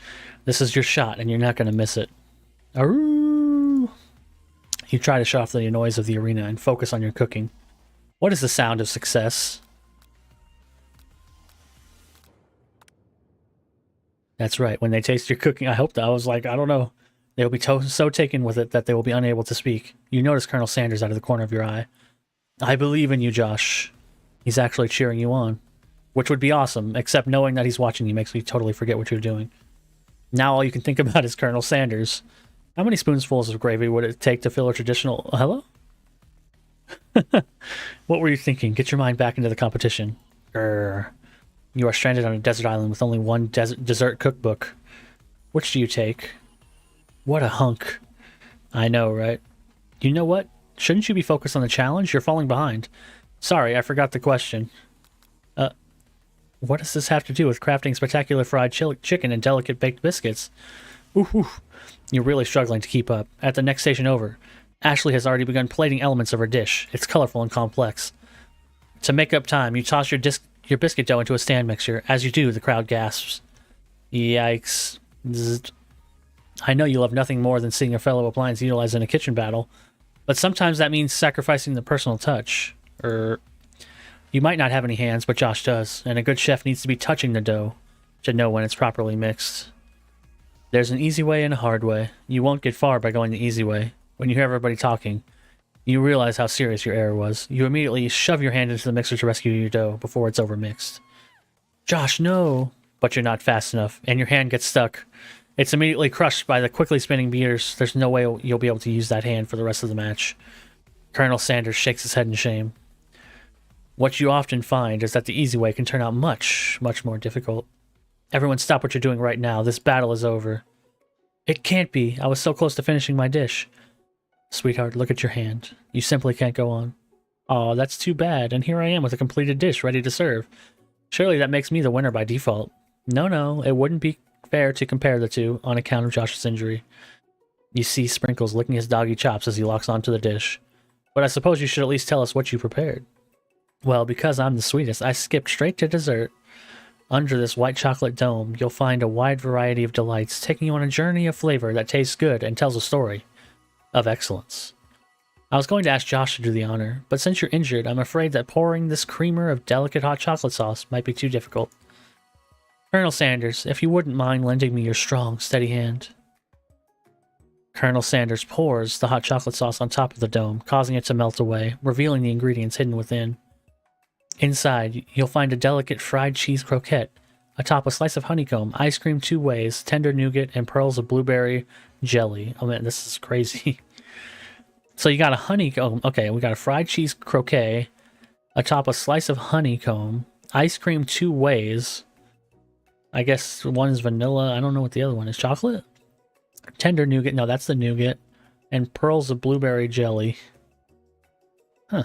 This is your shot, and you're not going to miss it. Aroo! You try to shut off the noise of the arena and focus on your cooking. What is the sound of success? That's right. When they taste your cooking, I don't know. They will be so taken with it that they will be unable to speak. You notice Colonel Sanders out of the corner of your eye. I believe in you, Josh. He's actually cheering you on. Which would be awesome, except knowing that he's watching you makes me totally forget what you're doing. Now all you can think about is Colonel Sanders. How many spoonfuls of gravy would it take to fill a traditional... Hello? What were you thinking? Get your mind back into the competition. Grr. You are stranded on a desert island with only one dessert cookbook. Which do you take? What a hunk. I know, right? You know what? Shouldn't you be focused on the challenge? You're falling behind. Sorry, I forgot the question. What does this have to do with crafting spectacular fried chicken and delicate baked biscuits? Ooh, you're really struggling to keep up. At the next station over, Ashley has already begun plating elements of her dish. It's colorful and complex. To make up time, you toss your biscuit dough into a stand mixture. As you do, the crowd gasps. Yikes. Zzz. I know you love nothing more than seeing a fellow appliance utilized in a kitchen battle, but sometimes that means sacrificing the personal touch. You might not have any hands, but Josh does, and a good chef needs to be touching the dough to know when it's properly mixed. There's an easy way and a hard way. You won't get far by going the easy way. When you hear everybody talking, you realize how serious your error was. You immediately shove your hand into the mixer to rescue your dough before it's overmixed. Josh, no! But you're not fast enough, and your hand gets stuck. It's immediately crushed by the quickly spinning beaters. There's no way you'll be able to use that hand for the rest of the match. Colonel Sanders shakes his head in shame. What you often find is that the easy way can turn out much, much more difficult. Everyone stop what you're doing right now. This battle is over. It can't be. I was so close to finishing my dish. Sweetheart, look at your hand. You simply can't go on. Aw, that's too bad, and here I am with a completed dish ready to serve. Surely that makes me the winner by default. No, it wouldn't be fair to compare the two on account of Josh's injury. You see Sprinkles licking his doggy chops as he locks onto the dish. But I suppose you should at least tell us what you prepared. Well, because I'm the sweetest, I skipped straight to dessert. Under this white chocolate dome, you'll find a wide variety of delights, taking you on a journey of flavor that tastes good and tells a story of excellence. I was going to ask Josh to do the honor, but since you're injured, I'm afraid that pouring this creamer of delicate hot chocolate sauce might be too difficult. Colonel Sanders, if you wouldn't mind lending me your strong, steady hand. Colonel Sanders pours the hot chocolate sauce on top of the dome, causing it to melt away, revealing the ingredients hidden within. Inside, you'll find a delicate fried cheese croquette, atop a slice of honeycomb, ice cream 2 ways, tender nougat, and pearls of blueberry jelly. Oh man, this is crazy. So you got a honeycomb. Okay, we got a fried cheese croquette, atop a slice of honeycomb, ice cream 2 ways. I guess one is vanilla. I don't know what the other one is. Chocolate? Tender nougat. No, that's the nougat. And pearls of blueberry jelly. Huh.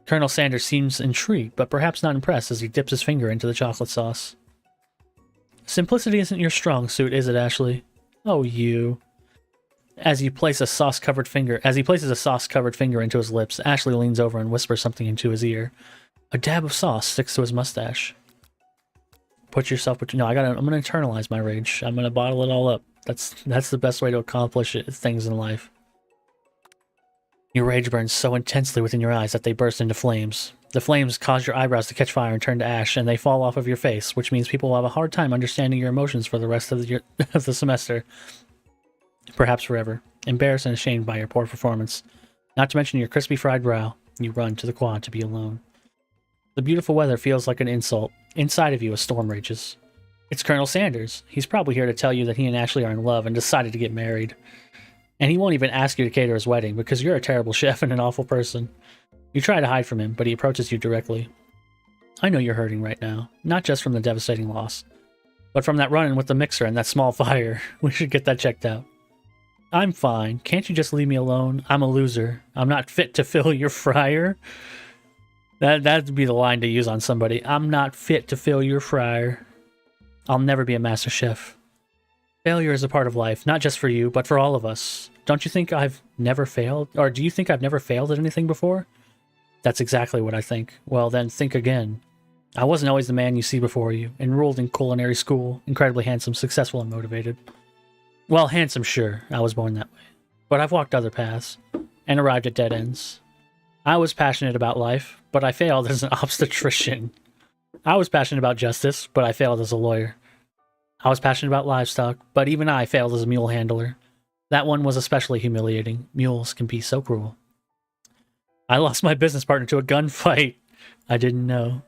Colonel Sanders seems intrigued, but perhaps not impressed as he dips his finger into the chocolate sauce. Simplicity isn't your strong suit, is it, Ashley? Oh, you. As he places a sauce-covered finger into his lips, Ashley leans over and whispers something into his ear. A dab of sauce sticks to his mustache. No, I'm gonna internalize my rage. I'm gonna bottle it all up. That's the best way to accomplish things in life. Your rage burns so intensely within your eyes that they burst into flames. The flames cause your eyebrows to catch fire and turn to ash, and they fall off of your face, which means people will have a hard time understanding your emotions for the rest of the semester. Perhaps forever. Embarrassed and ashamed by your poor performance. Not to mention your crispy fried brow. You run to the quad to be alone. The beautiful weather feels like an insult. Inside of you, a storm rages. It's Colonel Sanders. He's probably here to tell you that he and Ashley are in love and decided to get married. And he won't even ask you to cater his wedding because you're a terrible chef and an awful person. You try to hide from him, but he approaches you directly. I know you're hurting right now, not just from the devastating loss, but from that run-in with the mixer and that small fire. We should get that checked out. I'm fine. Can't you just leave me alone? I'm a loser. I'm not fit to fill your fryer. That'd be the line to use on somebody. I'm not fit to fill your fryer. I'll never be a master chef. Failure is a part of life, not just for you, but for all of us. Don't you think I've never failed? Or do you think I've never failed at anything before? That's exactly what I think. Well, then think again. I wasn't always the man you see before you. Enrolled in culinary school, incredibly handsome, successful, and motivated. Well, handsome, sure. I was born that way. But I've walked other paths, and arrived at dead ends. I was passionate about life, but I failed as an obstetrician. I was passionate about justice, but I failed as a lawyer. I was passionate about livestock, but even I failed as a mule handler. That one was especially humiliating. Mules can be so cruel. I lost my business partner to a gunfight. I didn't know.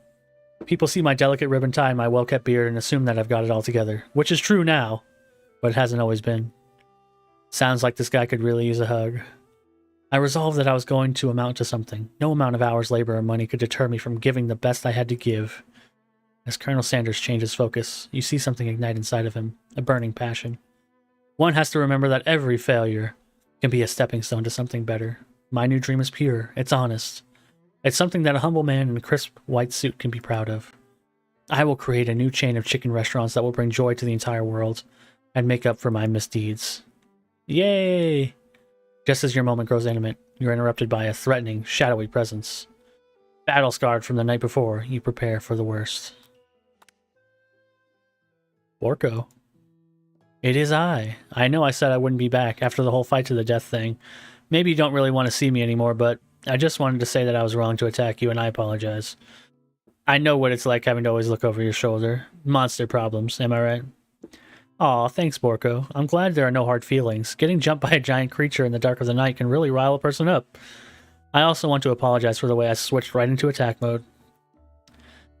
People see my delicate ribbon tie and my well-kept beard and assume that I've got it all together, which is true now, but it hasn't always been. Sounds like this guy could really use a hug. I resolved that I was going to amount to something. No amount of hours, labor, or money could deter me from giving the best I had to give. As Colonel Sanders changes focus, you see something ignite inside of him, a burning passion. One has to remember that every failure can be a stepping stone to something better. My new dream is pure. It's honest. It's something that a humble man in a crisp white suit can be proud of. I will create a new chain of chicken restaurants that will bring joy to the entire world and make up for my misdeeds. Yay! Just as your moment grows intimate, you're interrupted by a threatening, shadowy presence. Battle-scarred from the night before, you prepare for the worst. Borko. It is I. I know I said I wouldn't be back after the whole fight to the death thing. Maybe you don't really want to see me anymore, but I just wanted to say that I was wrong to attack you, and I apologize. I know what it's like having to always look over your shoulder. Monster problems, am I right? Aw, thanks, Borko. I'm glad there are no hard feelings. Getting jumped by a giant creature in the dark of the night can really rile a person up. I also want to apologize for the way I switched right into attack mode.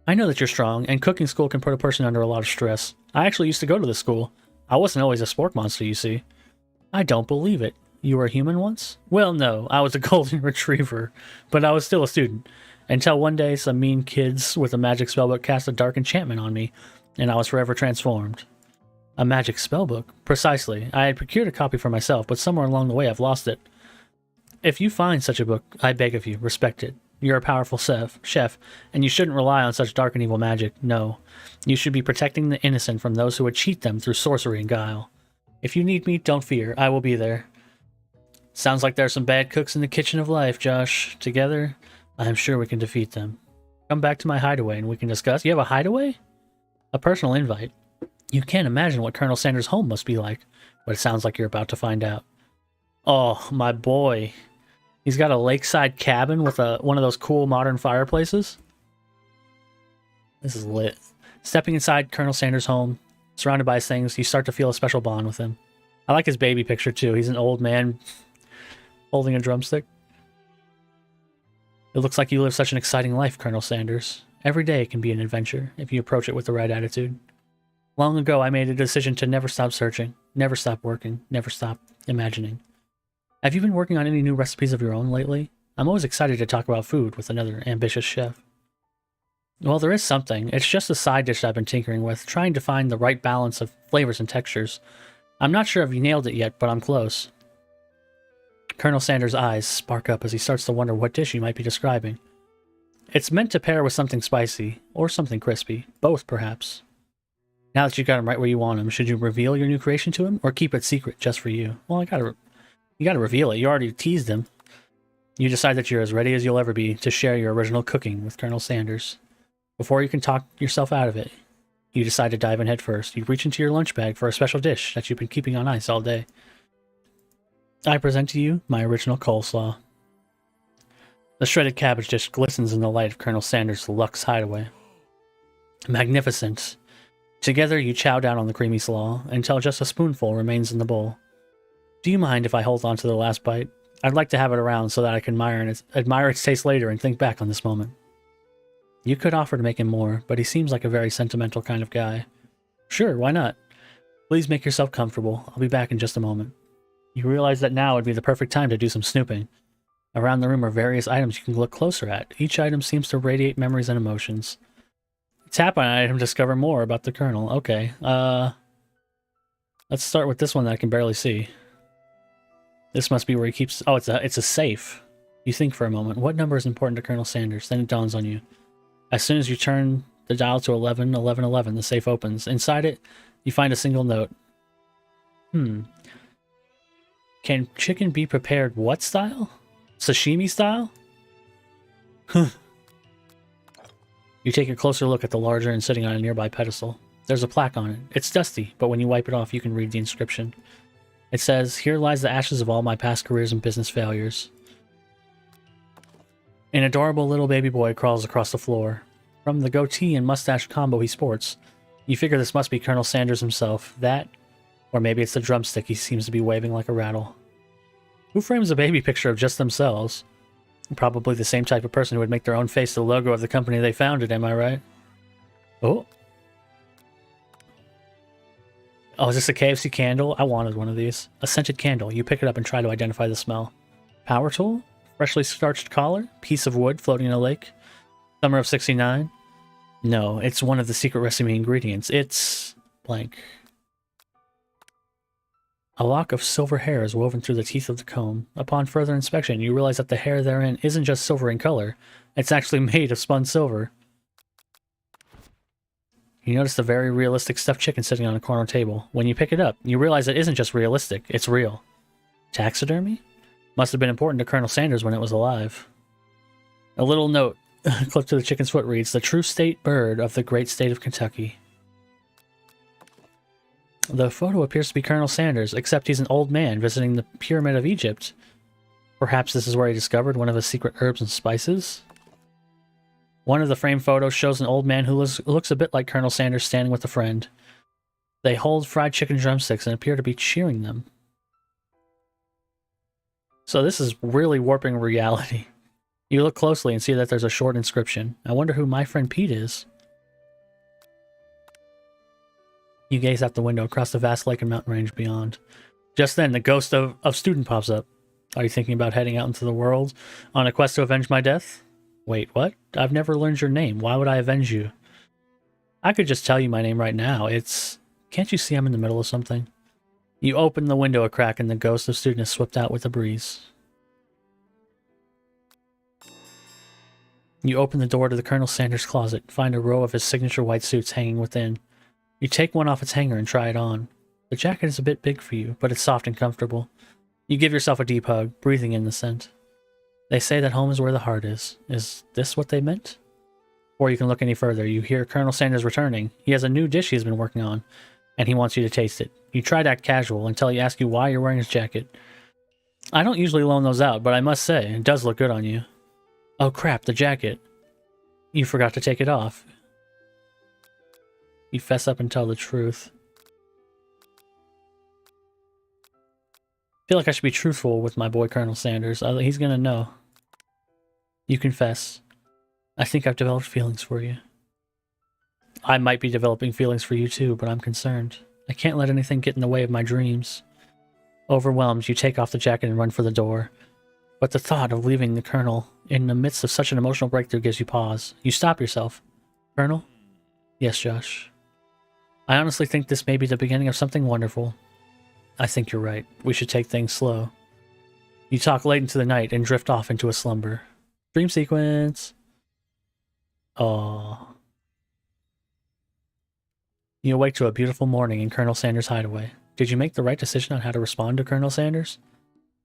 I know that you're strong, and cooking school can put a person under a lot of stress. I actually used to go to this school. I wasn't always a spork monster, you see. I don't believe it. You were a human once? Well, no, I was a golden retriever, but I was still a student. Until one day, some mean kids with a magic spellbook cast a dark enchantment on me, and I was forever transformed. A magic spellbook? Precisely. I had procured a copy for myself, but somewhere along the way I've lost it. If you find such a book, I beg of you, respect it. You're a powerful chef, and you shouldn't rely on such dark and evil magic, no. You should be protecting the innocent from those who would cheat them through sorcery and guile. If you need me, don't fear, I will be there. Sounds like there are some bad cooks in the kitchen of life, Josh. Together, I am sure we can defeat them. Come back to my hideaway and we can discuss. You have a hideaway? A personal invite. You can't imagine what Colonel Sanders' home must be like, but it sounds like you're about to find out. Oh, my boy. He's got a lakeside cabin with one of those cool modern fireplaces. This is lit. Stepping inside Colonel Sanders' home, surrounded by his things, you start to feel a special bond with him. I like his baby picture, too. He's an old man holding a drumstick. It looks like you live such an exciting life, Colonel Sanders. Every day can be an adventure if you approach it with the right attitude. Long ago, I made a decision to never stop searching, never stop working, never stop imagining. Have you been working on any new recipes of your own lately? I'm always excited to talk about food with another ambitious chef. Well, there is something. It's just a side dish I've been tinkering with, trying to find the right balance of flavors and textures. I'm not sure if you nailed it yet, but I'm close. Colonel Sanders' eyes spark up as he starts to wonder what dish you might be describing. It's meant to pair with something spicy, or something crispy. Both, perhaps. Now that you got him right where you want him, should you reveal your new creation to him, or keep it secret just for you? Well, you gotta reveal it. You already teased him. You decide that you're as ready as you'll ever be to share your original cooking with Colonel Sanders. Before you can talk yourself out of it, you decide to dive in head first. You reach into your lunch bag for a special dish that you've been keeping on ice all day. I present to you my original coleslaw. The shredded cabbage dish glistens in the light of Colonel Sanders' luxe hideaway. Magnificent. Together you chow down on the creamy slaw until just a spoonful remains in the bowl. Do you mind if I hold on to the last bite? I'd like to have it around so that I can admire its taste later and think back on this moment. You could offer to make him more, but he seems like a very sentimental kind of guy. Sure, why not? Please make yourself comfortable. I'll be back in just a moment. You realize that now would be the perfect time to do some snooping. Around the room are various items you can look closer at. Each item seems to radiate memories and emotions. Tap on an item to discover more about the Colonel. Okay, let's start with this one that I can barely see. This must be where he keeps... Oh, it's a safe. You think for a moment. What number is important to Colonel Sanders? Then it dawns on you. As soon as you turn the dial to 11, 11, 11, the safe opens. Inside it, you find a single note. Can chicken be prepared what style? Sashimi style? You take a closer look at the larger and sitting on a nearby pedestal. There's a plaque on it. It's dusty, but when you wipe it off, you can read the inscription. It says, "Here lies the ashes of all my past careers and business failures." An adorable little baby boy crawls across the floor. From the goatee and mustache combo he sports, you figure this must be Colonel Sanders himself. That, or maybe it's the drumstick he seems to be waving like a rattle. Who frames a baby picture of just themselves? Probably the same type of person who would make their own face the logo of the company they founded, am I right? Oh. Oh, is this a KFC candle? I wanted one of these. A scented candle. You pick it up and try to identify the smell. Power tool? Freshly starched collar? Piece of wood floating in a lake? Summer of 69? No, it's one of the secret recipe ingredients. It's... blank. A lock of silver hair is woven through the teeth of the comb. Upon further inspection, you realize that the hair therein isn't just silver in color. It's actually made of spun silver. You notice the very realistic stuffed chicken sitting on a corner table. When you pick it up, you realize it isn't just realistic, it's real. Taxidermy? Must have been important to Colonel Sanders when it was alive. A little note clipped to the chicken's foot reads, "The true state bird of the great state of Kentucky." The photo appears to be Colonel Sanders, except he's an old man visiting the Pyramid of Egypt. Perhaps this is where he discovered one of his secret herbs and spices? One of the framed photos shows an old man who looks a bit like Colonel Sanders standing with a friend. They hold fried chicken drumsticks and appear to be cheering them. So this is really warping reality. You look closely and see that there's a short inscription. I wonder who my friend Pete is. You gaze out the window across the vast lake and mountain range beyond. Just then, the ghost of Student pops up. Are you thinking about heading out into the world on a quest to avenge my death? Wait, what? I've never learned your name. Why would I avenge you? I could just tell you my name right now. It's... Can't you see I'm in the middle of something? You open the window a crack and the ghost of Student is swept out with a breeze. You open the door to the Colonel Sanders closet, find a row of his signature white suits hanging within. You take one off its hanger and try it on. The jacket is a bit big for you, but it's soft and comfortable. You give yourself a deep hug, breathing in the scent. They say that home is where the heart is. Is this what they meant? Before you can look any further, you hear Colonel Sanders returning. He has a new dish he's been working on, and he wants you to taste it. You try to act casual until he asks you why you're wearing his jacket. I don't usually loan those out, but I must say, it does look good on you. Oh crap, the jacket. You forgot to take it off. You fess up and tell the truth. I feel like I should be truthful with my boy Colonel Sanders. He's gonna know. You confess. I think I've developed feelings for you. I might be developing feelings for you too, but I'm concerned. I can't let anything get in the way of my dreams. Overwhelmed, you take off the jacket and run for the door. But the thought of leaving the Colonel in the midst of such an emotional breakthrough gives you pause. You stop yourself. Colonel? Yes, Josh. I honestly think this may be the beginning of something wonderful. I think you're right. We should take things slow. You talk late into the night and drift off into a slumber. Dream sequence. Aww. You awake to a beautiful morning in Colonel Sanders' hideaway. Did you make the right decision on how to respond to Colonel Sanders?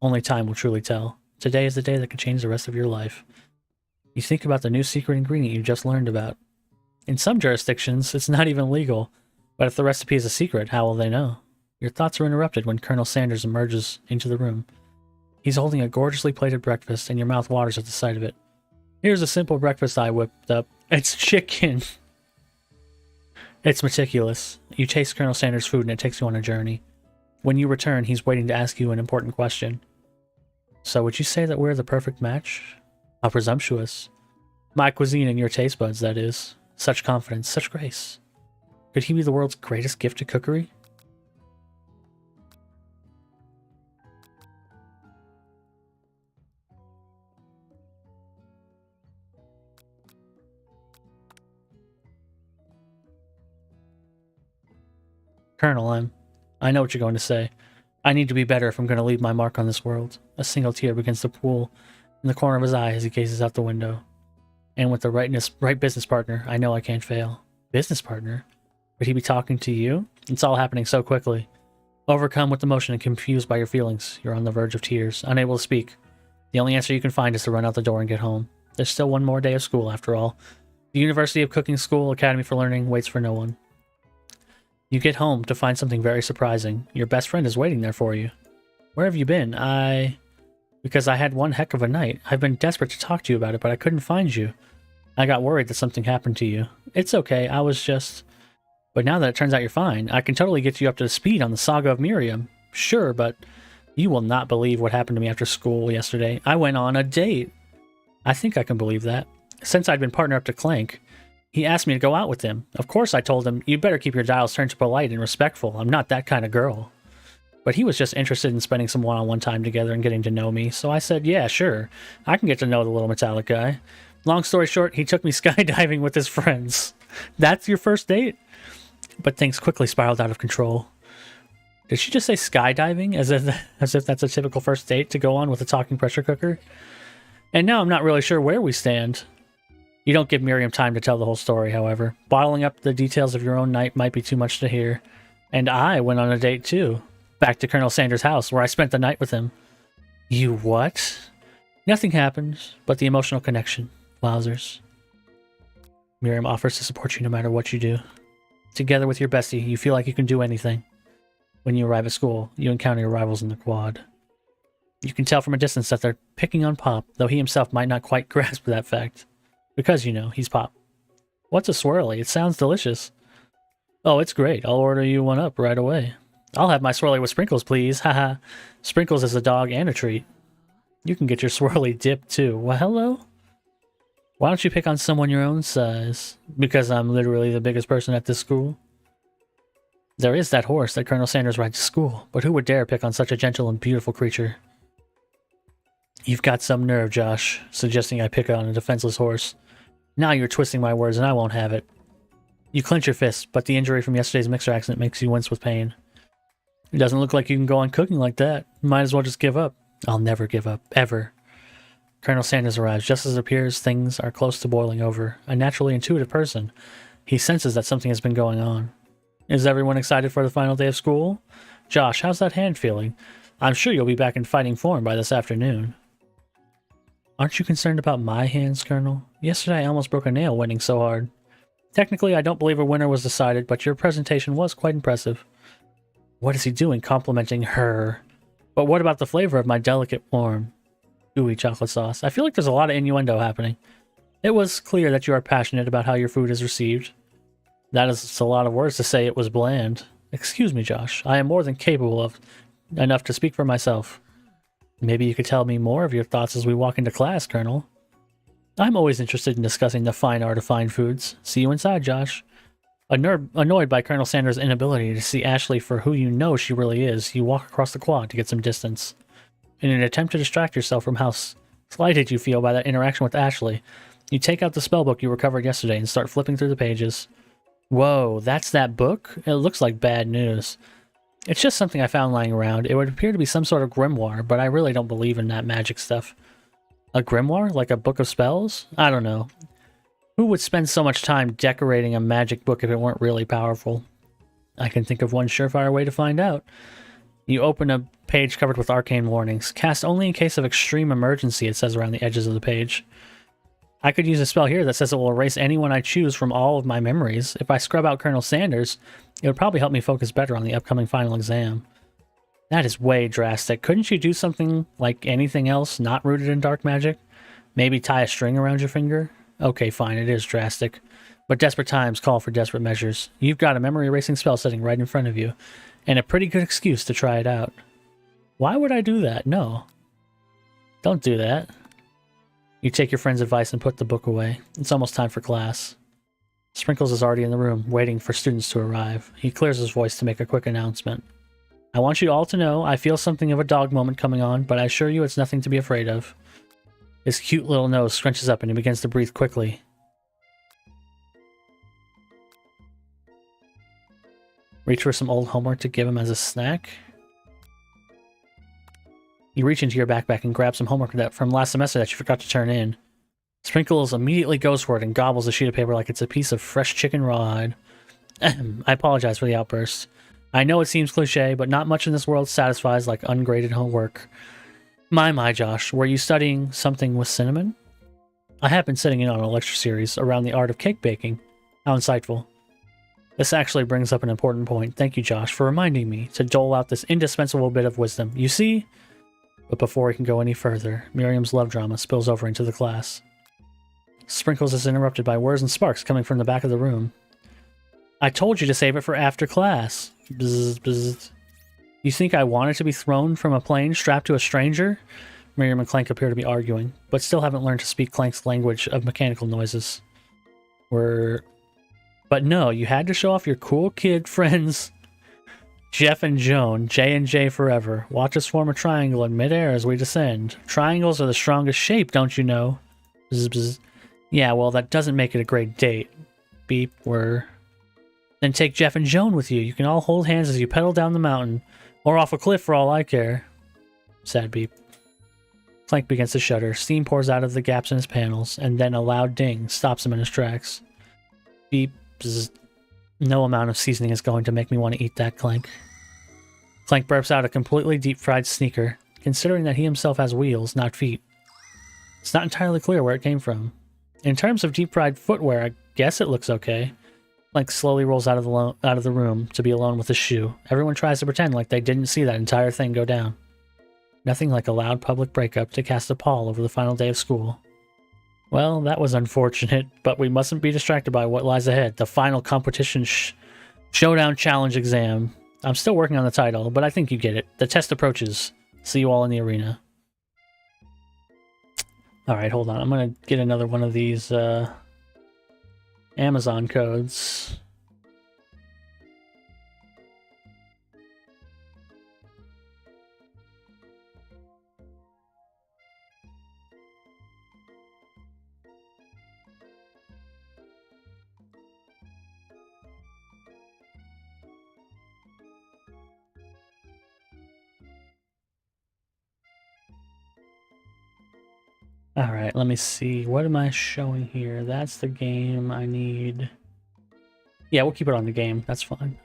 Only time will truly tell. Today is the day that could change the rest of your life. You think about the new secret ingredient you just learned about. In some jurisdictions, it's not even legal. But if the recipe is a secret, how will they know? Your thoughts are interrupted when Colonel Sanders emerges into the room. He's holding a gorgeously plated breakfast, and your mouth waters at the sight of it. Here's a simple breakfast I whipped up. It's chicken! It's meticulous. You taste Colonel Sanders' food, and it takes you on a journey. When you return, he's waiting to ask you an important question. So would you say that we're the perfect match? How presumptuous. My cuisine and your taste buds, that is. Such confidence, such grace. Could he be the world's greatest gift to cookery? Colonel, I know what you're going to say. I need to be better if I'm going to leave my mark on this world. A single tear begins to pool in the corner of his eye as he gazes out the window. And with the right business partner, I know I can't fail. Business partner? Would he be talking to you? It's all happening so quickly. Overcome with emotion and confused by your feelings, you're on the verge of tears, unable to speak. The only answer you can find is to run out the door and get home. There's still one more day of school, after all. The University of Cooking School Academy for Learning waits for no one. You get home to find something very surprising. Your best friend is waiting there for you. Where have you been? Because I had one heck of a night. I've been desperate to talk to you about it, but I couldn't find you. I got worried that something happened to you. It's okay, I was just... But now that it turns out you're fine, I can totally get you up to speed on the saga of Miriam. Sure, but you will not believe what happened to me after school yesterday. I went on a date. I think I can believe that. Since I'd been partnered up to Clank, he asked me to go out with him. Of course I told him, you'd better keep your dials turned to polite and respectful. I'm not that kind of girl. but he was just interested in spending some one-on-one time together and getting to know me, so I said, yeah, sure, I can get to know the little metallic guy. Long story short, he took me skydiving with his friends. That's your first date? But things quickly spiraled out of control. Did she just say skydiving, as if that's a typical first date to go on with a talking pressure cooker? And now I'm not really sure where we stand. You don't give Miriam time to tell the whole story, however. Bottling up the details of your own night might be too much to hear. And I went on a date too. Back to Colonel Sanders' house, where I spent the night with him. You what? Nothing happened, but the emotional connection. Wowzers. Miriam offers to support you no matter what you do. Together with your bestie, you feel like you can do anything. When you arrive at school, you encounter your rivals in the quad. You can tell from a distance that they're picking on Pop, though he himself might not quite grasp that fact. Because, you know, he's Pop. What's a swirly? It sounds delicious. Oh, it's great. I'll order you one up right away. I'll have my swirly with sprinkles, please. Haha. Sprinkles is a dog and a treat. You can get your swirly dip, too. Well, hello? Why don't you pick on someone your own size? Because I'm literally the biggest person at this school? There is that horse that Colonel Sanders rides to school, but who would dare pick on such a gentle and beautiful creature? You've got some nerve, Josh, suggesting I pick on a defenseless horse. Now you're twisting my words and I won't have it. You clench your fist, but the injury from yesterday's mixer accident makes you wince with pain. It doesn't look like you can go on cooking like that. Might as well just give up. I'll never give up. Ever. Colonel Sanders arrives just as it appears things are close to boiling over. A naturally intuitive person, he senses that something has been going on. Is everyone excited for the final day of school? Josh, how's that hand feeling? I'm sure you'll be back in fighting form by this afternoon. Aren't you concerned about my hands, Colonel? Yesterday I almost broke a nail winning so hard. Technically, I don't believe a winner was decided, but your presentation was quite impressive. What is he doing complimenting her? But what about the flavor of my delicate, warm, gooey chocolate sauce? I feel like there's a lot of innuendo happening. It was clear that you are passionate about how your food is received. That is a lot of words to say it was bland. Excuse me, Josh. I am more than capable of enough to speak for myself. Maybe you could tell me more of your thoughts as we walk into class, Colonel. I'm always interested in discussing the fine art of fine foods. See you inside, Josh. Annoyed by Colonel Sanders' inability to see Ashley for who you know she really is, you walk across the quad to get some distance. In an attempt to distract yourself from how slighted you feel by that interaction with Ashley, you take out the spellbook you recovered yesterday and start flipping through the pages. Whoa, that's that book? It looks like bad news. It's just something I found lying around. It would appear to be some sort of grimoire, but I really don't believe in that magic stuff. A grimoire? Like a book of spells? I don't know. Who would spend so much time decorating a magic book if it weren't really powerful? I can think of one surefire way to find out. You open a page covered with arcane warnings. Cast only in case of extreme emergency, it says around the edges of the page. I could use a spell here that says it will erase anyone I choose from all of my memories. If I scrub out Colonel Sanders, it would probably help me focus better on the upcoming final exam. That is way drastic. Couldn't you do something like anything else not rooted in dark magic? Maybe tie a string around your finger? Okay, fine, it is drastic. But desperate times call for desperate measures. You've got a memory-erasing spell sitting right in front of you, and a pretty good excuse to try it out. Why would I do that? No. Don't do that. You take your friend's advice and put the book away. It's almost time for class. Sprinkles is already in the room, waiting for students to arrive. He clears his voice to make a quick announcement. I want you all to know I feel something of a dog moment coming on, but I assure you it's nothing to be afraid of. His cute little nose scrunches up and he begins to breathe quickly. Reach for some old homework to give him as a snack. You reach into your backpack and grab some homework from last semester that you forgot to turn in. Sprinkles immediately goes for it and gobbles the sheet of paper like it's a piece of fresh chicken rawhide. I apologize for the outburst. I know it seems cliche, but not much in this world satisfies like ungraded homework. My, Josh, were you studying something with cinnamon? I have been sitting in on a lecture series around the art of cake baking. How insightful. This actually brings up an important point. Thank you, Josh, for reminding me to dole out this indispensable bit of wisdom. You see? But before we can go any further, Miriam's love drama spills over into the class. Sprinkles is interrupted by whirs and sparks coming from the back of the room. I told you to save it for after class. Bzz, bzz. You think I wanted to be thrown from a plane strapped to a stranger? Miriam and Clank appear to be arguing, but still haven't learned to speak Clank's language of mechanical noises. But no, you had to show off your cool kid friends. Jeff and Joan, J&J forever. Watch us form a triangle in midair as we descend. Triangles are the strongest shape, don't you know? Bzz, bzz. Yeah, well, that doesn't make it a great date. Beep, we're... Then take Jeff and Joan with you. You can all hold hands as you pedal down the mountain. Or off a cliff for all I care. Sad beep. Clank begins to shudder. Steam pours out of the gaps in his panels, and then a loud ding stops him in his tracks. Beep, bzz. No amount of seasoning is going to make me want to eat that, Clank. Clank burps out a completely deep-fried sneaker, considering that he himself has wheels, not feet. It's not entirely clear where it came from. In terms of deep-fried footwear, I guess it looks okay. Clank slowly rolls out of the room to be alone with his shoe. Everyone tries to pretend like they didn't see that entire thing go down. Nothing like a loud public breakup to cast a pall over the final day of school. Well, that was unfortunate, but we mustn't be distracted by what lies ahead. The final competition showdown challenge exam. I'm still working on the title, but I think you get it. The test approaches. See you all in the arena. Alright, hold on. I'm gonna get another one of these Amazon codes. Alright, let me see. What am I showing here? That's the game I need. Yeah, we'll keep it on the game. That's fine.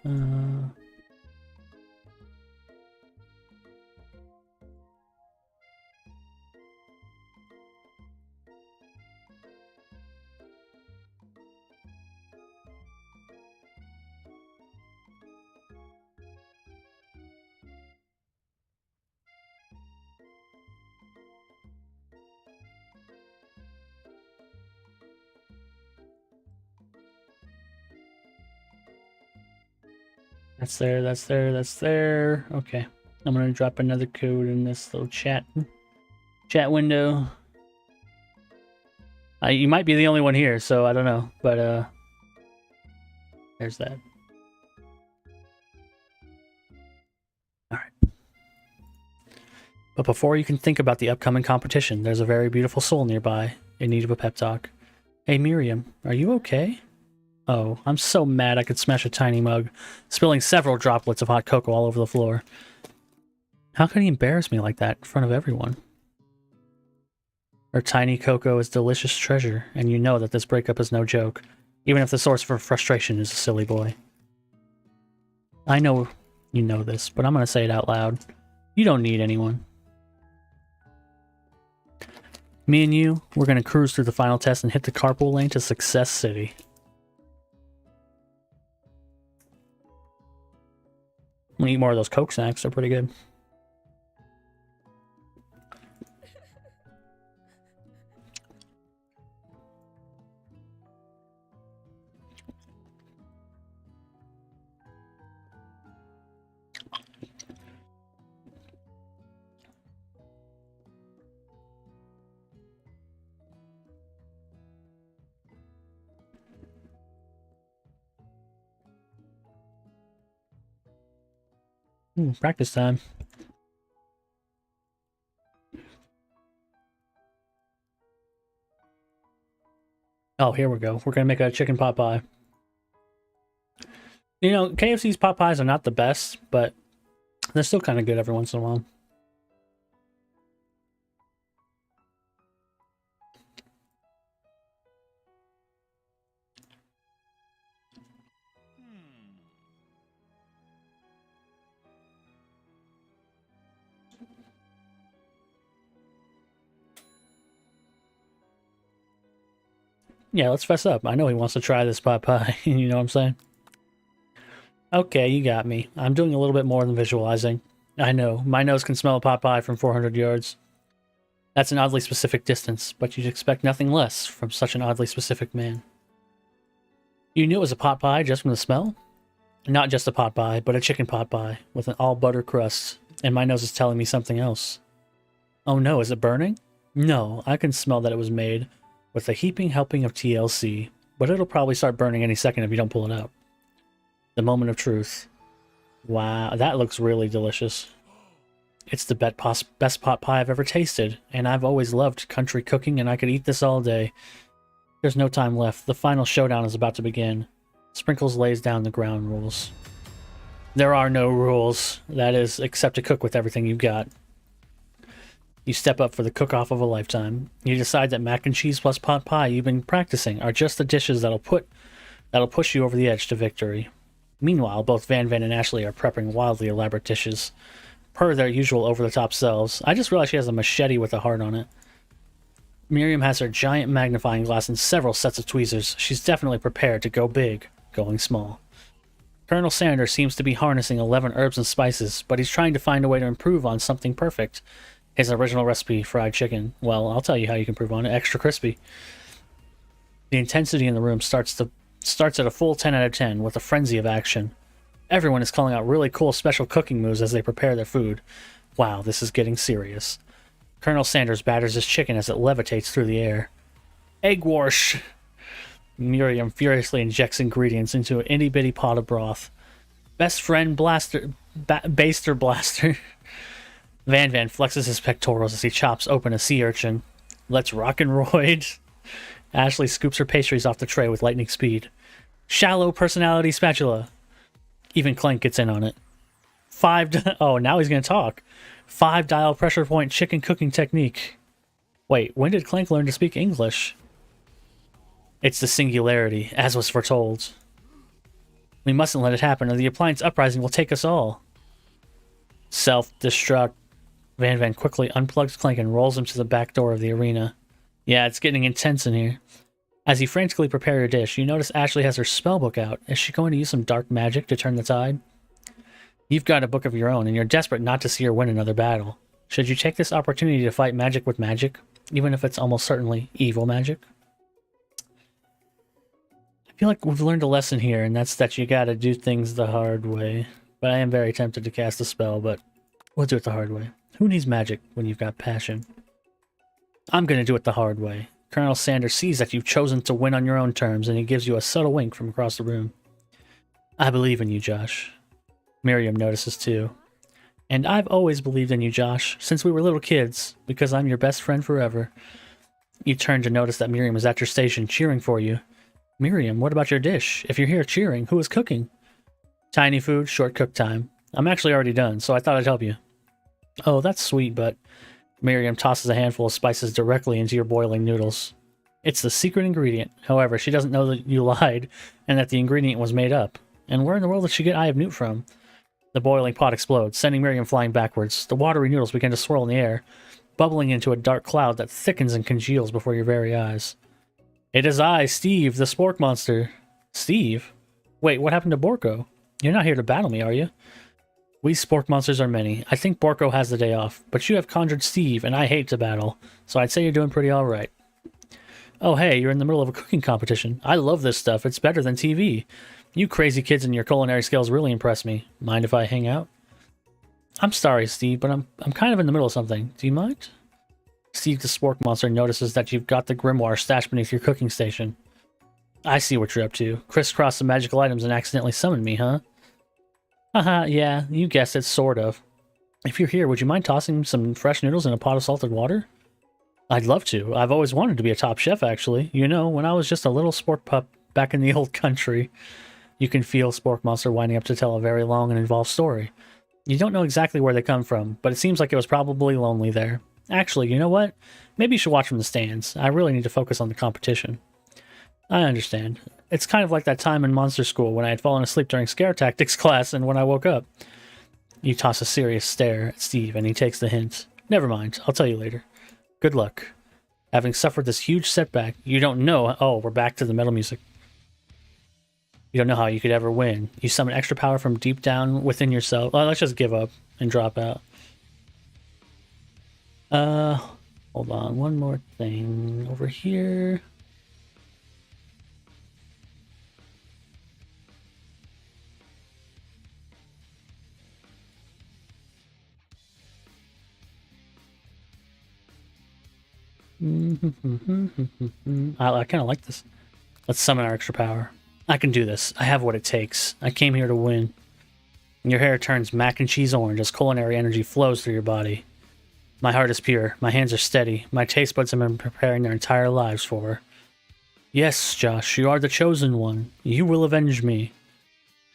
That's there, that's there, that's there. Okay. I'm gonna drop another code in this little chat window. You might be the only one here, so I don't know, but there's that. Alright. But before you can think about the upcoming competition, there's a very beautiful soul nearby, in need of a pep talk. Hey Miriam, are you okay? Oh, I'm so mad I could smash a tiny mug, spilling several droplets of hot cocoa all over the floor. How could he embarrass me like that in front of everyone? Her tiny cocoa is delicious treasure, and you know that this breakup is no joke, even if the source of her frustration is a silly boy. I know you know this, but I'm gonna say it out loud. You don't need anyone. Me and you, we're gonna cruise through the final test and hit the carpool lane to Success City. I'm gonna eat more of those Coke snacks, they're pretty good. Practice time. Oh, here we go. We're gonna make a chicken pot pie. You know, KFC's pot pies are not the best, but they're still kind of good every once in a while. Yeah, let's fess up. I know he wants to try this pot pie. You know what I'm saying? Okay, you got me. I'm doing a little bit more than visualizing. I know. My nose can smell a pot pie from 400 yards. That's an oddly specific distance, but you'd expect nothing less from such an oddly specific man. You knew it was a pot pie just from the smell? Not just a pot pie, but a chicken pot pie with an all-butter crust, and my nose is telling me something else. Oh no, is it burning? No, I can smell that it was made with a heaping helping of TLC, but it'll probably start burning any second if you don't pull it out. The moment of truth. Wow, that looks really delicious. It's the best pot pie I've ever tasted, and I've always loved country cooking, and I could eat this all day. There's no time left. The final showdown is about to begin. Sprinkles lays down the ground rules. There are no rules, that is, except to cook with everything you've got. You step up for the cook-off of a lifetime. You decide that mac and cheese plus pot pie you've been practicing are just the dishes that'll push you over the edge to victory. Meanwhile, both Van Van and Ashley are prepping wildly elaborate dishes, per their usual over-the-top selves. I just realized she has a machete with a heart on it. Miriam has her giant magnifying glass and several sets of tweezers. She's definitely prepared to go big, going small. Colonel Sanders seems to be harnessing 11 herbs and spices, but he's trying to find a way to improve on something perfect. His original recipe, fried chicken. Well, I'll tell you how you can improve on it. Extra crispy. The intensity in the room starts at a full 10 out of 10 with a frenzy of action. Everyone is calling out really cool special cooking moves as they prepare their food. Wow, this is getting serious. Colonel Sanders batters his chicken as it levitates through the air. Egg wash! Miriam furiously injects ingredients into an itty-bitty pot of broth. Best friend Baster Blaster. Van Van flexes his pectorals as he chops open a sea urchin. Let's rock and roid. Ashley scoops her pastries off the tray with lightning speed. Shallow personality spatula. Even Clank gets in on it. Oh, now he's going to talk. 5-dial pressure point chicken cooking technique. Wait, when did Clank learn to speak English? It's the singularity, as was foretold. We mustn't let it happen, or the appliance uprising will take us all. Self-destruct. Van Van quickly unplugs Clank and rolls him to the back door of the arena. Yeah, it's getting intense in here. As you frantically prepare your dish, you notice Ashley has her spellbook out. Is she going to use some dark magic to turn the tide? You've got a book of your own, and you're desperate not to see her win another battle. Should you take this opportunity to fight magic with magic, even if it's almost certainly evil magic? I feel like we've learned a lesson here, and that's that you gotta do things the hard way. But I am very tempted to cast a spell, but we'll do it the hard way. Who needs magic when you've got passion? I'm gonna do it the hard way. Colonel Sanders sees that you've chosen to win on your own terms, and he gives you a subtle wink from across the room. I believe in you, Josh. Miriam notices too. And I've always believed in you, Josh, since we were little kids, because I'm your best friend forever. You turn to notice that Miriam is at your station cheering for you. Miriam, what about your dish? If you're here cheering, who is cooking? Tiny food, short cook time. I'm actually already done, so I thought I'd help you. Oh, that's sweet, but... Miriam tosses a handful of spices directly into your boiling noodles. It's the secret ingredient. However, she doesn't know that you lied, and that the ingredient was made up. And where in the world did she get Eye of Newt from? The boiling pot explodes, sending Miriam flying backwards. The watery noodles begin to swirl in the air, bubbling into a dark cloud that thickens and congeals before your very eyes. It is I, Steve, the spork monster. Steve? Wait, what happened to Borko? You're not here to battle me, are you? We spork monsters are many. I think Borko has the day off, but you have conjured Steve, and I hate to battle, so I'd say you're doing pretty alright. Oh hey, you're in the middle of a cooking competition. I love this stuff, it's better than TV. You crazy kids and your culinary skills really impress me. Mind if I hang out? I'm sorry, Steve, but I'm kind of in the middle of something. Do you mind? Steve the spork monster notices that you've got the grimoire stashed beneath your cooking station. I see what you're up to. Crisscross some magical items and accidentally summon me, huh? Haha, yeah, you guessed it, sort of. If you're here, would you mind tossing some fresh noodles in a pot of salted water? I'd love to. I've always wanted to be a top chef, actually. You know, when I was just a little spork pup back in the old country. You can feel Spork Monster winding up to tell a very long and involved story. You don't know exactly where they come from, but it seems like it was probably lonely there. Actually, you know what? Maybe you should watch from the stands. I really need to focus on the competition. I understand. It's kind of like that time in monster school when I had fallen asleep during scare tactics class and when I woke up. You toss a serious stare at Steve and he takes the hint. Never mind, I'll tell you later. Good luck. Having suffered this huge setback, you don't know... Oh, we're back to the metal music. You don't know how you could ever win. You summon extra power from deep down within yourself. Well, let's just give up and drop out. Hold on. One more thing over here. I kind of like this. Let's summon our extra power. I can do this. I have what it takes. I came here to win. Your hair turns mac and cheese orange as culinary energy flows through your body. My heart is pure. My hands are steady. My taste buds have been preparing their entire lives for her. Yes, Josh, you are the chosen one. You will avenge me.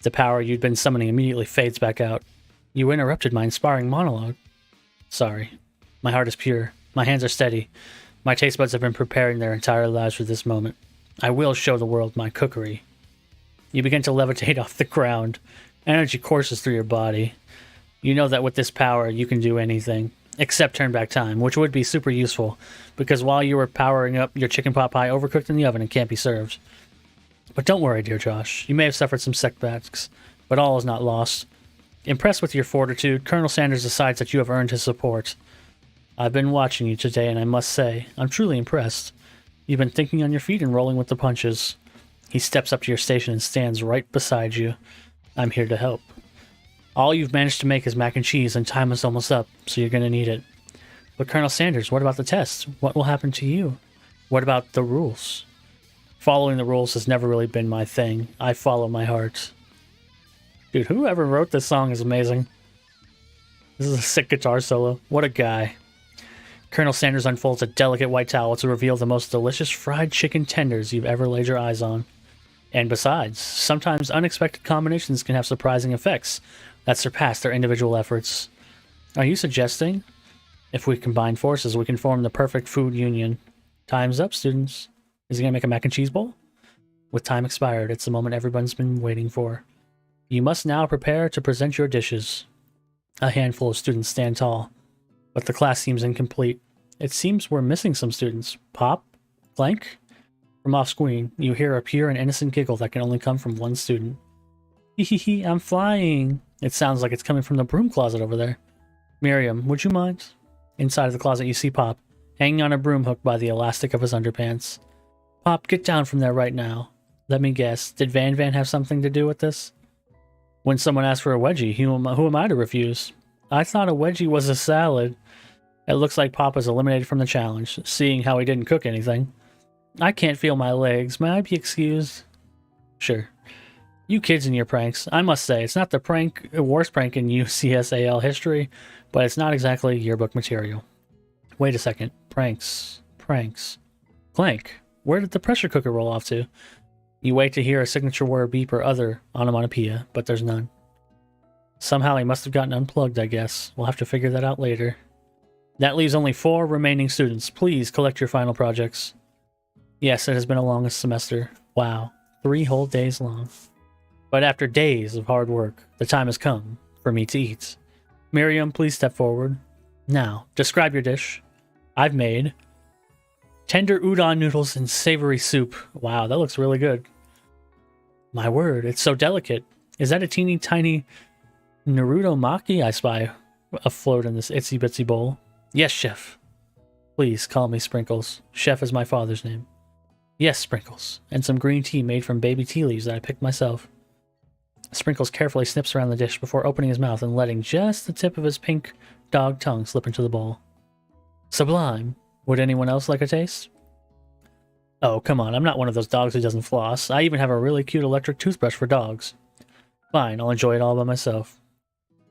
The power you'd been summoning immediately fades back out. You interrupted my inspiring monologue. Sorry. My heart is pure. My hands are steady. My taste buds have been preparing their entire lives for this moment. I will show the world my cookery. You begin to levitate off the ground. Energy courses through your body. You know that with this power, you can do anything, except turn back time, which would be super useful, because while you were powering up, your chicken pot pie overcooked in the oven and can't be served. But don't worry, dear Josh. You may have suffered some setbacks, but all is not lost. Impressed with your fortitude, Colonel Sanders decides that you have earned his support. I've been watching you today, and I must say, I'm truly impressed. You've been thinking on your feet and rolling with the punches. He steps up to your station and stands right beside you. I'm here to help. All you've managed to make is mac and cheese, and time is almost up, so you're going to need it. But Colonel Sanders, what about the test? What will happen to you? What about the rules? Following the rules has never really been my thing. I follow my heart. Dude, whoever wrote this song is amazing. This is a sick guitar solo. What a guy. Colonel Sanders unfolds a delicate white towel to reveal the most delicious fried chicken tenders you've ever laid your eyes on. And besides, sometimes unexpected combinations can have surprising effects that surpass their individual efforts. Are you suggesting, if we combine forces, we can form the perfect food union? Time's up, students. Is he going to make a mac and cheese bowl? With time expired, it's the moment everyone's been waiting for. You must now prepare to present your dishes. A handful of students stand tall, but the class seems incomplete. It seems we're missing some students. Pop? Clank? From off-screen, you hear a pure and innocent giggle that can only come from one student. Hee, I'm flying. It sounds like it's coming from the broom closet over there. Miriam, would you mind? Inside of the closet, you see Pop, hanging on a broom hook by the elastic of his underpants. Pop, get down from there right now. Let me guess, did Van Van have something to do with this? When someone asks for a wedgie, who am I to refuse? I thought a wedgie was a salad. It looks like Pop is eliminated from the challenge, seeing how he didn't cook anything. I can't feel my legs. May I be excused? Sure. You kids and your pranks. I must say, it's not the worst prank in UCSAL history, but it's not exactly yearbook material. Wait a second. Pranks. Clank, where did the pressure cooker roll off to? You wait to hear a signature word beep or other onomatopoeia, but there's none. Somehow he must have gotten unplugged, I guess. We'll have to figure that out later. That leaves only 4 remaining students. Please collect your final projects. Yes, it has been a longest semester. Wow, 3 whole days long. But after days of hard work, the time has come for me to eat. Miriam, please step forward. Now, describe your dish. I've made tender udon noodles and savory soup. Wow, that looks really good. My word, it's so delicate. Is that a teeny tiny Naruto maki I spy afloat in this itsy bitsy bowl? Yes, chef. Please call me Sprinkles. Chef is my father's name. Yes, Sprinkles. And some green tea made from baby tea leaves that I picked myself. Sprinkles carefully snips around the dish before opening his mouth and letting just the tip of his pink dog tongue slip into the bowl. Sublime. Would anyone else like a taste? Oh, come on. I'm not one of those dogs who doesn't floss. I even have a really cute electric toothbrush for dogs. Fine, I'll enjoy it all by myself.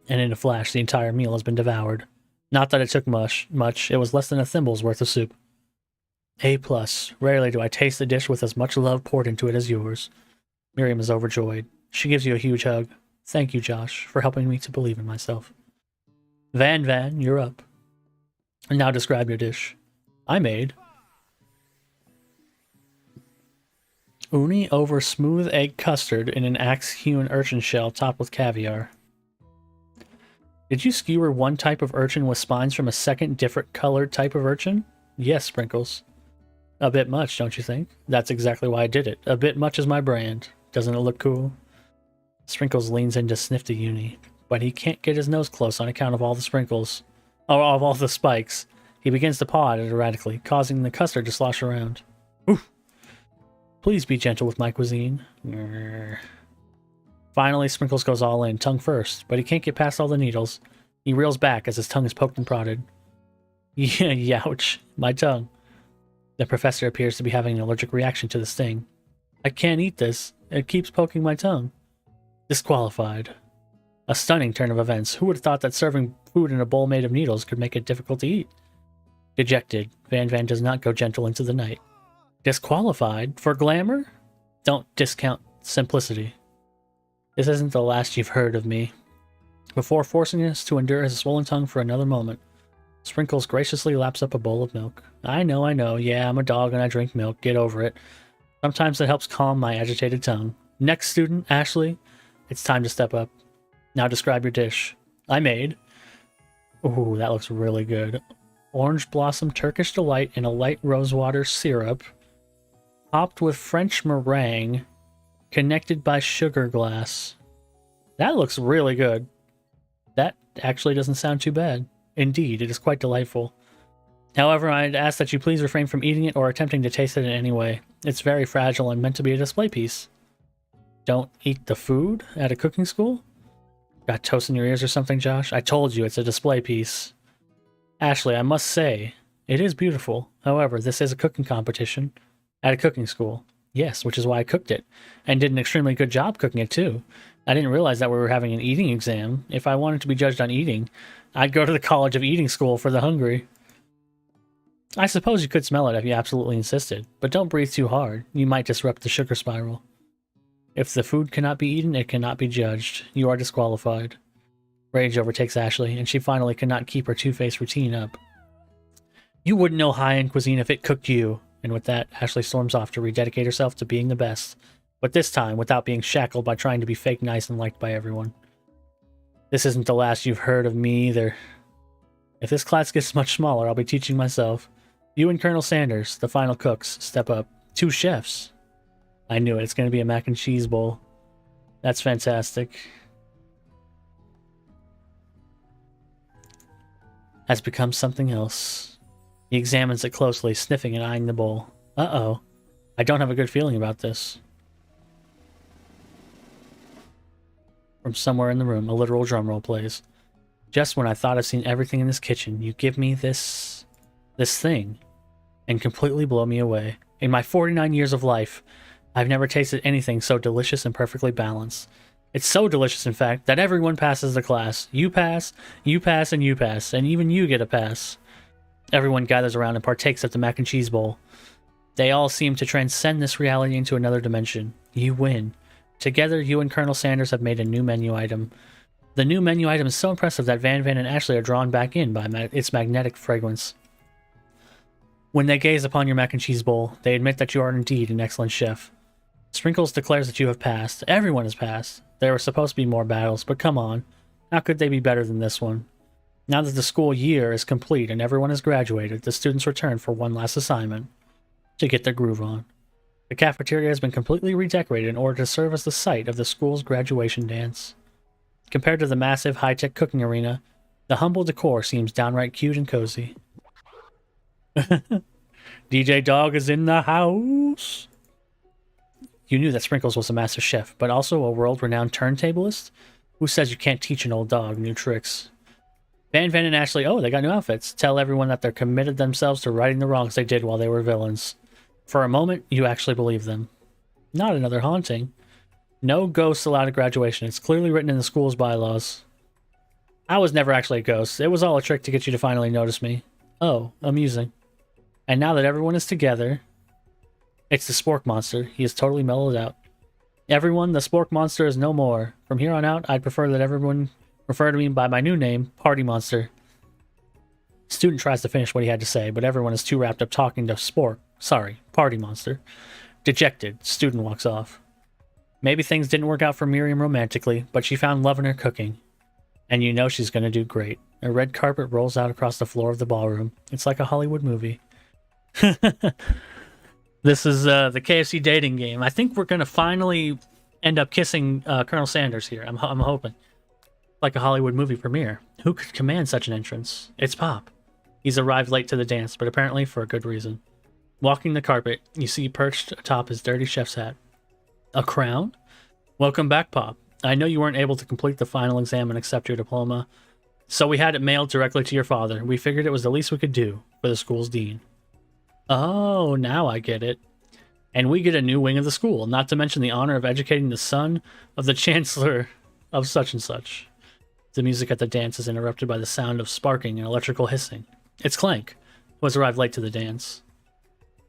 And in a flash, the entire meal has been devoured. Not that it took much. It was less than a thimble's worth of soup. A+. Rarely do I taste a dish with as much love poured into it as yours. Miriam is overjoyed. She gives you a huge hug. Thank you, Josh, for helping me to believe in myself. Van, you're up. And now describe your dish. I made uni over smooth egg custard in an axe-hewn urchin shell topped with caviar. Did you skewer one type of urchin with spines from a second different colored type of urchin? Yes, Sprinkles. A bit much, don't you think? That's exactly why I did it. A bit much is my brand. Doesn't it look cool? Sprinkles leans in to sniff the uni, but he can't get his nose close on account of all the sprinkles. Or of all the spikes. He begins to paw at it erratically, causing the custard to slosh around. Oof! Please be gentle with my cuisine. Grr. Finally, Sprinkles goes all in, tongue first, but he can't get past all the needles. He reels back as his tongue is poked and prodded. Yeah, ouch. My tongue. The professor appears to be having an allergic reaction to the sting. I can't eat this. It keeps poking my tongue. Disqualified. A stunning turn of events. Who would have thought that serving food in a bowl made of needles could make it difficult to eat? Dejected, Van Van does not go gentle into the night. Disqualified? For glamour? Don't discount simplicity. This isn't the last you've heard of me. Before forcing us to endure his swollen tongue for another moment, Sprinkles graciously laps up a bowl of milk. I know. Yeah, I'm a dog and I drink milk. Get over it. Sometimes it helps calm my agitated tongue. Next student, Ashley. It's time to step up. Now describe your dish. I made. Ooh, that looks really good. Orange blossom Turkish delight in a light rosewater syrup, topped with French meringue, connected by sugar glass. That looks really good. That actually doesn't sound too bad. Indeed, it is quite delightful. However, I'd ask that you please refrain from eating it or attempting to taste it in any way. It's very fragile and meant to be a display piece. Don't eat the food at a cooking school? Got toast in your ears or something, Josh? I told you it's a display piece. Ashley, I must say, it is beautiful. However, this is a cooking competition at a cooking school. Yes, which is why I cooked it, and did an extremely good job cooking it too. I didn't realize that we were having an eating exam. If I wanted to be judged on eating, I'd go to the College of Eating School for the hungry. I suppose you could smell it if you absolutely insisted, but don't breathe too hard. You might disrupt the sugar spiral. If the food cannot be eaten, it cannot be judged. You are disqualified. Rage overtakes Ashley, and she finally cannot keep her two-faced routine up. You wouldn't know high-end cuisine if it cooked you. And with that, Ashley storms off to rededicate herself to being the best, but this time without being shackled by trying to be fake nice and liked by everyone. This isn't the last you've heard of me either. If this class gets much smaller, I'll be teaching myself. You and Colonel Sanders, the final cooks, step up. 2 chefs. I knew it. It's going to be a mac and cheese bowl. That's fantastic. Has become something else. He examines it closely, sniffing and eyeing the bowl. Uh-oh. I don't have a good feeling about this. From somewhere in the room, a literal drumroll plays. Just when I thought I've seen everything in this kitchen, you give me this thing, and completely blow me away. In my 49 years of life, I've never tasted anything so delicious and perfectly balanced. It's so delicious, in fact, that everyone passes the class. You pass, and you pass, and even you get a pass. Everyone gathers around and partakes of the mac and cheese bowl. They all seem to transcend this reality into another dimension. You win. Together, you and Colonel Sanders have made a new menu item. The new menu item is so impressive that Van Van and Ashley are drawn back in by its magnetic fragrance. When they gaze upon your mac and cheese bowl, they admit that you are indeed an excellent chef. Sprinkles declares that you have passed. Everyone has passed. There were supposed to be more battles, but come on. How could they be better than this one? Now that the school year is complete and everyone has graduated, the students return for one last assignment. To get their groove on. The cafeteria has been completely redecorated in order to serve as the site of the school's graduation dance. Compared to the massive high-tech cooking arena, the humble decor seems downright cute and cozy. DJ Dog is in the house! You knew that Sprinkles was a master chef, but also a world-renowned turntablist? Who says you can't teach an old dog new tricks? Van Van and Ashley, oh, they got new outfits. Tell everyone that they're committed themselves to righting the wrongs they did while they were villains. For a moment, you actually believe them. Not another haunting. No ghosts allowed at graduation. It's clearly written in the school's bylaws. I was never actually a ghost. It was all a trick to get you to finally notice me. Oh, amusing. And now that everyone is together... It's the Spork Monster. He is totally mellowed out. Everyone, the Spork Monster is no more. From here on out, I'd prefer that everyone refer to me by my new name, Party Monster. Student tries to finish what he had to say, but everyone is too wrapped up talking to Spork. Sorry, Party Monster. Dejected, student walks off. Maybe things didn't work out for Miriam romantically, but she found love in her cooking. And you know she's going to do great. A red carpet rolls out across the floor of the ballroom. It's like a Hollywood movie. This is the KFC dating game. I think we're going to finally end up kissing Colonel Sanders here. I'm hoping. Like a Hollywood movie premiere. Who could command such an entrance? It's Pop. He's arrived late to the dance, but apparently for a good reason. Walking the carpet, you see perched atop his dirty chef's hat. A crown? Welcome back, Pop. I know you weren't able to complete the final exam and accept your diploma, so we had it mailed directly to your father. We figured it was the least we could do for the school's dean. Oh, now I get it. And we get a new wing of the school, not to mention the honor of educating the son of the chancellor of such and such. The music at the dance is interrupted by the sound of sparking and electrical hissing. It's Clank, who has arrived late to the dance.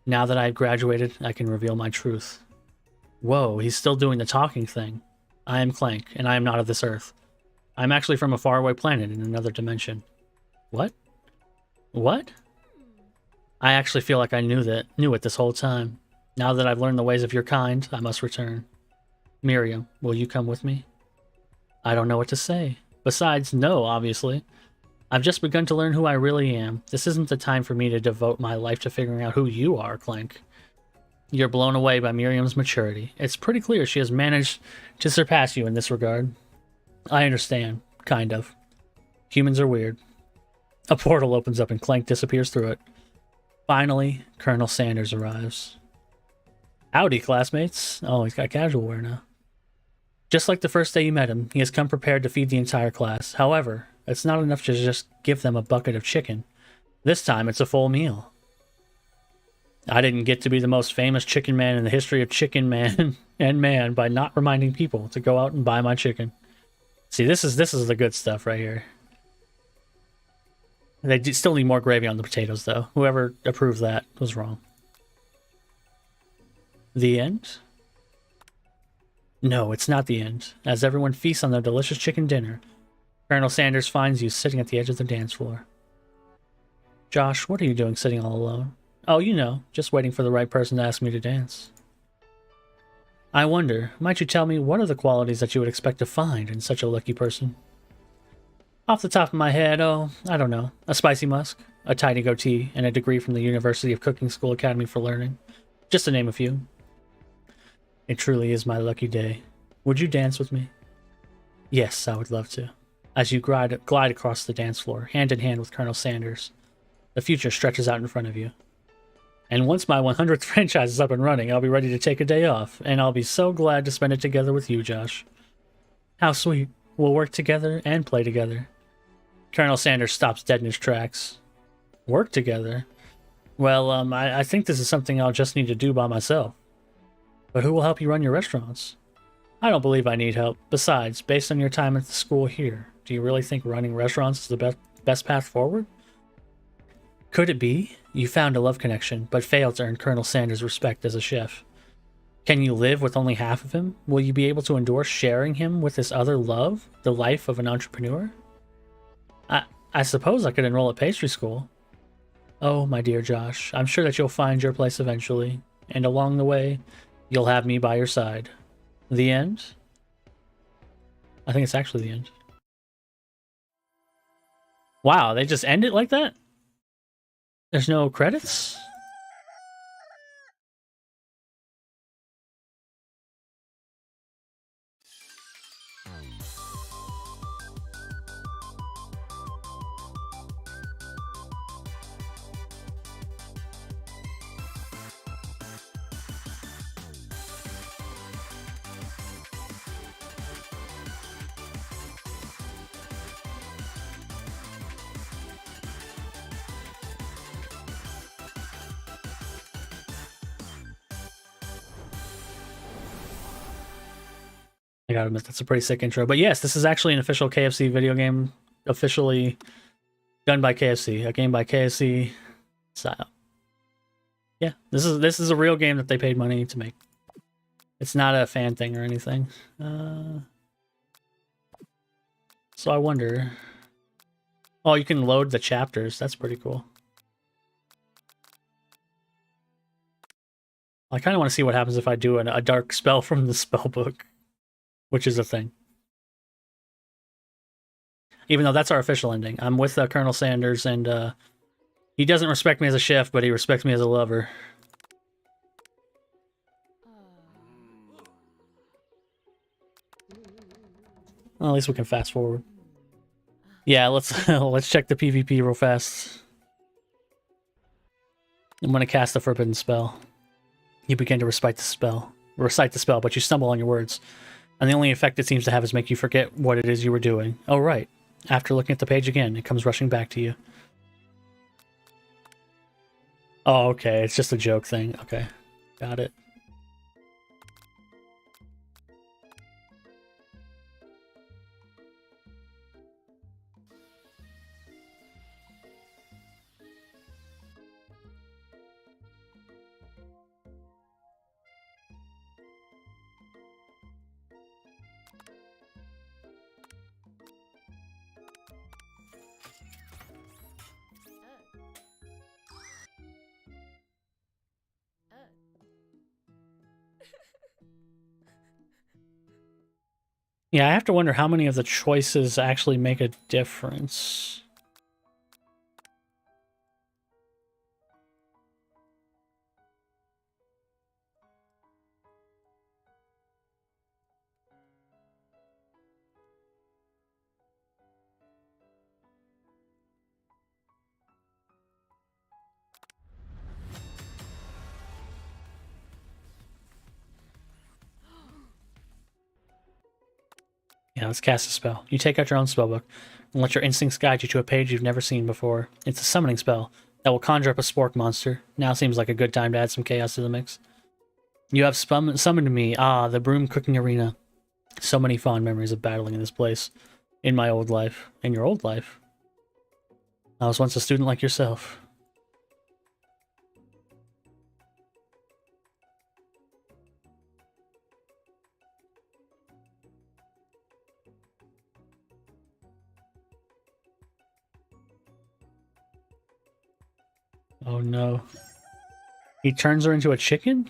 Now that I've graduated, I can reveal my truth. Whoa, he's still doing the talking thing. I am Clank, and I am not of this earth. I'm actually from a faraway planet in another dimension. What? What? I actually feel like I knew it this whole time. Now that I've learned the ways of your kind, I must return. Miriam, will you come with me? I don't know what to say. Besides, no, obviously. I've just begun to learn who I really am. This isn't the time for me to devote my life to figuring out who you are, Clank. You're blown away by Miriam's maturity. It's pretty clear she has managed to surpass you in this regard. I understand. Kind of. Humans are weird. A portal opens up and Clank disappears through it. Finally, Colonel Sanders arrives. Howdy, classmates. Oh, he's got casual wear now. Just like the first day you met him, he has come prepared to feed the entire class. However, it's not enough to just give them a bucket of chicken. This time, it's a full meal. I didn't get to be the most famous chicken man in the history of chicken man and man by not reminding people to go out and buy my chicken. See, this is the good stuff right here. They still need more gravy on the potatoes, though. Whoever approved that was wrong. The end? No, it's not the end. As everyone feasts on their delicious chicken dinner, Colonel Sanders finds you sitting at the edge of the dance floor. Josh, what are you doing sitting all alone? Oh, you know, just waiting for the right person to ask me to dance. I wonder, might you tell me what are the qualities that you would expect to find in such a lucky person? Off the top of my head, oh, I don't know. A spicy musk, a tiny goatee, and a degree from the University of Cooking School Academy for Learning. Just to name a few. It truly is my lucky day. Would you dance with me? Yes, I would love to. As you glide across the dance floor, hand in hand with Colonel Sanders, the future stretches out in front of you. And once my 100th franchise is up and running, I'll be ready to take a day off, and I'll be so glad to spend it together with you, Josh. How sweet. We'll work together and play together. Colonel Sanders stops dead in his tracks. Work together? Well, I think this is something I'll just need to do by myself. But who will help you run your restaurants? I don't believe I need help. Besides, based on your time at the school here, do you really think running restaurants is the best path forward? Could it be? You found a love connection, but failed to earn Colonel Sanders' respect as a chef. Can you live with only half of him? Will you be able to endure sharing him with this other love, the life of an entrepreneur? I suppose I could enroll at pastry school. Oh, my dear Josh, I'm sure that you'll find your place eventually, and along the way, you'll have me by your side. The end? I think it's actually the end. Wow, they just end it like that? There's no credits? I gotta admit, that's a pretty sick intro. But yes, this is actually an official KFC video game, officially done by KFC, a game by KFC. So, yeah, this is a real game that they paid money to make. It's not a fan thing or anything. So I wonder. Oh, you can load the chapters. That's pretty cool. I kind of want to see what happens if I do a dark spell from the spell book. Which is a thing. Even though that's our official ending. I'm with Colonel Sanders, and he doesn't respect me as a chef, but he respects me as a lover. Well, at least we can fast forward. Yeah, let's let's check the PvP real fast. I'm gonna cast the forbidden spell. You begin to recite the spell, but you stumble on your words. And the only effect it seems to have is make you forget what it is you were doing. Oh, right. After looking at the page again, it comes rushing back to you. Oh, okay. It's just a joke thing. Okay. Got it. Yeah, I have to wonder how many of the choices actually make a difference. Yeah, let's cast a spell. You take out your own spellbook and let your instincts guide you to a page you've never seen before. It's a summoning spell that will conjure up a spork monster. Now seems like a good time to add some chaos to the mix. You have summoned me. Ah, the broom cooking arena. So many fond memories of battling in this place. In my old life. In your old life. I was once a student like yourself. Oh no. He turns her into a chicken?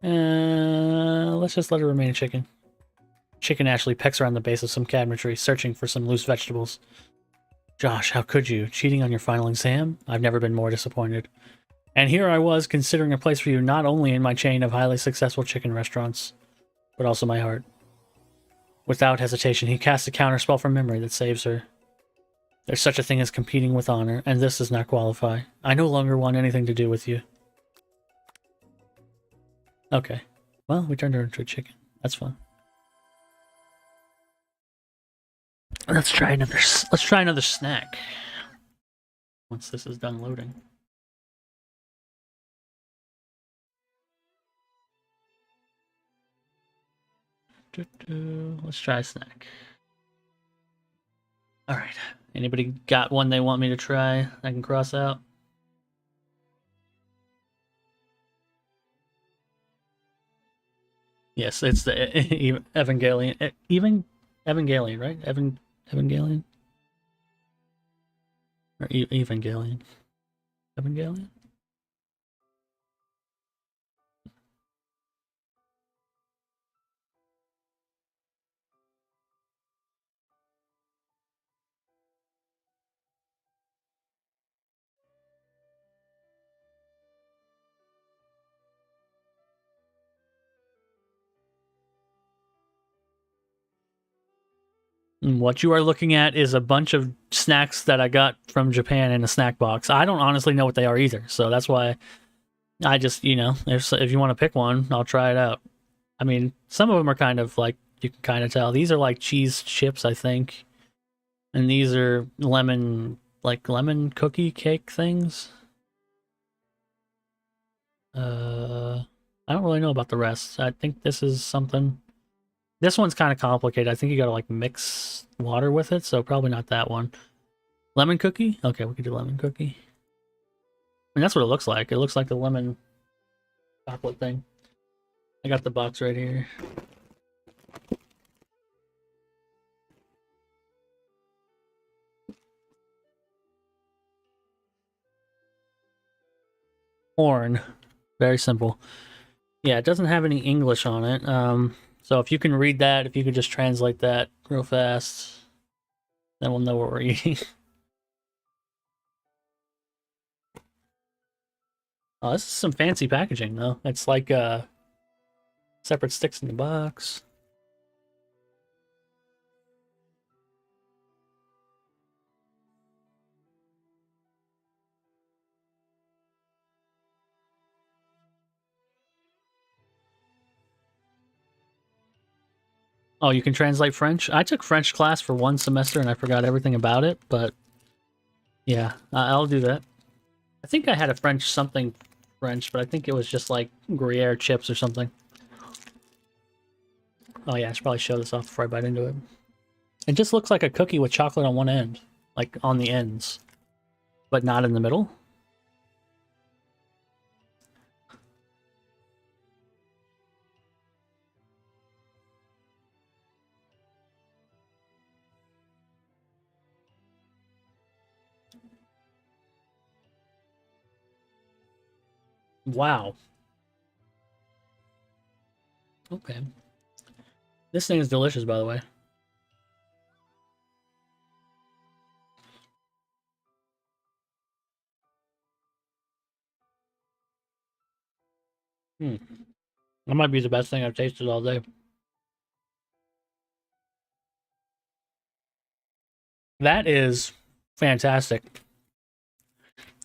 Let's just let her remain a chicken. Chicken actually pecks around the base of some cadma tree, searching for some loose vegetables. Josh, how could you? Cheating on your final exam? I've never been more disappointed. And here I was, considering a place for you not only in my chain of highly successful chicken restaurants, but also my heart. Without hesitation, he casts a counterspell from memory that saves her. There's such a thing as competing with honor, and this does not qualify. I no longer want anything to do with you. Okay. Well, we turned her into a chicken. That's fun. Let's try another snack. Once this is done loading. Let's try a snack. Alright. Anybody got one they want me to try I can cross out? Yes, it's the Evangelion. Even Evangelion, right? Evangelion? Or Evangelion? Evangelion? What you are looking at is a bunch of snacks that I got from Japan in a snack box. I don't honestly know what they are either, so that's why I just, if you want to pick one, I'll try it out. I mean, some of them are kind of like, you can kind of tell. These are like cheese chips, I think. And these are lemon cookie cake things. I don't really know about the rest. I think this is something. This one's kind of complicated. I think you gotta like mix water with it, so probably not that one. Lemon cookie? Okay, we could do lemon cookie. I mean, that's what it looks like. It looks like the lemon chocolate thing. I got the box right here. Horn. Very simple. Yeah, it doesn't have any English on it. So if you can read that, if you could just translate that real fast, then we'll know what we're eating. Oh, this is some fancy packaging, though. It's like separate sticks in the box. Oh, you can translate French? I took French class for one semester and I forgot everything about it, but yeah, I'll do that. I think I had a French, but I think it was just like Gruyere chips or something. Oh yeah, I should probably show this off before I bite into it. It just looks like a cookie with chocolate on one end, like on the ends, but not in the middle. Wow. Okay. This thing is delicious, by the way. Hmm. That might be the best thing I've tasted all day. That is fantastic.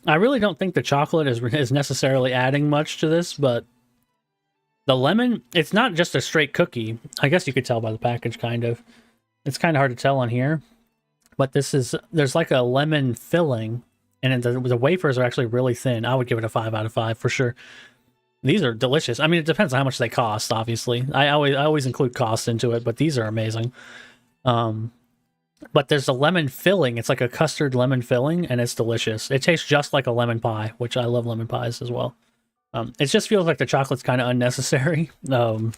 I really don't think the chocolate is necessarily adding much to this, but the lemon, it's not just a straight cookie. I guess you could tell by the package, kind of. It's kind of hard to tell on here, but there's like a lemon filling, and the wafers are actually really thin. I would give it a 5 out of 5 for sure. These are delicious. I mean, it depends on how much they cost, obviously. I always include cost into it, but these are amazing. Um, but there's a lemon filling. It's like a custard lemon filling, and it's delicious. It tastes just like a lemon pie, which I love lemon pies as well. It just feels like the chocolate's kind of unnecessary. But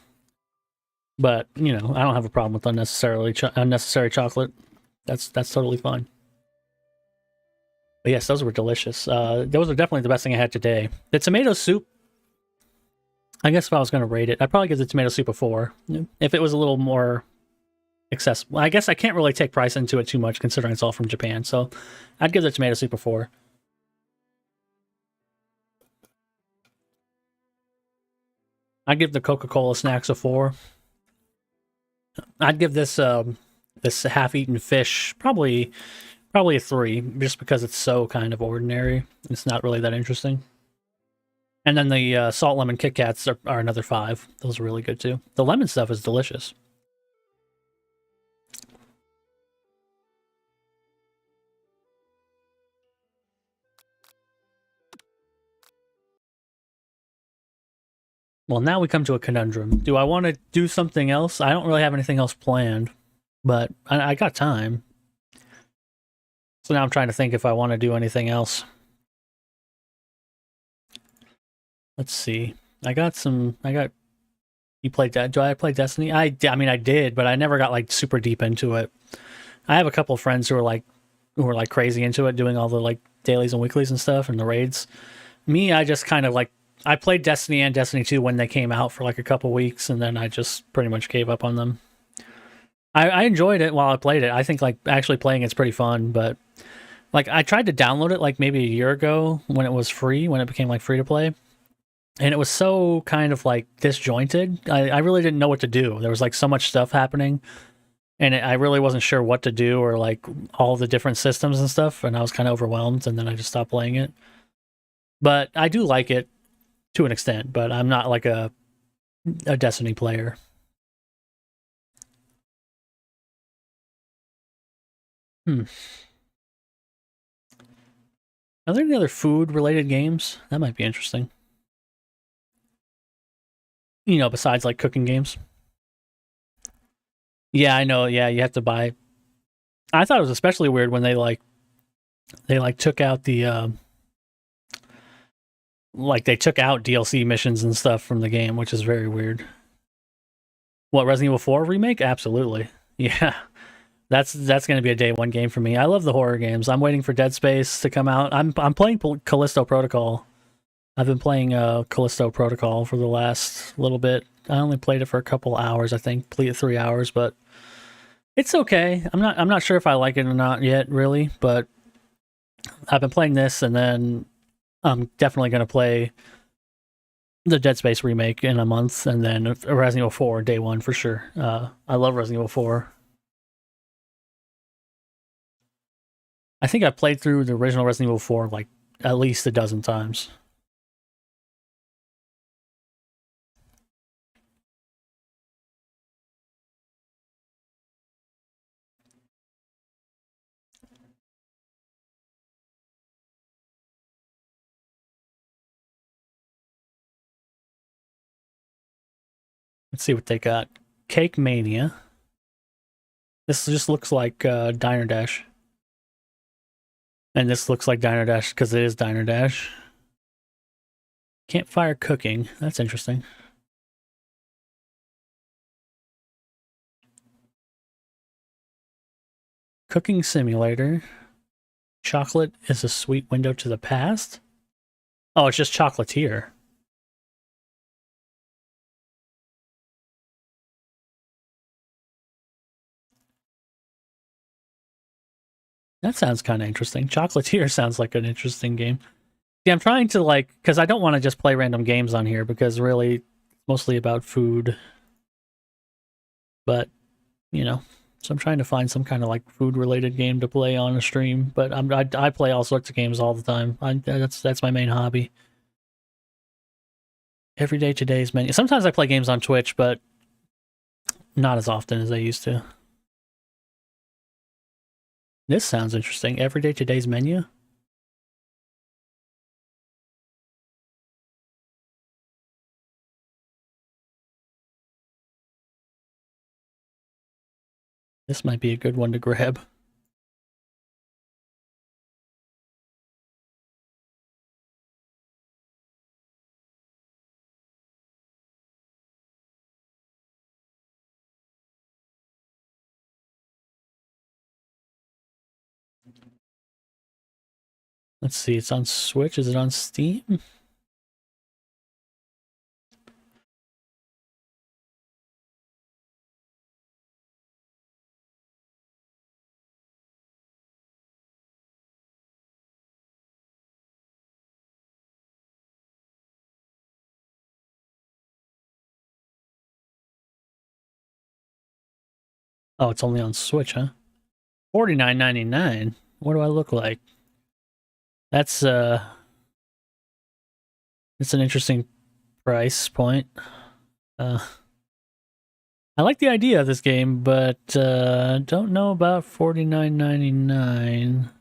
you know, I don't have a problem with unnecessary chocolate. That's totally fine. But yes, those were delicious. Those are definitely the best thing I had today. The tomato soup. I guess if I was going to rate it, I'd probably give the tomato soup a 4. If it was a little more accessible. I guess I can't really take price into it too much considering it's all from Japan. So I'd give the tomato soup a 4. I'd give the Coca-Cola snacks a 4. I'd give this half-eaten fish probably a 3, just because it's so kind of ordinary. It's not really that interesting. And then the salt lemon Kit Kats are another 5. Those are really good too. The lemon stuff is delicious. Well, now we come to a conundrum. Do I want to do something else? I don't really have anything else planned, but I got time. So now I'm trying to think if I want to do anything else. Let's see. I got. You played that? Do I play Destiny? I mean, I did, but I never got like super deep into it. I have a couple of friends who are like crazy into it, doing all the like dailies and weeklies and stuff and the raids. Me, I just kind of like I played Destiny and Destiny 2 when they came out for like a couple weeks, and then I just pretty much gave up on them. I enjoyed it while I played it. I think like actually playing it's pretty fun, but like I tried to download it like maybe a year ago when it was free, when it became like free to play, and it was so kind of like disjointed. I really didn't know what to do. There was like so much stuff happening, and I really wasn't sure what to do or like all the different systems and stuff, and I was kind of overwhelmed, and then I just stopped playing it. But I do like it to an extent, but I'm not like a Destiny player. Hmm. Are there any other food related games? That might be interesting. You know, besides like cooking games. Yeah, I know. Yeah, you have to buy. I thought it was especially weird when they took out the like they took out DLC missions and stuff from the game, which is very weird. What, Resident Evil 4 remake? Absolutely. Yeah. That's going to be a day one game for me. I love the horror games. I'm waiting for Dead Space to come out. I'm playing Callisto Protocol. I've been playing Callisto Protocol for the last little bit. I only played it for a couple hours, I think, played 3 hours, but it's okay. I'm not sure if I like it or not yet, really, but I've been playing this, and then I'm definitely going to play the Dead Space remake in a month, and then Resident Evil 4 day one for sure. I love Resident Evil 4. I think I played through the original Resident Evil 4 like at least a dozen times. Let's see what they got. Cake Mania. This just looks like Diner Dash. And this looks like Diner Dash because it is Diner Dash. Campfire cooking. That's interesting. Cooking simulator. Chocolate is a sweet window to the past. Oh, it's just chocolatier. That sounds kind of interesting. Chocolatier sounds like an interesting game. Yeah, I'm trying to like, because I don't want to just play random games on here because really, it's mostly about food. But you know, so I'm trying to find some kind of like food related game to play on a stream. But I play all sorts of games all the time. That's my main hobby. Everyday Today's Menu. Sometimes I play games on Twitch, but not as often as I used to. This sounds interesting. Everyday Today's Menu. This might be a good one to grab. Let's see, it's on Switch. Is it on Steam? Oh, it's only on Switch, huh? $49.99. What do I look like? That's it's an interesting price point. Uh I like the idea of this game, but don't know about $49.99.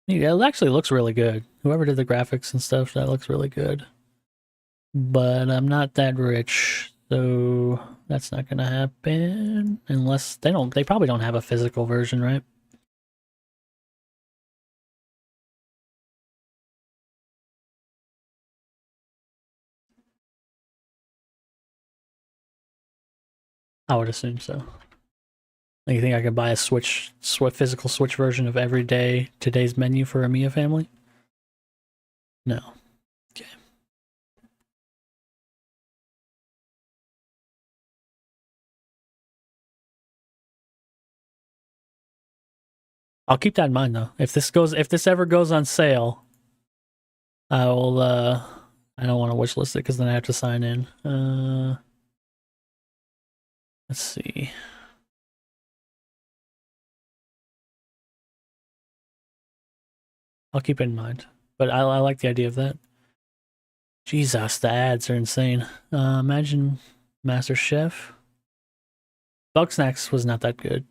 Yeah, it actually looks really good. Whoever did the graphics and stuff, that looks really good. But I'm not that rich, so that's not gonna happen unless they probably don't have a physical version, right? I would assume so. You think I could buy a physical Switch version of Everyday Today's Menu for a Mia family? No. Okay. I'll keep that in mind though. If this ever goes on sale, I will I don't want to wishlist it because then I have to sign in. Let's see. I'll keep it in mind. But I like the idea of that. Jesus, the ads are insane. Imagine Master Chef. Bugsnax was not that good.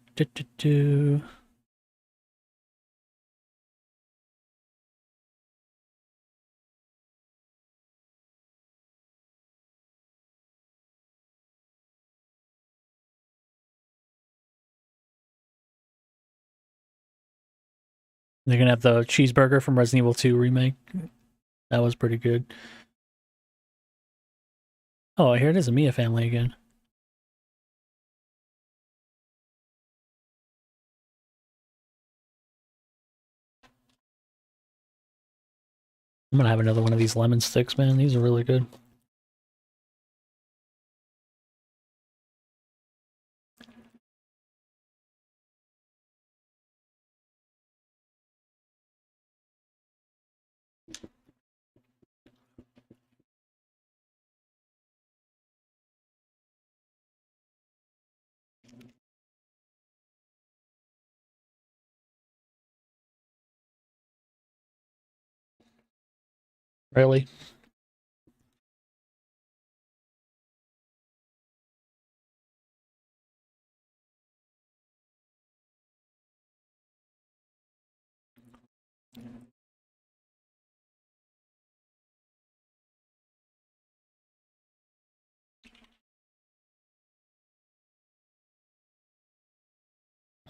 They're gonna have the cheeseburger from Resident Evil 2 remake. That was pretty good. Oh, here it is, a Mia family again. I'm gonna have another one of these lemon sticks, man. These are really good. Really?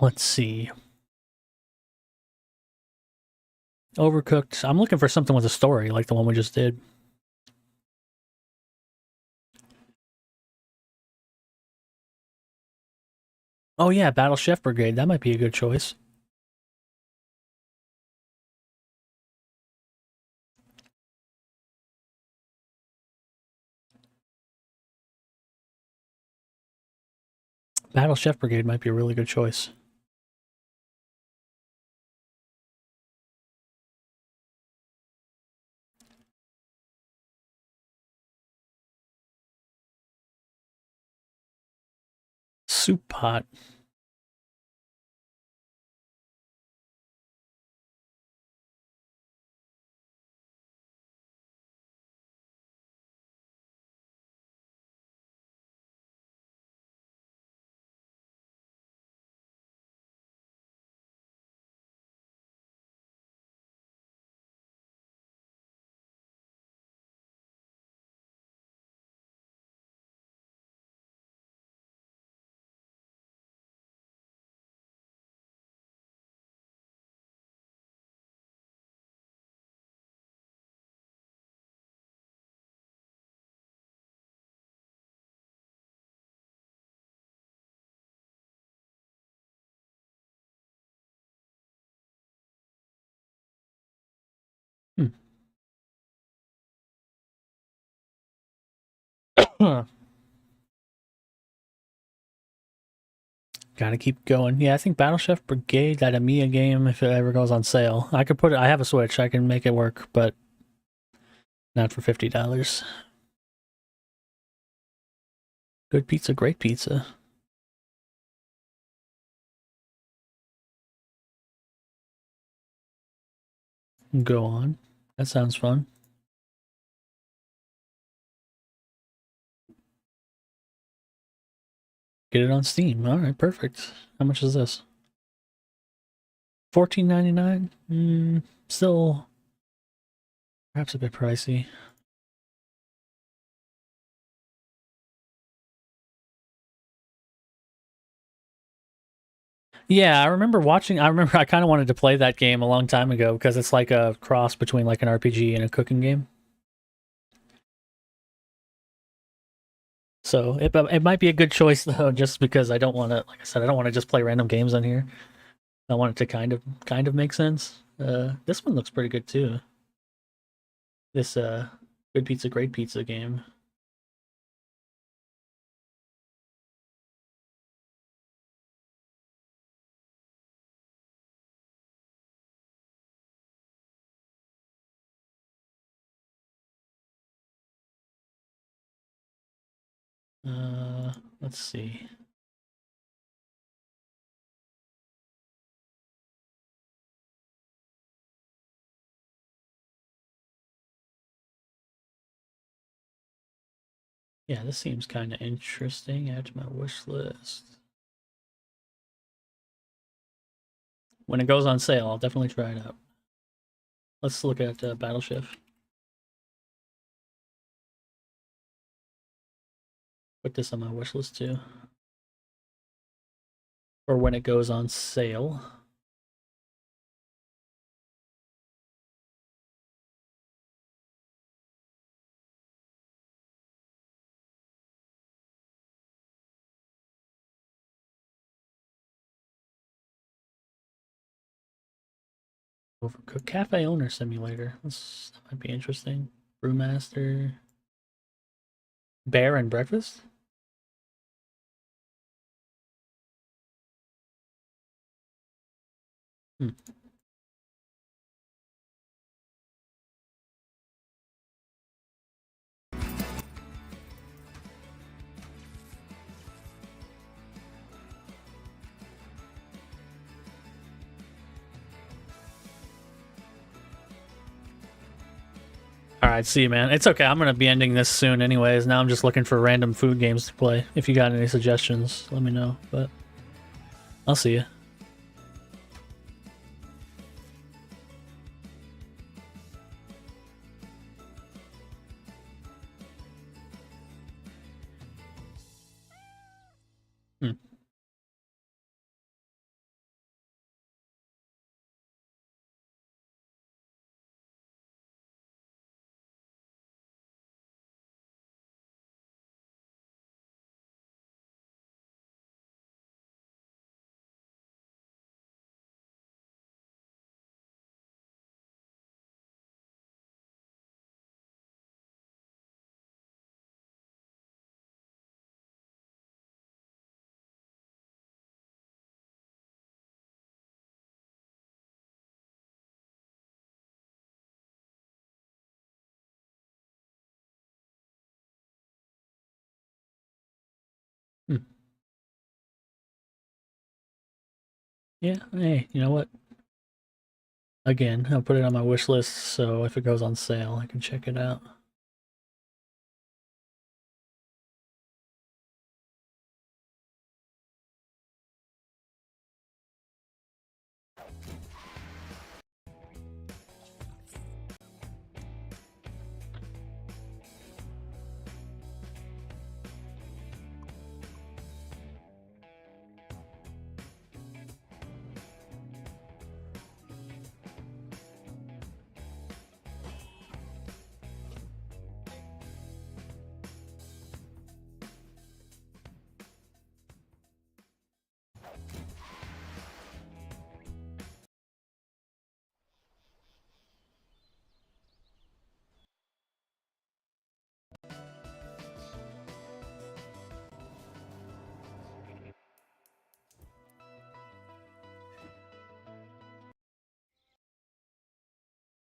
Let's see. Overcooked. I'm looking for something with a story, like the one we just did. Oh yeah, Battle Chef Brigade. That might be a good choice. Battle Chef Brigade might be a really good choice. Soup pot. Gotta keep going. Yeah, I think Battle Chef Brigade, that Amiya game, if it ever goes on sale, I could put it. I have a Switch, I can make it work, but not for $50. Good pizza, great pizza. Go on. That sounds fun. Get it on Steam. All right, perfect. How much is this? $14.99. Still, perhaps a bit pricey. Yeah, I remember watching. I remember I kind of wanted to play that game a long time ago because it's like a cross between like an RPG and a cooking game. So it might be a good choice though, just because I don't want to. Like I said, I don't want to just play random games on here. I want it to kind of make sense. This one looks pretty good too. This good pizza, great pizza game. Let's see. Yeah, this seems kind of interesting. Add to my wish list. When it goes on sale, I'll definitely try it out. Let's look at Battle Chef. Put this on my wish list too. Or when it goes on sale. Overcooked Cafe Owner Simulator. That might be interesting. Brewmaster. Bear and Breakfast? Hmm. All right, see you, man. It's okay. I'm gonna be ending this soon, anyways. Now I'm just looking for random food games to play. If you got any suggestions, let me know. But I'll see you. Hmm. Yeah, hey, you know what? Again, I'll put it on my wish list so if it goes on sale, I can check it out.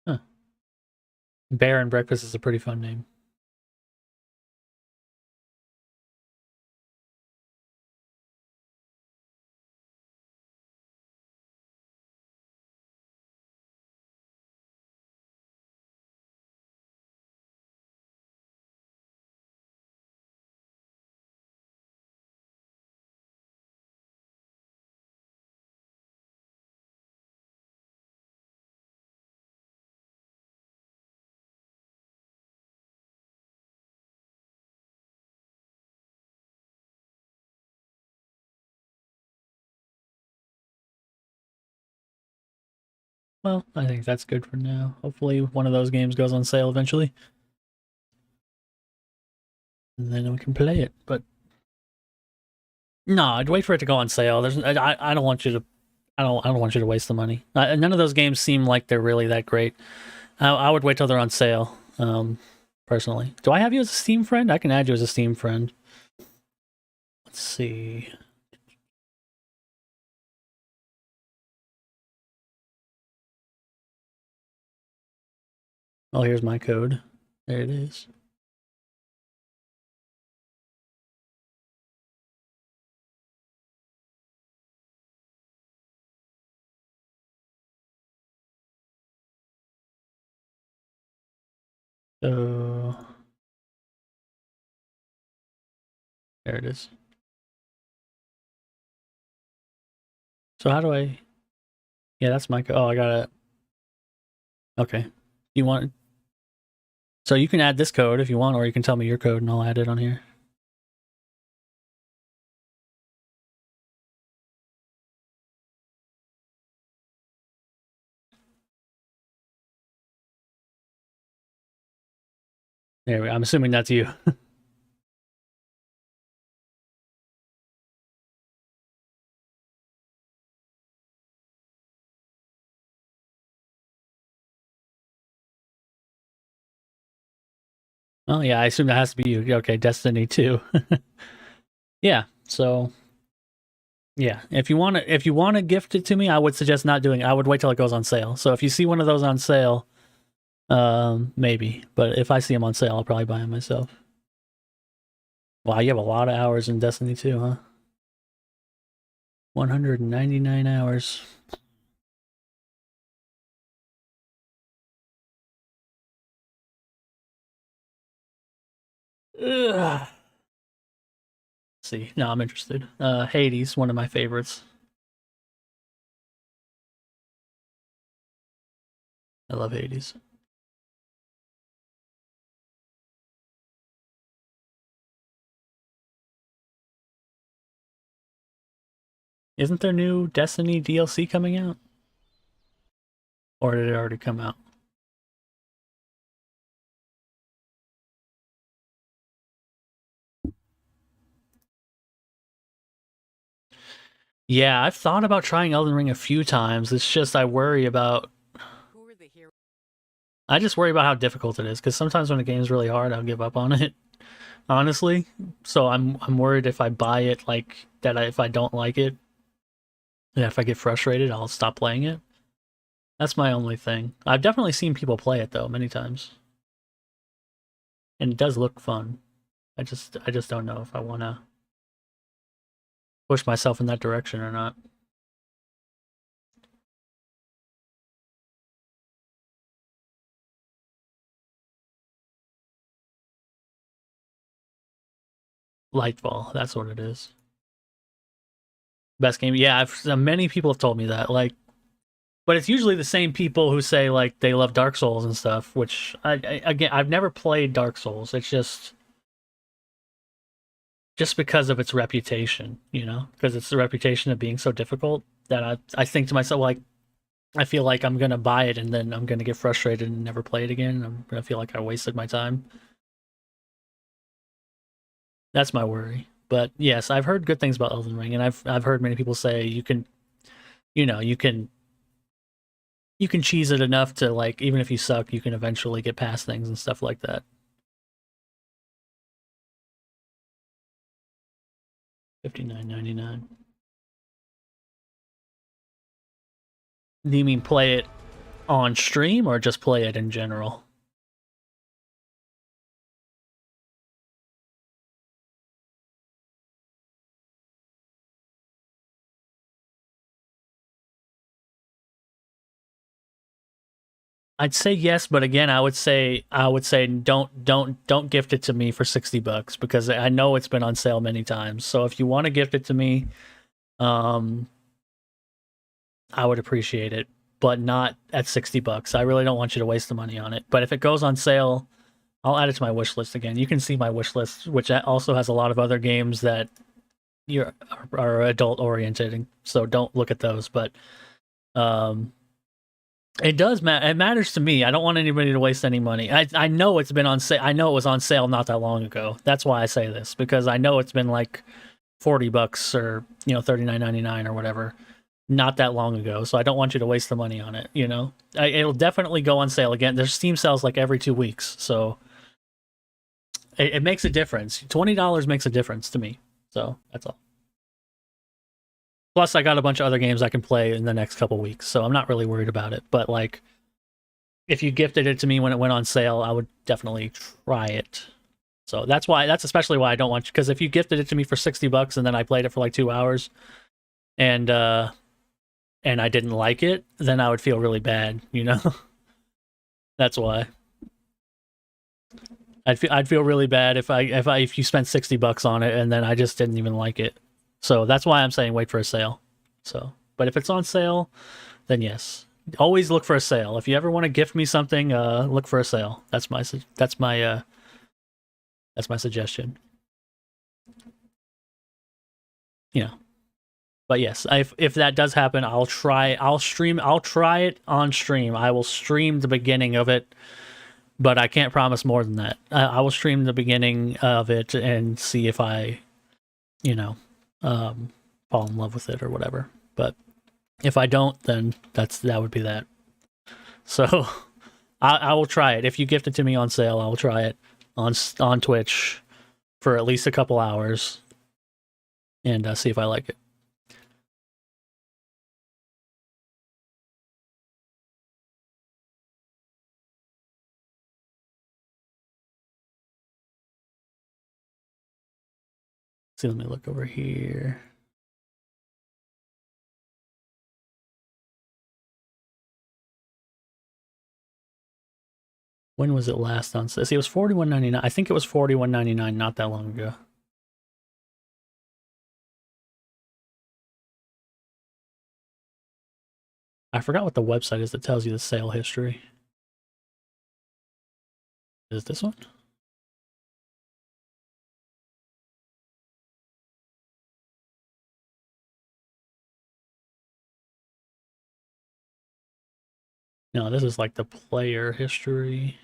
Huh. Bear and Breakfast is a pretty fun name. Well, I think that's good for now. Hopefully one of those games goes on sale eventually. And then we can play it. But no, I'd wait for it to go on sale. I don't want you to I don't want you to waste the money. None of those games seem like they're really that great. I would wait till they're on sale. Personally, do I have you as a Steam friend? I can add you as a Steam friend. Let's see. Oh, here's my code. There it is. So there it is. So how do I? Yeah, that's my code. Oh, I got it. Okay. You want? So you can add this code if you want, or you can tell me your code and I'll add it on here. There we go. I'm assuming that's you. Oh yeah, I assume that has to be you. Okay, Destiny 2. Yeah. So yeah, if you want to gift it to me, I would suggest not doing it. I would wait till it goes on sale. So if you see one of those on sale, maybe. But if I see them on sale, I'll probably buy them myself. Wow, you have a lot of hours in Destiny 2, huh? 199 hours. Ugh. See, no, I'm interested. Hades, one of my favorites. I love Hades. Isn't there new Destiny DLC coming out? Or did it already come out? Yeah, I've thought about trying Elden Ring a few times. It's just I just worry about how difficult it is because sometimes when a game's really hard, I'll give up on it. Honestly, so I'm worried if I buy it if I don't like it, and if I get frustrated, I'll stop playing it. That's my only thing. I've definitely seen people play it though many times, and it does look fun. I just don't know if I want to push myself in that direction or not. Lightfall, that's what it is. Best game. Yeah, many people have told me that. Like, but it's usually the same people who say like they love Dark Souls and stuff. Which again, I've never played Dark Souls. It's just because of its reputation, you know, because it's the reputation of being so difficult that I think to myself like I feel like I'm gonna buy it and then I'm gonna get frustrated and never play it again. I'm gonna feel like I wasted my time. That's my worry. But yes, I've heard good things about Elden Ring, and I've heard many people say you can, you know, you can cheese it enough to like even if you suck, you can eventually get past things and stuff like that. 59.99. Do you mean play it on stream or just play it in general? I'd say yes, but again, I would say don't gift it to me for $60 because I know it's been on sale many times. So if you want to gift it to me, um, I would appreciate it, but not at $60. I really don't want you to waste the money on it. But if it goes on sale, I'll add it to my wish list again. You can see my wish list, which also has a lot of other games that you're are adult oriented, so don't look at those. But um, it does matter. It matters to me. I don't want anybody to waste any money. I know it's been on sale. I know it was on sale not that long ago. That's why I say this because I know it's been like $40 or 39.99 or whatever not that long ago. So I don't want you to waste the money on it. It'll definitely go on sale again. There's Steam sales like every 2 weeks, so it makes a difference. $20 makes a difference to me. So that's all. Plus, I got a bunch of other games I can play in the next couple weeks, so I'm not really worried about it. But like, if you gifted it to me when it went on sale, I would definitely try it. So that's especially why I don't want you, because if you gifted it to me for $60 and then I played it for like 2 hours and I didn't like it, then I would feel really bad, That's why. I'd feel really bad if you spent $60 on it and then I just didn't even like it. So that's why I'm saying wait for a sale. So, but if it's on sale, then yes. Always look for a sale. If you ever want to gift me something, look for a sale. That's my suggestion. But yes, if that does happen, I'll try it on stream. I will stream the beginning of it, but I can't promise more than that. I will stream the beginning of it and see if I, fall in love with it or whatever. But if I don't, then that would be that. So I will try it. If you gift it to me on sale, I will try it on Twitch for at least a couple hours and see if I like it. See, let me look over here. When was it last on sale? See, it was $41.99. I think it was $41.99 not that long ago. I forgot what the website is that tells you the sale history. Is this one? No, this is like the player history.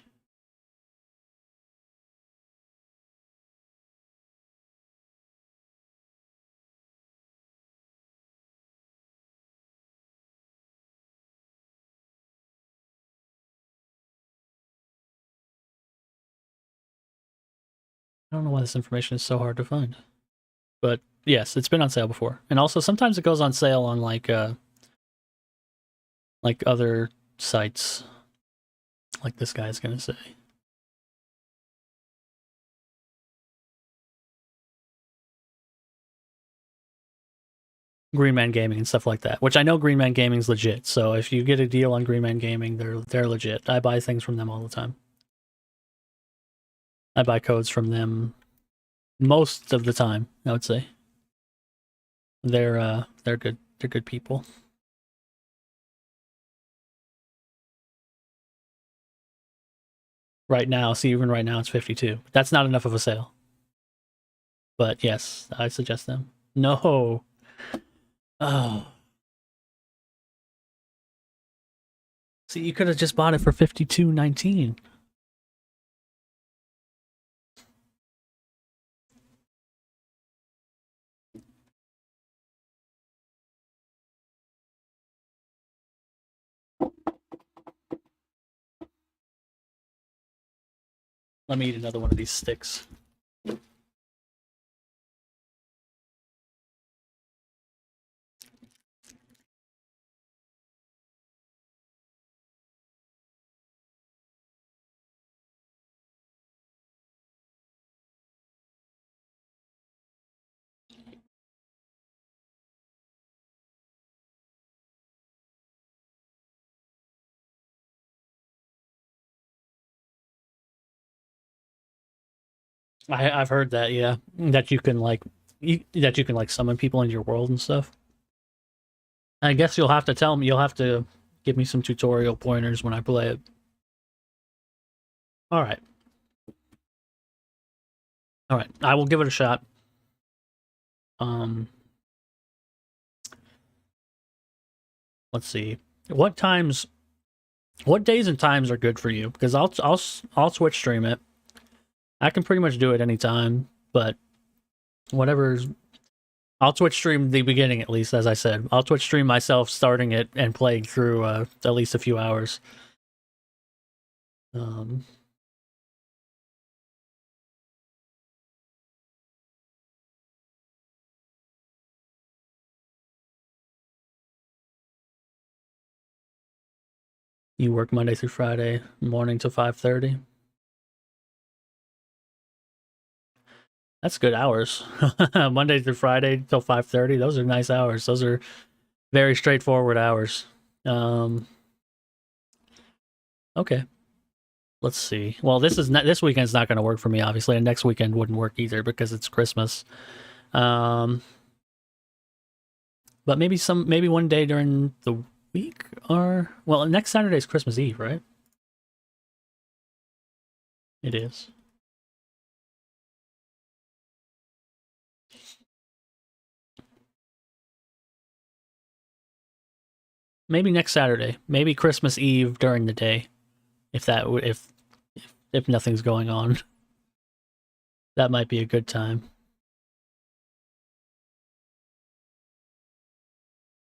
I don't know why this information is so hard to find. But yes, it's been on sale before. And also sometimes it goes on sale on like other sites. Like this guy's gonna say. Green Man Gaming and stuff like that, which I know Green Man Gaming's legit. So if you get a deal on Green Man Gaming, they're legit. I buy things from them all the time. I buy codes from them most of the time, I would say. They're good. They're good people. Right now, see, even right now, it's 52. That's not enough of a sale. But yes, I suggest them. No. Oh. See, you could have just bought it for 52.19. Let me eat another one of these sticks. I've heard that, yeah, that you can like that you can like summon people into your world and stuff. I guess you'll have to tell me. You'll have to give me some tutorial pointers when I play it. All right, all right. I will give it a shot. Um, let's see. What times, what days and times are good for you? Because I'll Twitch stream it. I can pretty much do it anytime, but whatever's. I'll Twitch stream the beginning at least, as I said. I'll Twitch stream myself starting it and playing through at least a few hours. You work Monday through Friday, morning to 5:30. That's good hours. Monday through Friday till 5:30. Those are nice hours. Those are very straightforward hours. Okay. Let's see. Well, this weekend's not going to work for me, obviously, and next weekend wouldn't work either because it's Christmas. But maybe one day during the week, or well, next Saturday is Christmas Eve, right? It is. Maybe next Saturday. Maybe Christmas Eve during the day, if nothing's going on. That might be a good time.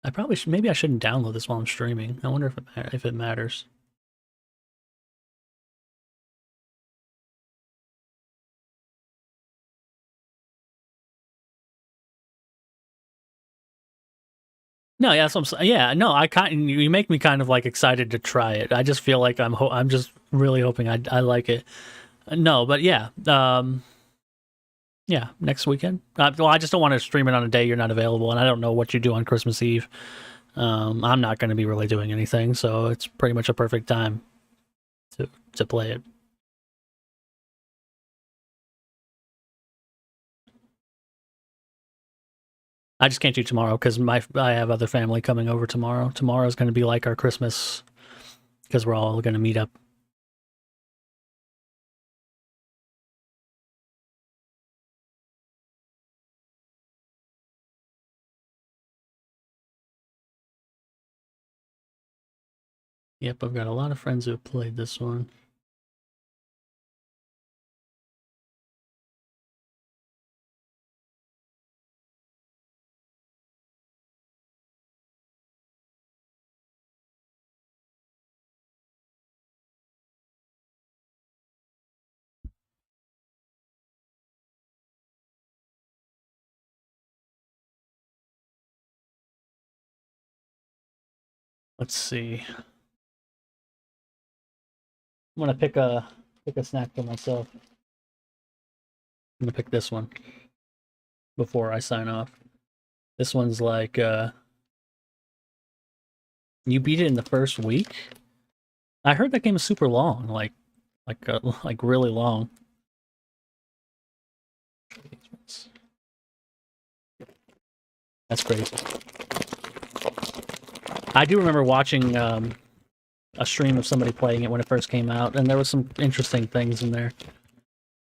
I probably should. Maybe I shouldn't download this while I'm streaming. I wonder if it matters. No, yeah, yeah, no, you make me kind of like excited to try it. I just feel like I'm just really hoping I like it. No, but yeah, yeah, next weekend. Well, I just don't want to stream it on a day you're not available, and I don't know what you do on Christmas Eve. I'm not going to be really doing anything, so it's pretty much a perfect time to play it. I just can't do tomorrow because I have other family coming over tomorrow. Tomorrow's going to be like our Christmas because we're all going to meet up. Yep, I've got a lot of friends who have played this one. Let's see. I'm gonna pick a snack for myself. I'm gonna pick this one before I sign off. This one's like you beat it in the first week. I heard that game is super long, like really long. That's crazy. I do remember watching a stream of somebody playing it when it first came out, and there was some interesting things in there.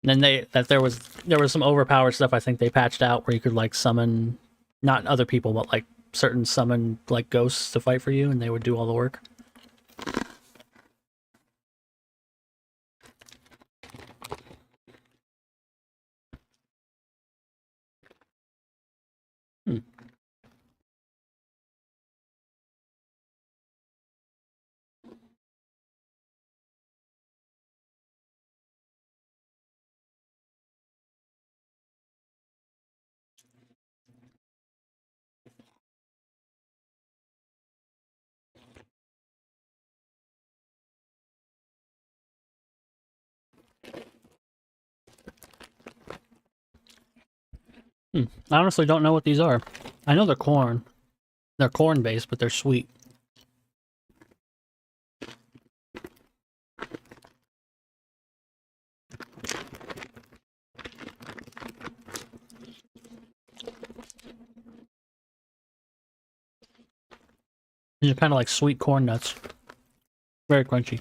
And then there was some overpowered stuff I think they patched out where you could like summon not other people but like certain summon like ghosts to fight for you, and they would do all the work. Hmm. I honestly don't know what these are. I know they're corn. They're corn based, but they're sweet. These are kind of like sweet corn nuts. Very crunchy.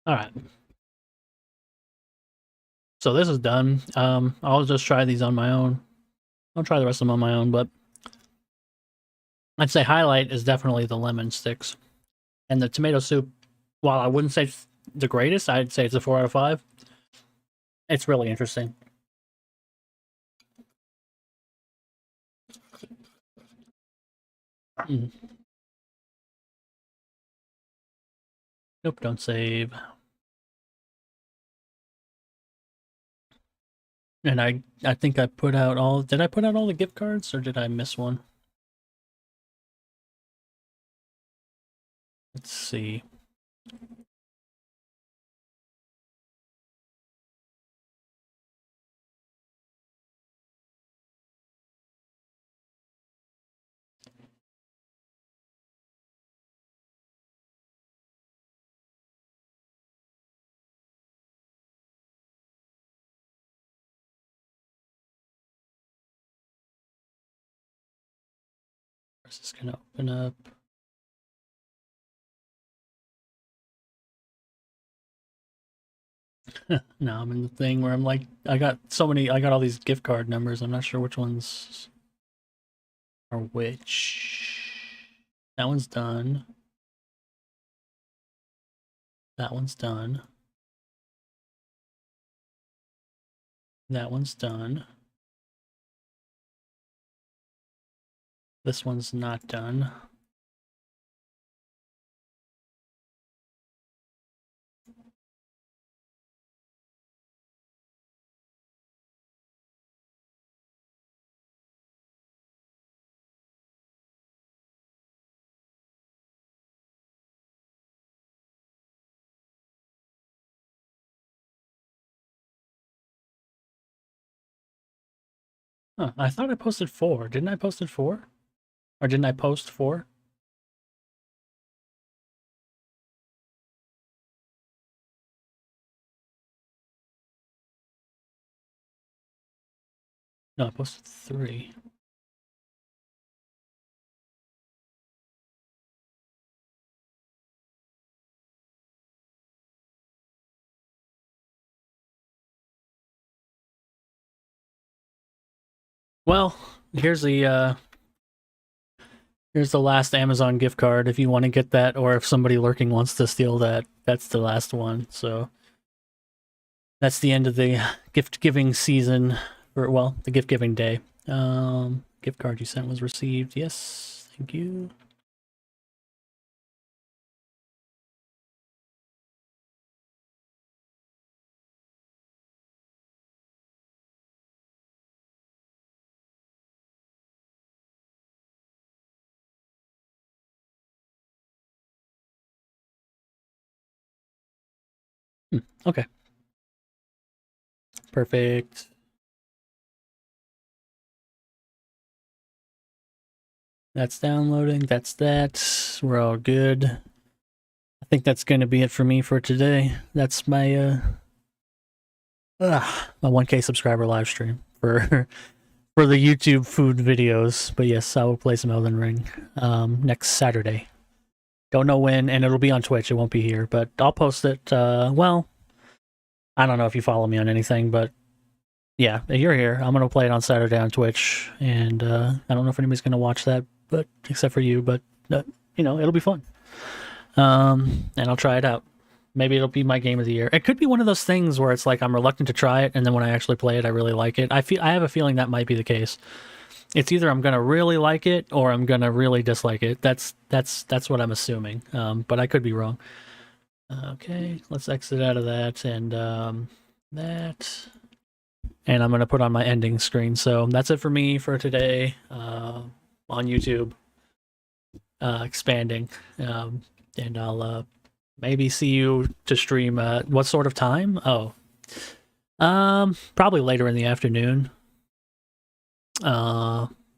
Alright. So this is done. I'll just try these on my own. I'll try the rest of them on my own, but I'd say highlight is definitely the lemon sticks. And the tomato soup, while I wouldn't say it's the greatest, I'd say it's a 4 out of 5. It's really interesting. Nope, don't save. And I think I put out all... Did I put out all the gift cards, or did I miss one? Let's see. Where's this gonna open up? Now I'm in the thing where I'm like, I got all these gift card numbers. I'm not sure which ones are which. That one's done. That one's done. That one's done. This one's not done. Huh, I thought I posted 4. Didn't I post 4? Or didn't I post 4? No, I posted 3. Well, here's the last Amazon gift card if you want to get that, or if somebody lurking wants to steal that. That's the last one. So that's the end of the gift giving season, or well, the gift giving day. Gift card you sent was received. Yes, thank you. Okay. Perfect. That's downloading. That's that. We're all good. I think that's going to be it for me for today. That's my a 1K subscriber live stream for for the YouTube food videos. But yes, I will play some Elden Ring next Saturday. Don't know when, and it'll be on Twitch. It won't be here, but I'll post it. Well, I don't know if you follow me on anything, but yeah, if you're here, I'm gonna play it on Saturday on Twitch, and I don't know if anybody's gonna watch that, but except for you, but you know, it'll be fun. And I'll try it out. Maybe it'll be my game of the year. It could be one of those things where it's like I'm reluctant to try it, and then when I actually play it, I really like it. I have a feeling that might be the case. It's either I'm gonna really like it or I'm gonna really dislike it. That's what I'm assuming. But I could be wrong. Okay, let's exit out of that and that. And I'm gonna put on my ending screen. So that's it for me for today on YouTube. Expanding, and I'll maybe see you to stream. What sort of time? Oh, probably later in the afternoon.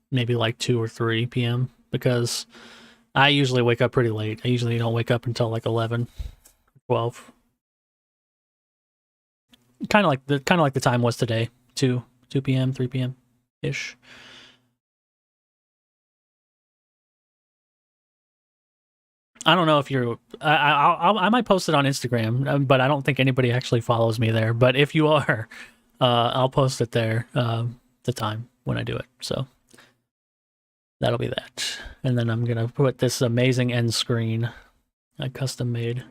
Maybe like 2 or 3 p.m. because I usually wake up pretty late. I usually don't wake up until like 11, 12. Kind of like the time was today. 2 p.m., 3 p.m. ish. I don't know if you're. I might post it on Instagram, but I don't think anybody actually follows me there. But if you are, I'll post it there. The time when I do it. So that'll be that. And then I'm gonna put this amazing end screen I custom made.